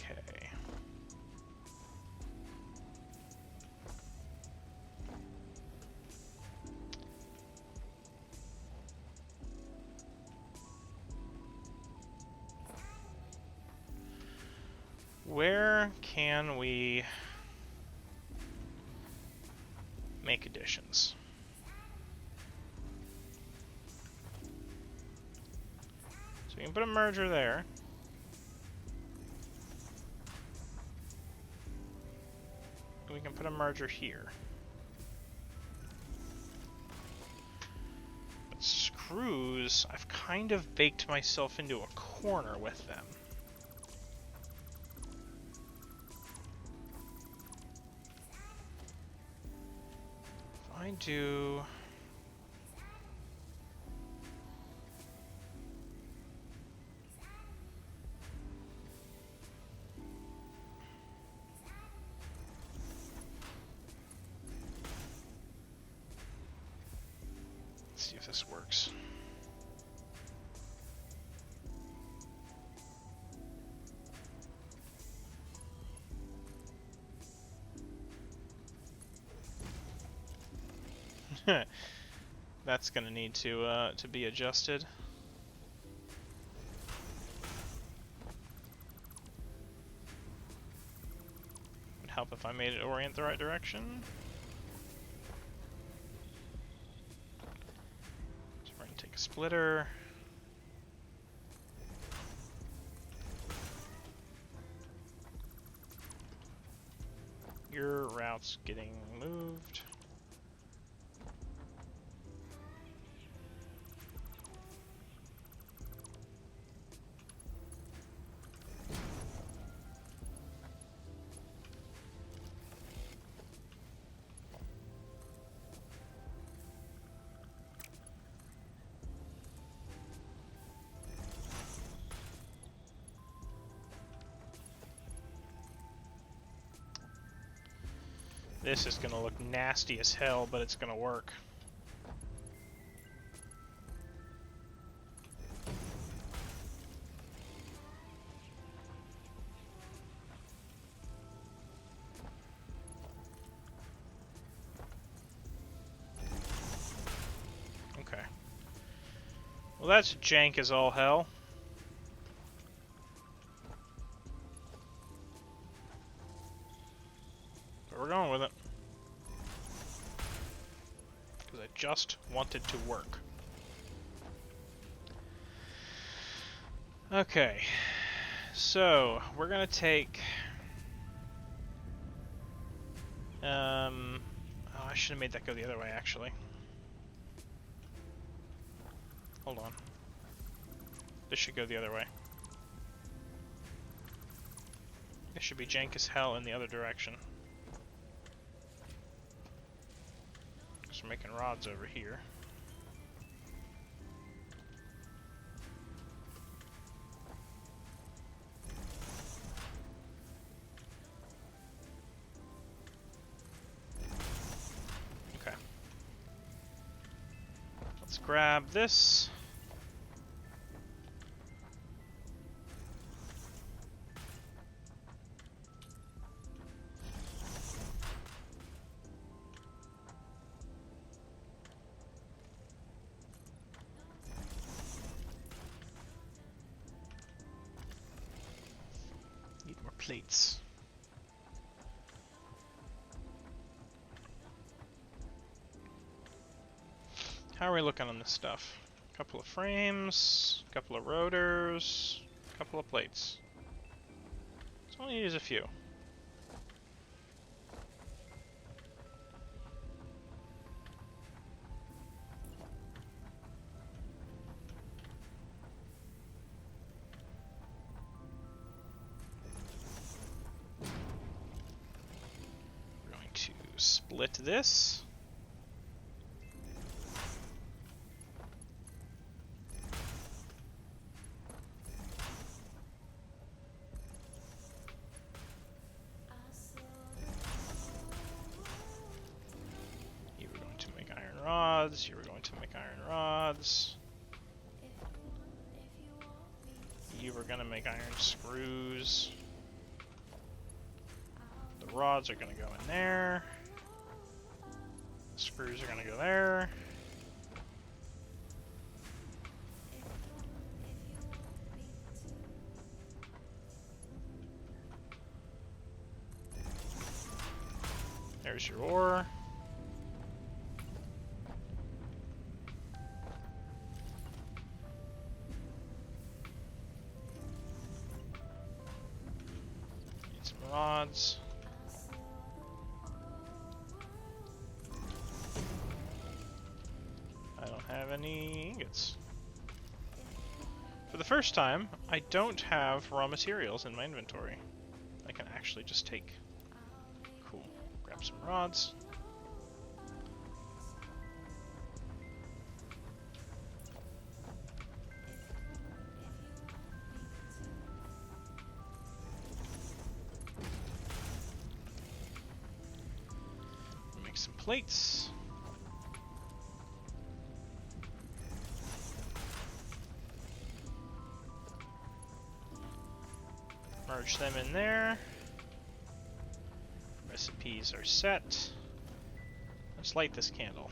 Okay. Where can we make additions? So we can put a merger there. And we can put a merger here. But screws, I've kind of baked myself into a corner with them. I do... Let's see if this works. That's gonna need to be adjusted. Would help if I made it orient the right direction. So we're gonna take a splitter. Your route's getting moved. This is gonna look nasty as hell, but it's gonna work. Okay. Well, that's jank as all hell. But we're going with it. Because I just wanted to work. Okay. So, we're gonna take... Oh, I should have made that go the other way, actually. Hold on. This should go the other way. This should be jank as hell in the other direction. So we're making rods over here. Okay. Let's grab this. Plates. How are we looking on this stuff? A couple of frames, a couple of rotors, a couple of plates. So I'll use a few. Split this. You were going to make iron rods. You were going to make iron rods. You were going to make iron screws. The rods are going to go in there. Screws are going to go there. There's your ore. Need some rods. Have any ingots. For the first time, I don't have raw materials in my inventory. I can actually just take. Cool. Grab some rods. Make some plates. Merge them in there. Recipes are set. Let's light this candle.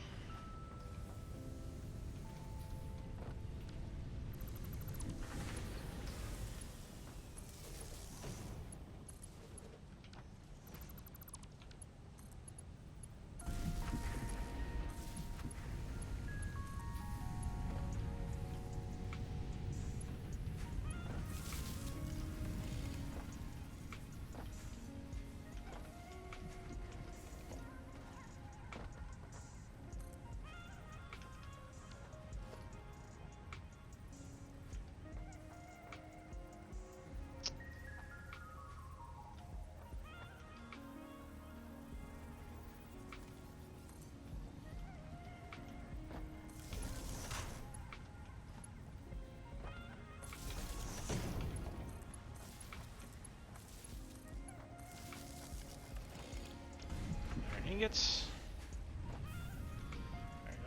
Ingots,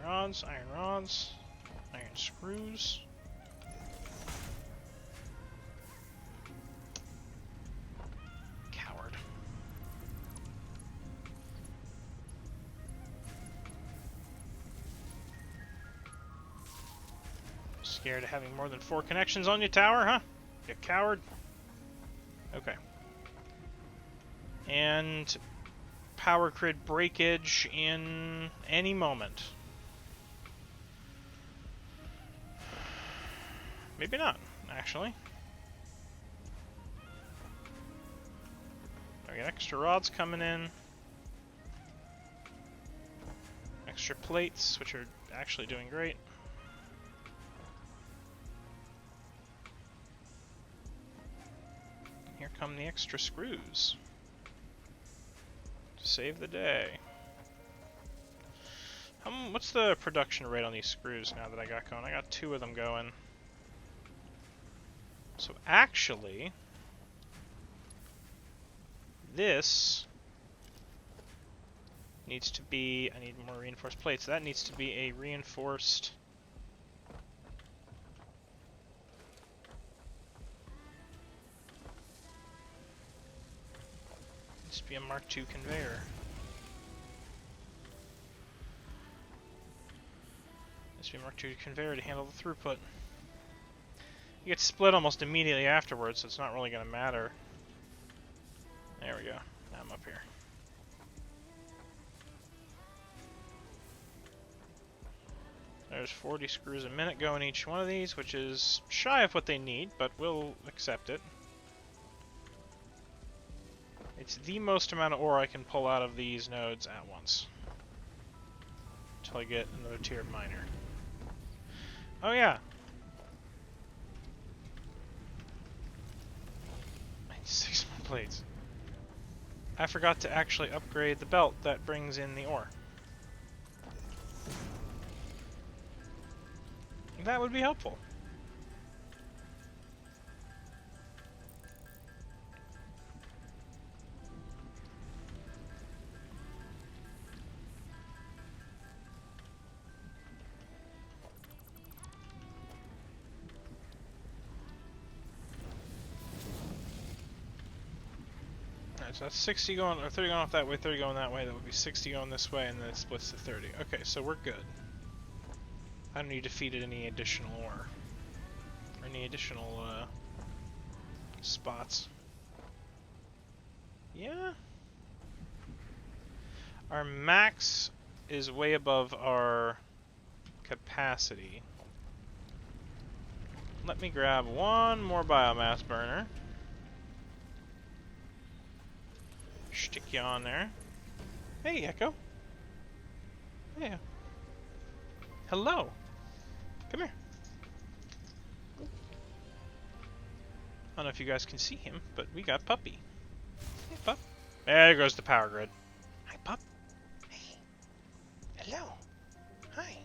iron rods, iron screws. Coward. Scared of having more than 4 connections on your tower, huh? You coward. Okay. And power grid breakage in any moment. Maybe not, actually. I got extra rods coming in. extra plates, which are actually doing great. Here come the extra screws to save the day. What's the production rate on these screws now that I got going? I got 2 of them going. So actually, this needs to be, I need more reinforced plates. That needs to be a reinforced... Needs to be a Mark II conveyor. Needs to be a Mark II conveyor to handle the throughput. It gets split almost immediately afterwards, so it's not really going to matter. There we go. Now I'm up here. There's 40 screws a minute going each one of these, which is shy of what they need, but we'll accept it. It's the most amount of ore I can pull out of these nodes at once. Until I get another tiered miner. Oh yeah! I need 6 more plates. I forgot to actually upgrade the belt that brings in the ore. That would be helpful. Alright, so that's 60 going, or 30 going off that way, 30 going that way. That would be 60 going this way, and then it splits to 30. Okay, so we're good. I don't need to feed it any additional ore. Or any additional, spots. Yeah? Our max is way above our capacity. Let me grab one more biomass burner. Stick you on there. Hey, Echo. Yeah. Hello. Come here. I don't know if you guys can see him, but we got Puppy. Hey, Pup. There goes the power grid. Hi, Pup. Hey. Hello. Hi.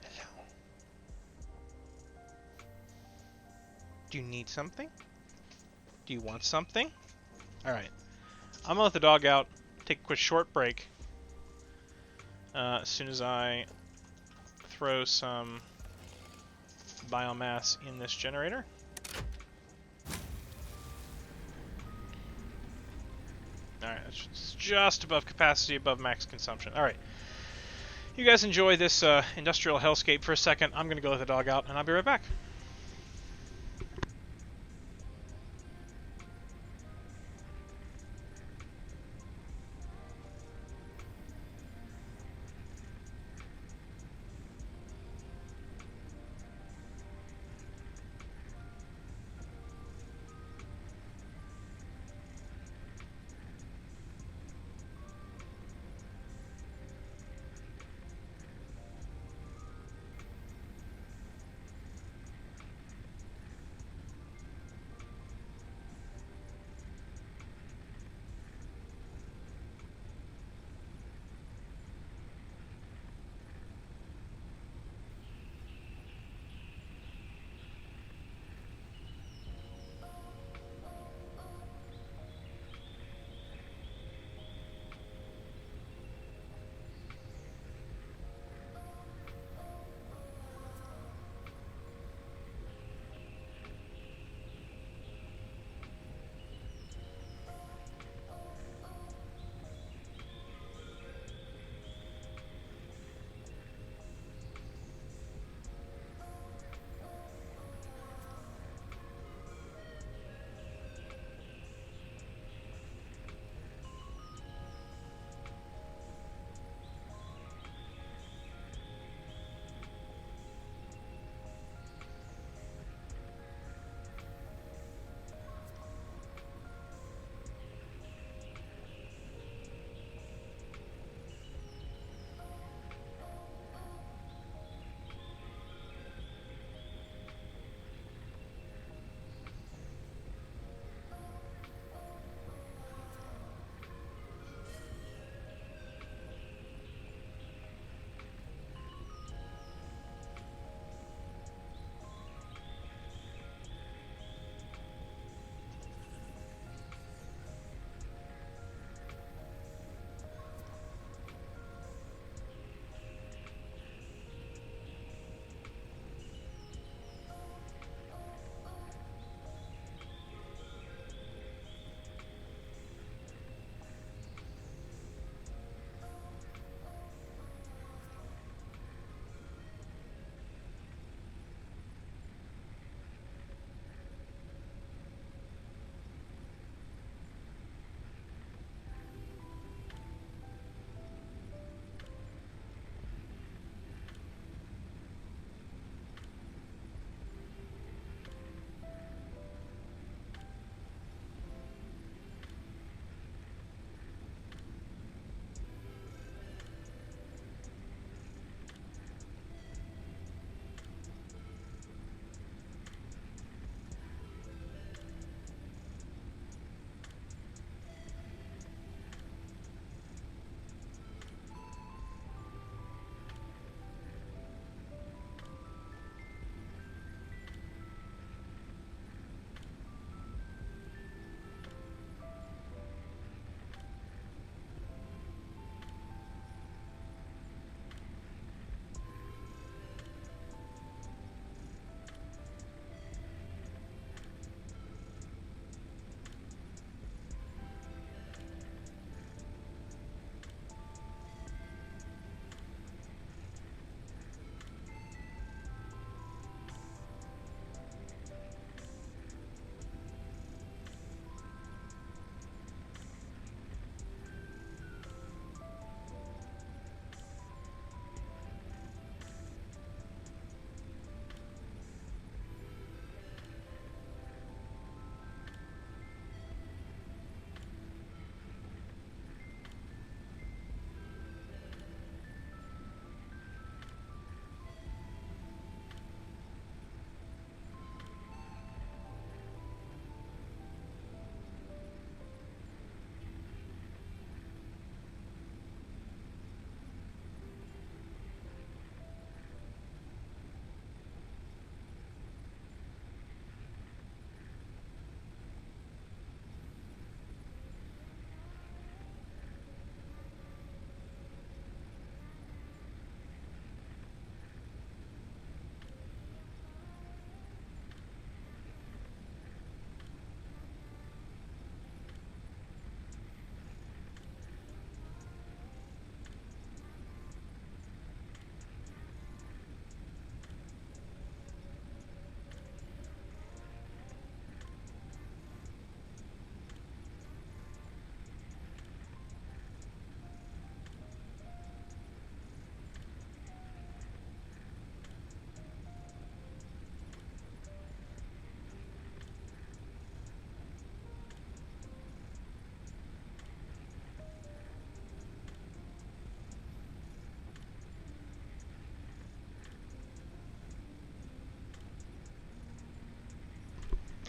Hello. Do you need something? Do you want something? Alright. I'm gonna let the dog out, take a quick short break. As soon as I throw some biomass in this generator. Alright, it's just above capacity, above max consumption. Alright. You guys enjoy this industrial hellscape for a second. I'm gonna go let the dog out, and I'll be right back.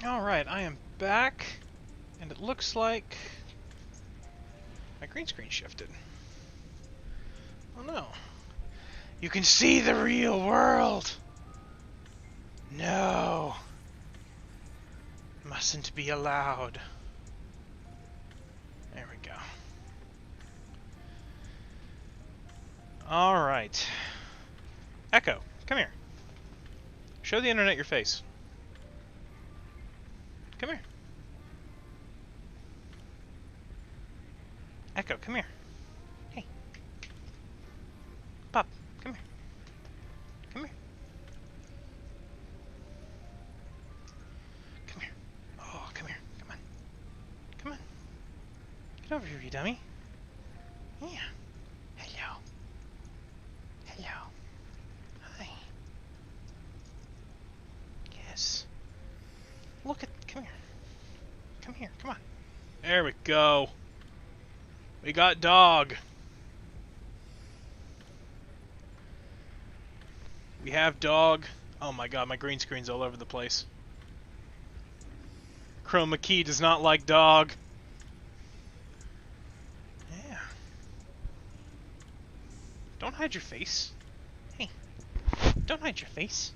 Alright, I am back, and it looks like my green screen shifted. Oh no. You can see the real world! No! Mustn't be allowed. There we go. Alright. Echo, come here. Show the internet your face. Come here. Echo, come here. Hey. Pup, come here. Come here. Come here. Oh, come here. Come on. Come on. Get over here, you dummy. Yeah. Hello. Hello. Hi. Yes. Look at... Come here. Come here. Come on. There we go. We got dog. We have dog. Oh my god, my green screen's all over the place. Chroma key does not like dog. Yeah. Don't hide your face. Hey. Don't hide your face.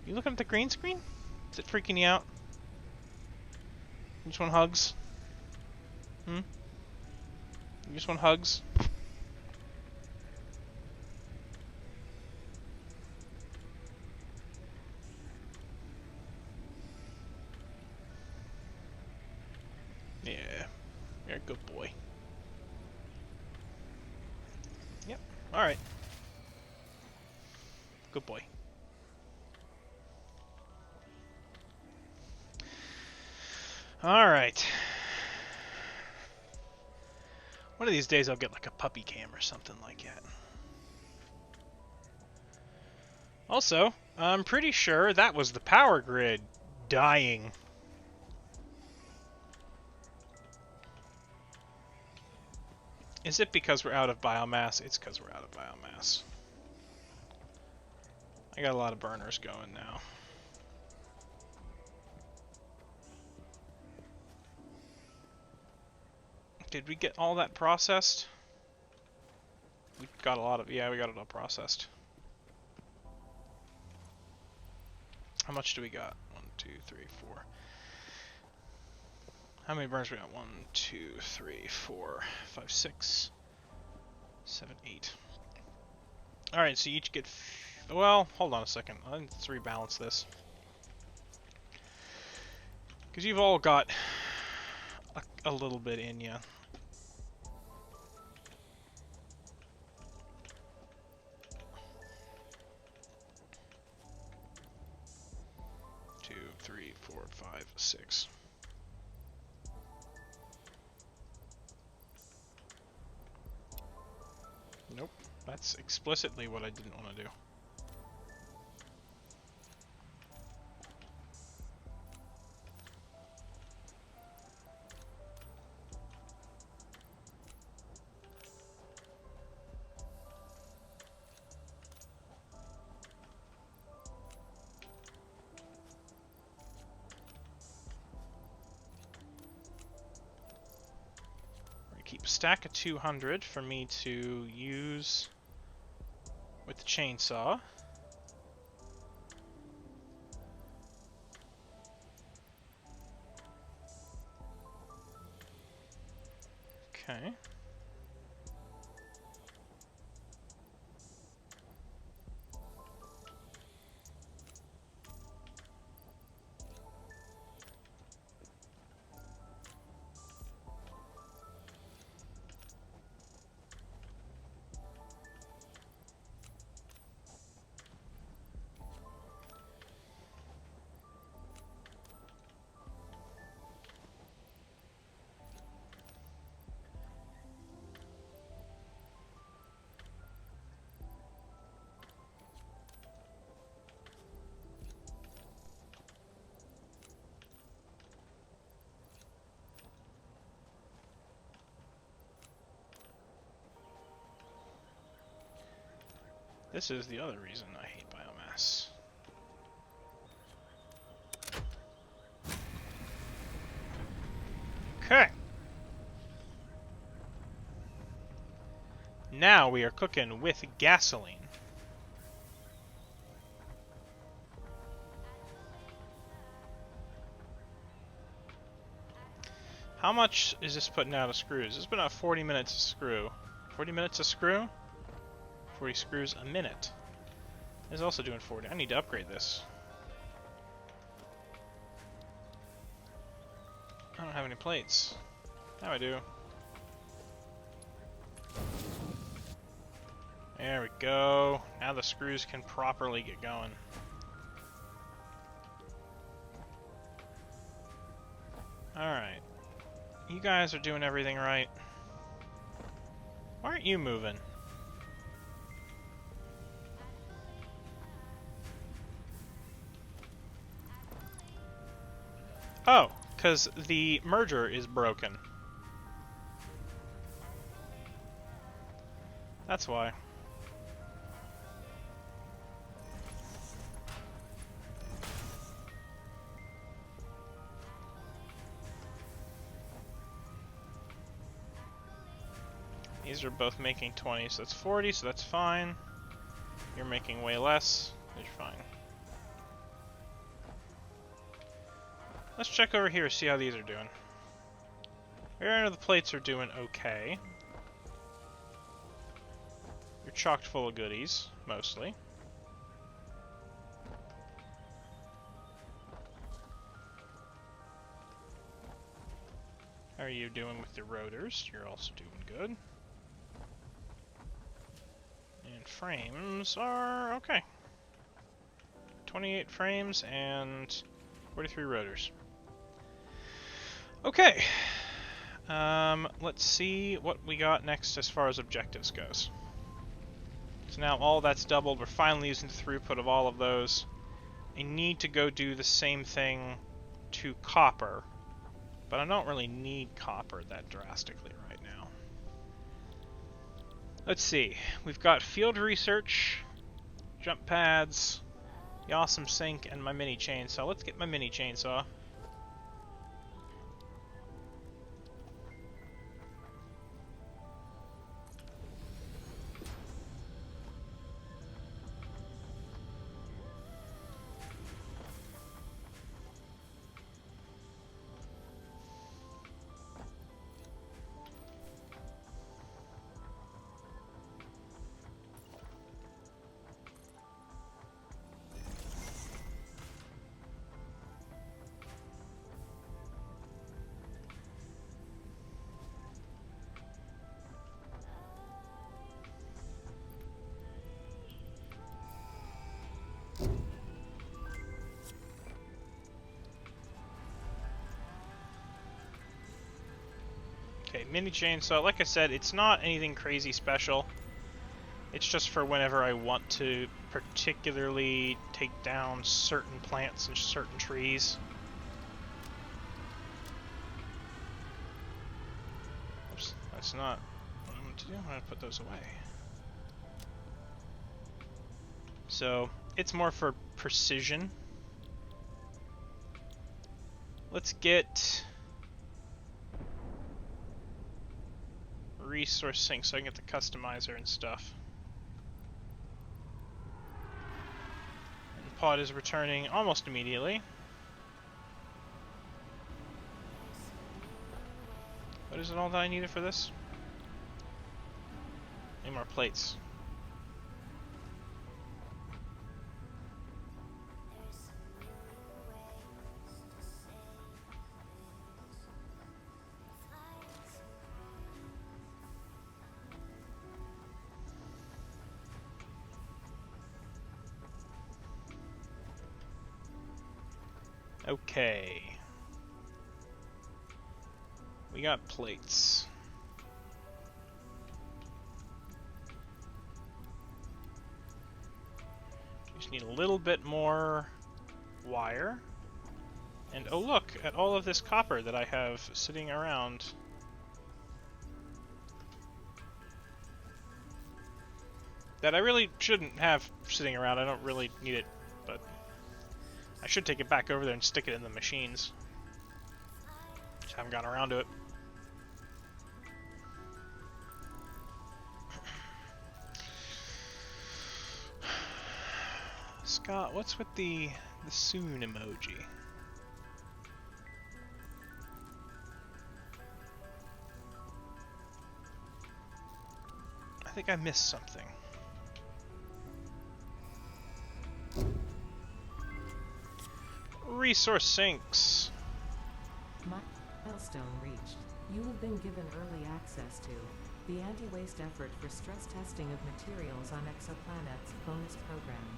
You looking at the green screen? Is it freaking you out? You just want hugs? Hmm? You just want hugs? Yeah. You're a good boy. Yep. Alright. Good boy. Alright. One of these days I'll get like a puppy cam or something like that. Also, I'm pretty sure that was the power grid dying. Is it because we're out of biomass? It's because we're out of biomass. I got a lot of burners going now. Did we get all that processed? We got a lot of... Yeah, we got it all processed. How much do we got? 1, 2, 3, 4. How many burners we got? 1, 2, 3, 4, 5, 6, 7, 8. Alright, so you each get... Well, hold on a second. Let's rebalance this. Because you've all got a little bit in you. Two, 3, 4, 5, 6. Nope. That's explicitly what I didn't want to do. Keep a stack of 200 for me to use with the chainsaw. Okay. This is the other reason I hate biomass. Now we are cooking with gasoline. How much is this putting out of screws? It's putting out 40 minutes a screw. 40 minutes a screw? 40 screws a minute. It's also doing 40. I need to upgrade this. I don't have any plates. Now I do. There we go. Now the screws can properly get going. Alright. You guys are doing everything right. Why aren't you moving? Oh, because the merger is broken. That's why. These are both making 20, so that's 40, so that's fine. You're making way less, you're fine. Let's check over here, see how these are doing. Rear of the plates are doing okay. You're chocked full of goodies, mostly. How are you doing with the rotors? You're also doing good. And frames are okay. 28 frames and 43 rotors. Okay. Let's see what we got next as far as objectives goes. So now all that's doubled. We're finally using the throughput of all of those. I need to go do the same thing to copper, but I don't really need copper that drastically right now. Let's see. We've got field research, jump pads, the awesome sink, and my mini chainsaw. Let's get my mini chainsaw. Okay, mini chainsaw. Like I said, it's not anything crazy special. It's just for whenever I want to particularly take down certain plants and certain trees. Oops, that's not what I want to do. I'm going to put those away. So, it's more for precision. Let's get resource sync so I can get the customizer and stuff. And the pod is returning almost immediately. What is it all that I needed for this? Need more plates. Okay. We got plates. Just need a little bit more wire. And oh look at all of this copper that I have sitting around. That I really shouldn't have sitting around. I don't really need it, but I should take it back over there and stick it in the machines. Just haven't gotten around to it. Scott, what's with the soon emoji? I think I missed something. Resource sinks. Milestone reached. You have been given early access to the anti-waste effort for stress testing of materials on exoplanets bonus program.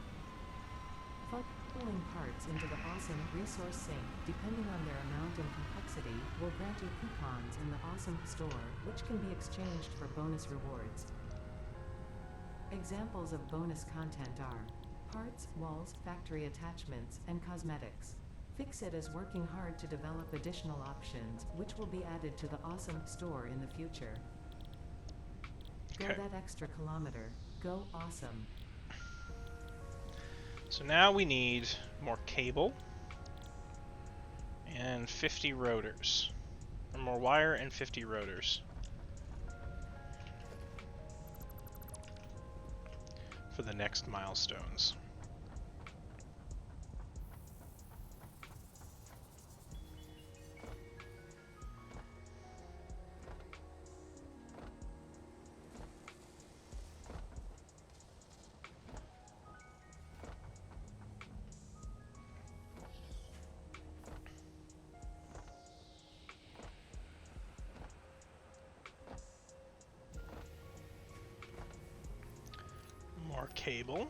Funneling parts into the awesome resource sink, depending on their amount and complexity, will grant you coupons in the awesome store, which can be exchanged for bonus rewards. Examples of bonus content are parts, walls, factory attachments, and cosmetics. Fixit is working hard to develop additional options, which will be added to the awesome store in the future. Go that extra kilometer. Go awesome. So now we need more cable and 50 rotors. Or more wire and 50 rotors. For the next milestones. More cable.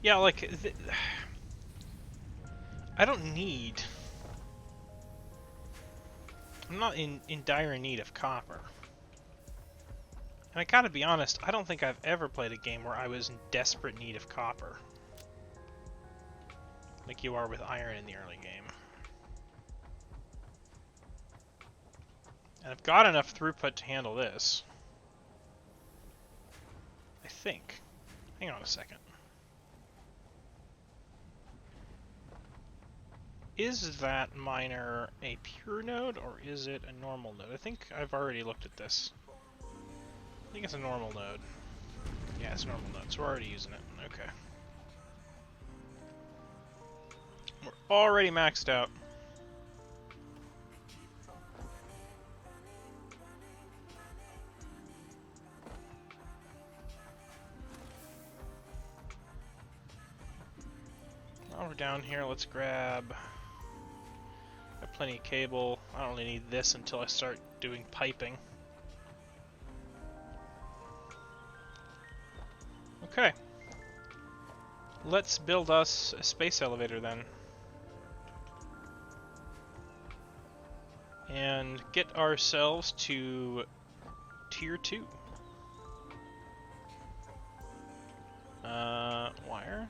Yeah, like, I don't need... I'm not in dire need of copper. And I gotta be honest, I don't think I've ever played a game where I was in desperate need of copper. Like you are with iron in the early game. And I've got enough throughput to handle this. I think. Hang on a second. Is that miner a pure node, or is it a normal node? I think I've already looked at this. I think it's a normal node. Yeah, it's a normal node, so we're already using it. Okay. We're already maxed out. While we're down here, let's grab... Got plenty of cable. I don't really need this until I start doing piping. Okay. Let's build us a space elevator then. And get ourselves to Tier 2. Wire?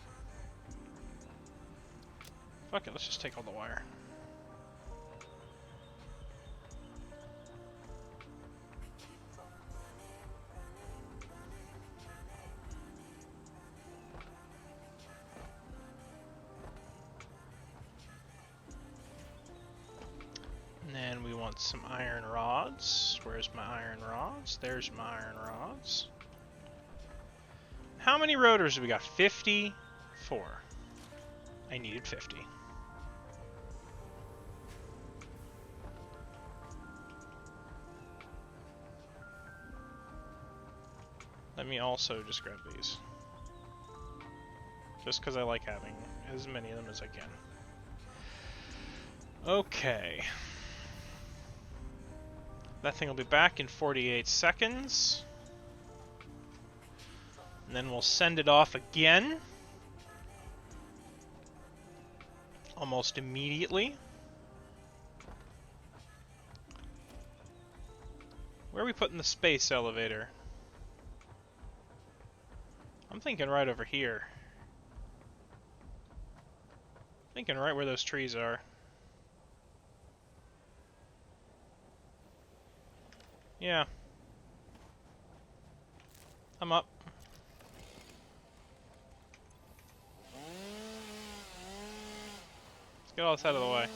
Fuck it, let's just take all the wire. And then we want some iron rods. Where's my iron rods? There's my iron rods. How many rotors do we got? 54. I needed 50. Let me also just grab these. Just because I like having as many of them as I can. Okay. That thing will be back in 48 seconds. And then we'll send it off again. Almost immediately. Where are we putting the space elevator? I'm thinking right over here. Thinking right where those trees are. Yeah. I'm up. Let's get all this out of the way.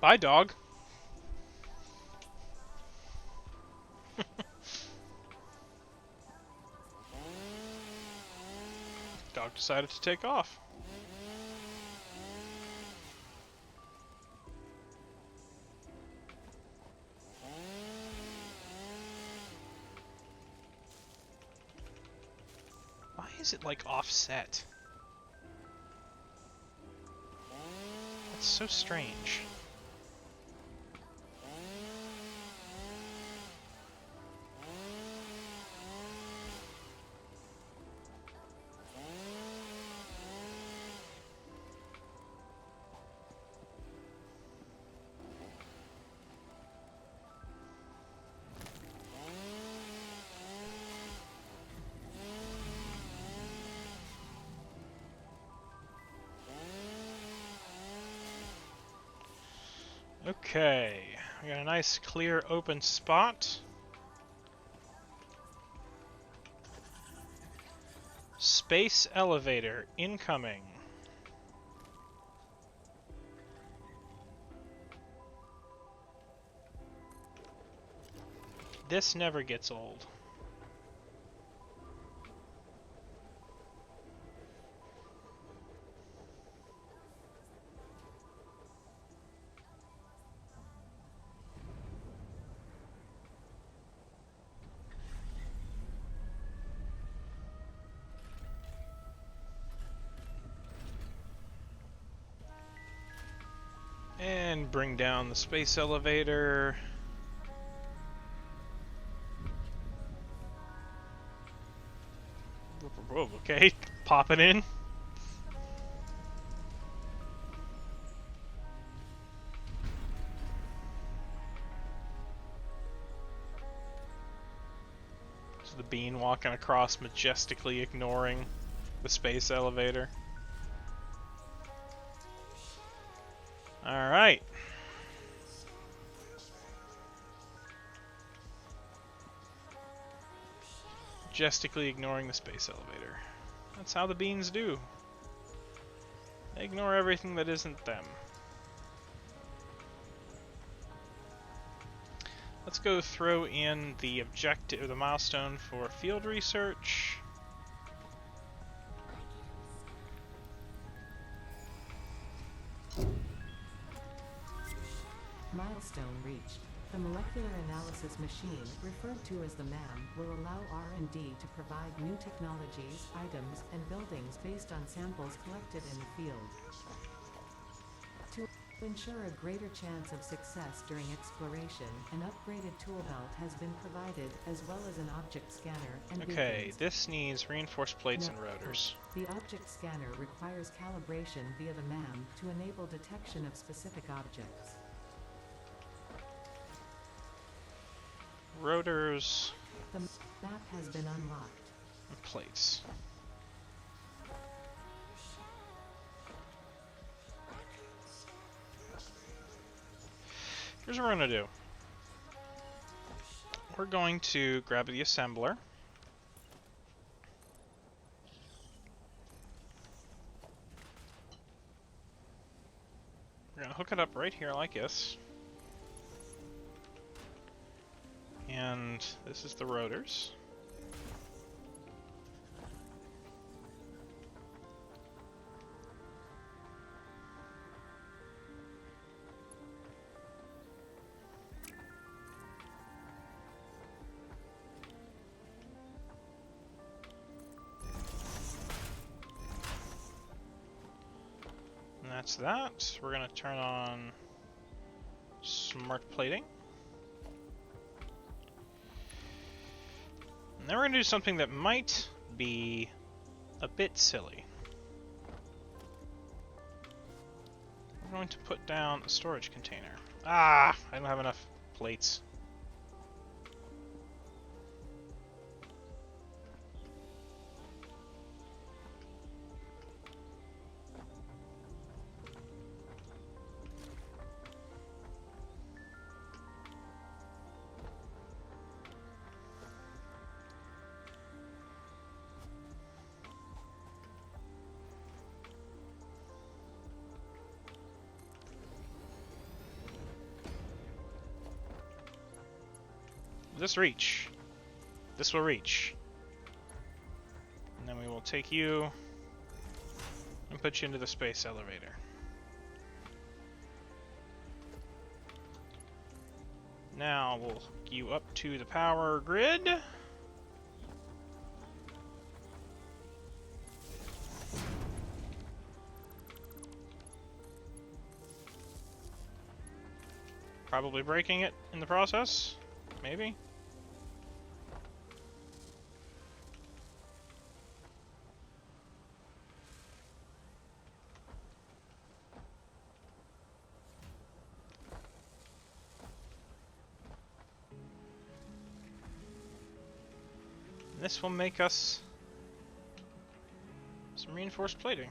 Bye, dog. Dog decided to take off. Why is it like offset? That's so strange. Okay, we got a nice clear open spot. Space elevator incoming. This never gets old. And bring down the space elevator. Whoa, okay, pop it in. There's the bean walking across, majestically ignoring the space elevator. Alright. Majestically ignoring the space elevator. That's how the beans do. They ignore everything that isn't them. Let's go throw in the objective, the milestone for field research. Milestone reached. The molecular analysis machine, referred to as the MAM, will allow R&D to provide new technologies, items, and buildings based on samples collected in the field. To ensure a greater chance of success during exploration, an upgraded tool belt has been provided, as well as an object scanner and Okay, beacons. this needs reinforced plates and rotors. The object scanner requires calibration via the MAM to enable detection of specific objects. Rotors The map has been unlocked. and plates. Here's what we're going to do. We're going to grab the assembler. We're going to hook it up right here like this. And this is the rotors. And that's that. We're going to turn on smart plating. And then we're going to do something that might be a bit silly. We're going to put down a storage container. Ah, I don't have enough plates. This reach. This will reach. And then we will take you and put you into the space elevator. Now we'll hook you up to the power grid. Probably breaking it in the process. Maybe. This will make us some reinforced plating.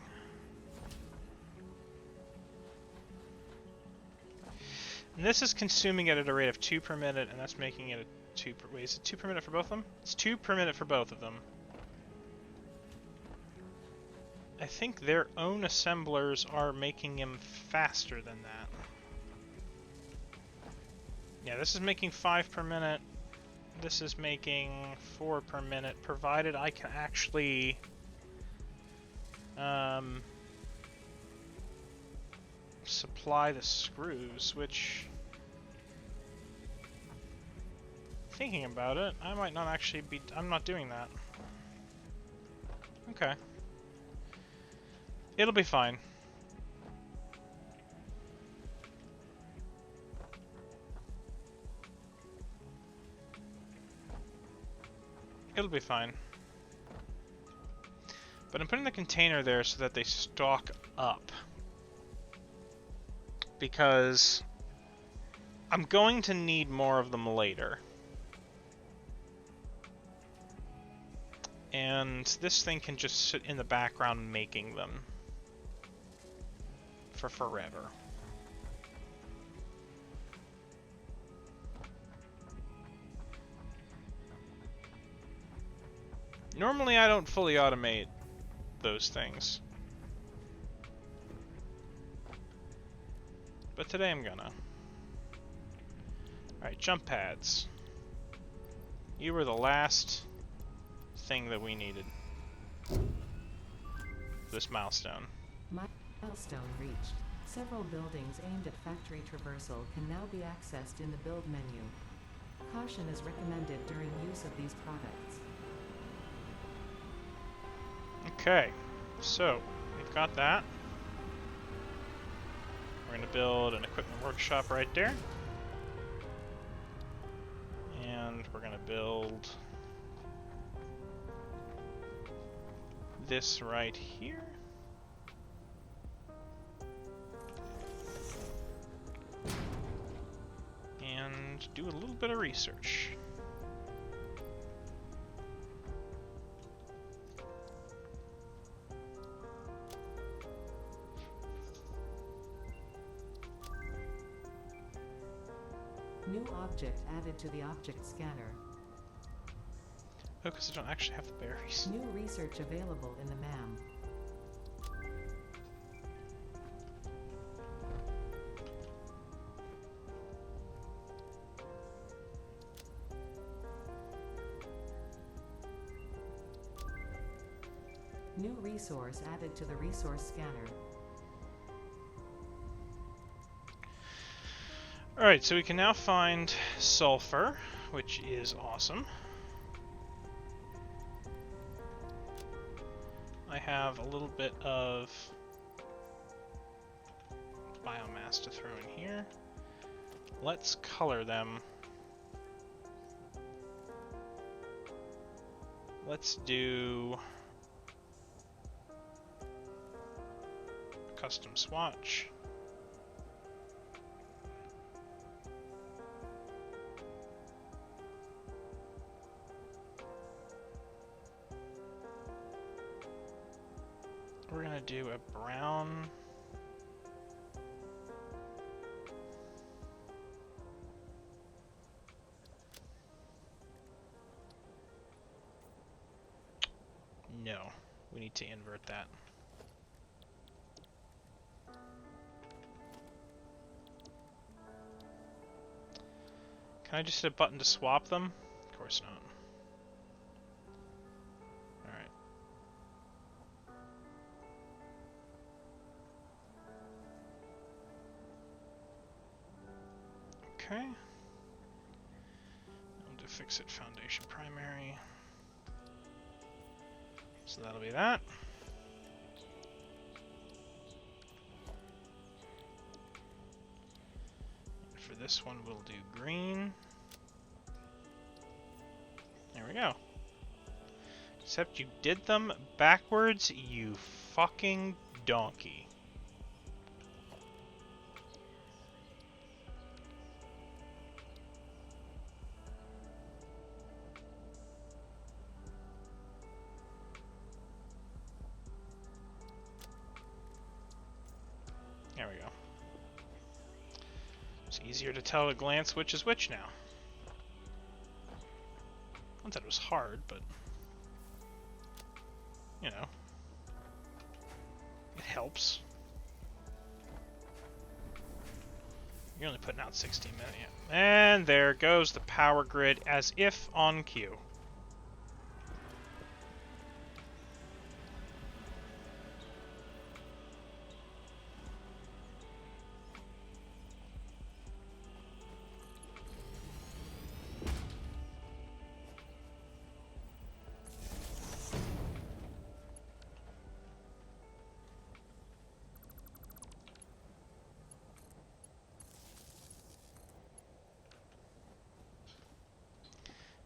And this is consuming it at a rate of 2 per minute, and that's making it a 2 per... Wait, is it 2 per minute for both of them? It's 2 per minute for both of them. I think their own assemblers are making him faster than that. Yeah, this is making 5 per minute. This is making 4 per minute, provided I can actually supply the screws, which, thinking about it, I might not actually be... I'm not doing that. Okay. It'll be fine. It'll be fine. But I'm putting the container there so that they stock up. Because I'm going to need more of them later. And this thing can just sit in the background making them for forever. Normally I don't fully automate those things. But today I'm gonna. Alright, jump pads. You were the last thing that we needed. This milestone. Milestone reached. Several buildings aimed at factory traversal can now be accessed in the build menu. Caution is recommended during use of these products. Okay, so we've got that. We're going to build an equipment workshop right there. And we're going to build this right here. And do a little bit of research. New object added to the object scanner. Oh, because I don't actually have the berries. New research available in the MAM. New resource added to the resource scanner. Alright, so we can now find sulfur, which is awesome. I have a little bit of biomass to throw in here. Let's color them. Let's do a custom swatch. We're gonna do a brown. No, we need to invert that. Can I just hit a button to swap them? Of course not. Alright. Okay. I'll do fix it foundation primary. So that'll be that. And for this one, we'll do green. There we go. Except you did them backwards, you fucking donkey. There we go. It's easier to tell at a glance which is which now. Not that it was hard, but you know, it helps. You're only putting out 16 million. And there goes the power grid as if on cue.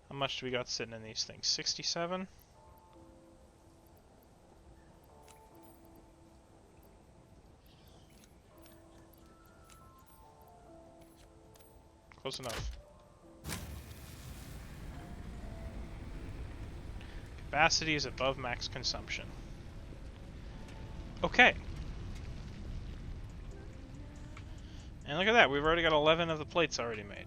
How much do we got sitting in these things? 67? Close enough. Capacity is above max consumption. Okay. And look at that, we've already got 11 of the plates already made.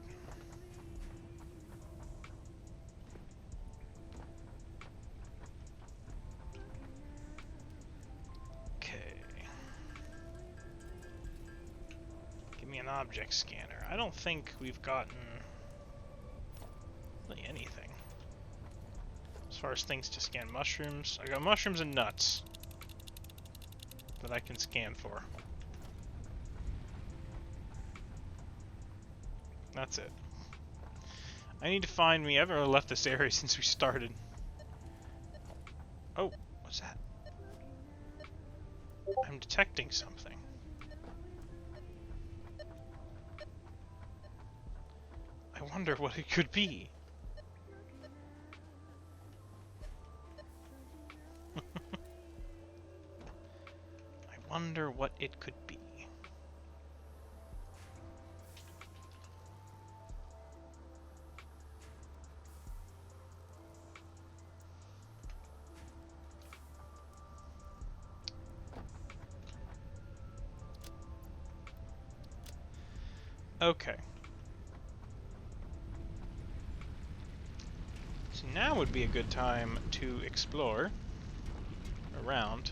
Object scanner. I don't think we've gotten really anything. As far as things to scan mushrooms, I got mushrooms and nuts that I can scan for. That's it. I need to find me. I haven't really left this area since we started. Oh, what's that? I'm detecting something. I wonder what it could be. I wonder what it could be. Okay. So now would be a good time to explore around.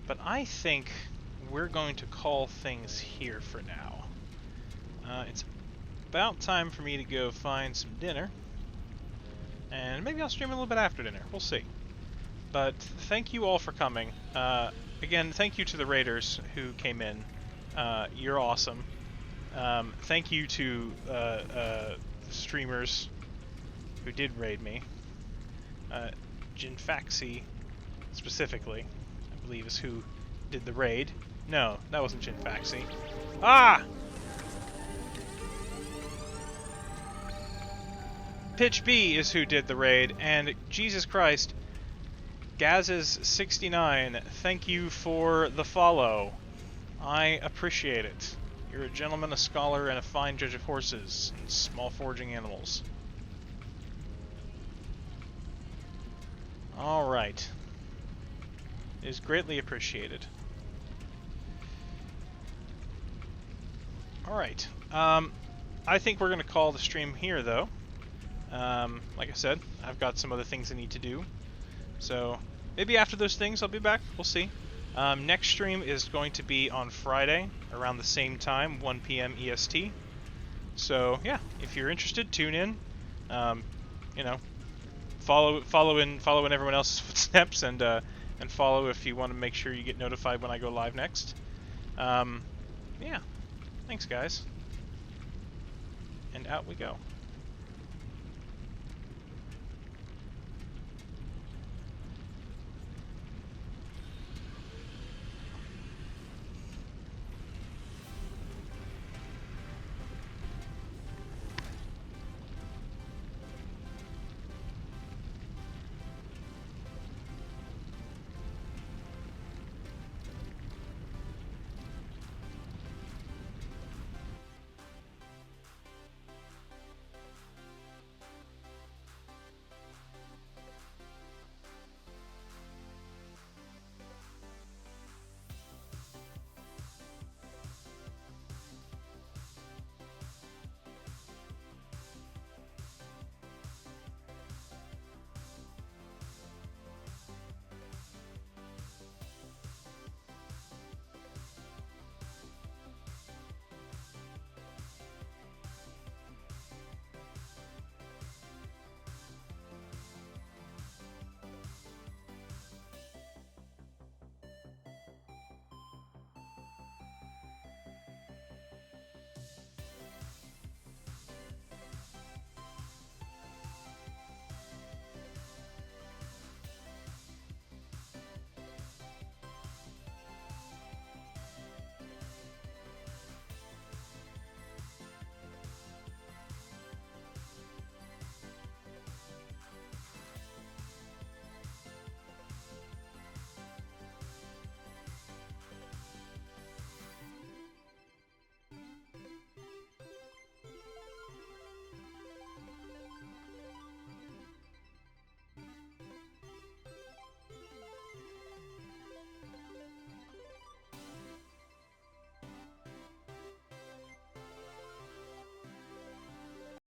But I think we're going to call things here for now. It's about time for me to go find some dinner. And maybe I'll stream a little bit after dinner. We'll see. But thank you all for coming. Again, thank you to the raiders who came in. You're awesome. Thank you to streamers who did raid me. Jinfaxi, specifically, I believe is who did the raid. No, that wasn't Jinfaxi. Ah! Pitch B is who did the raid, and Jesus Christ, Gazes69, thank you for the follow. I appreciate it. You're a gentleman, a scholar, and a fine judge of horses and small foraging animals. All right. It is greatly appreciated. All right. I think we're going to call the stream here, though. Like I said, I've got some other things I need to do. So maybe after those things I'll be back. We'll see. Next stream is going to be on Friday around the same time, 1 p.m. EST. So yeah, if you're interested, tune in. You know, follow in everyone else's footsteps, and follow if you want to make sure you get notified when I go live next. Yeah, thanks guys, and out we go.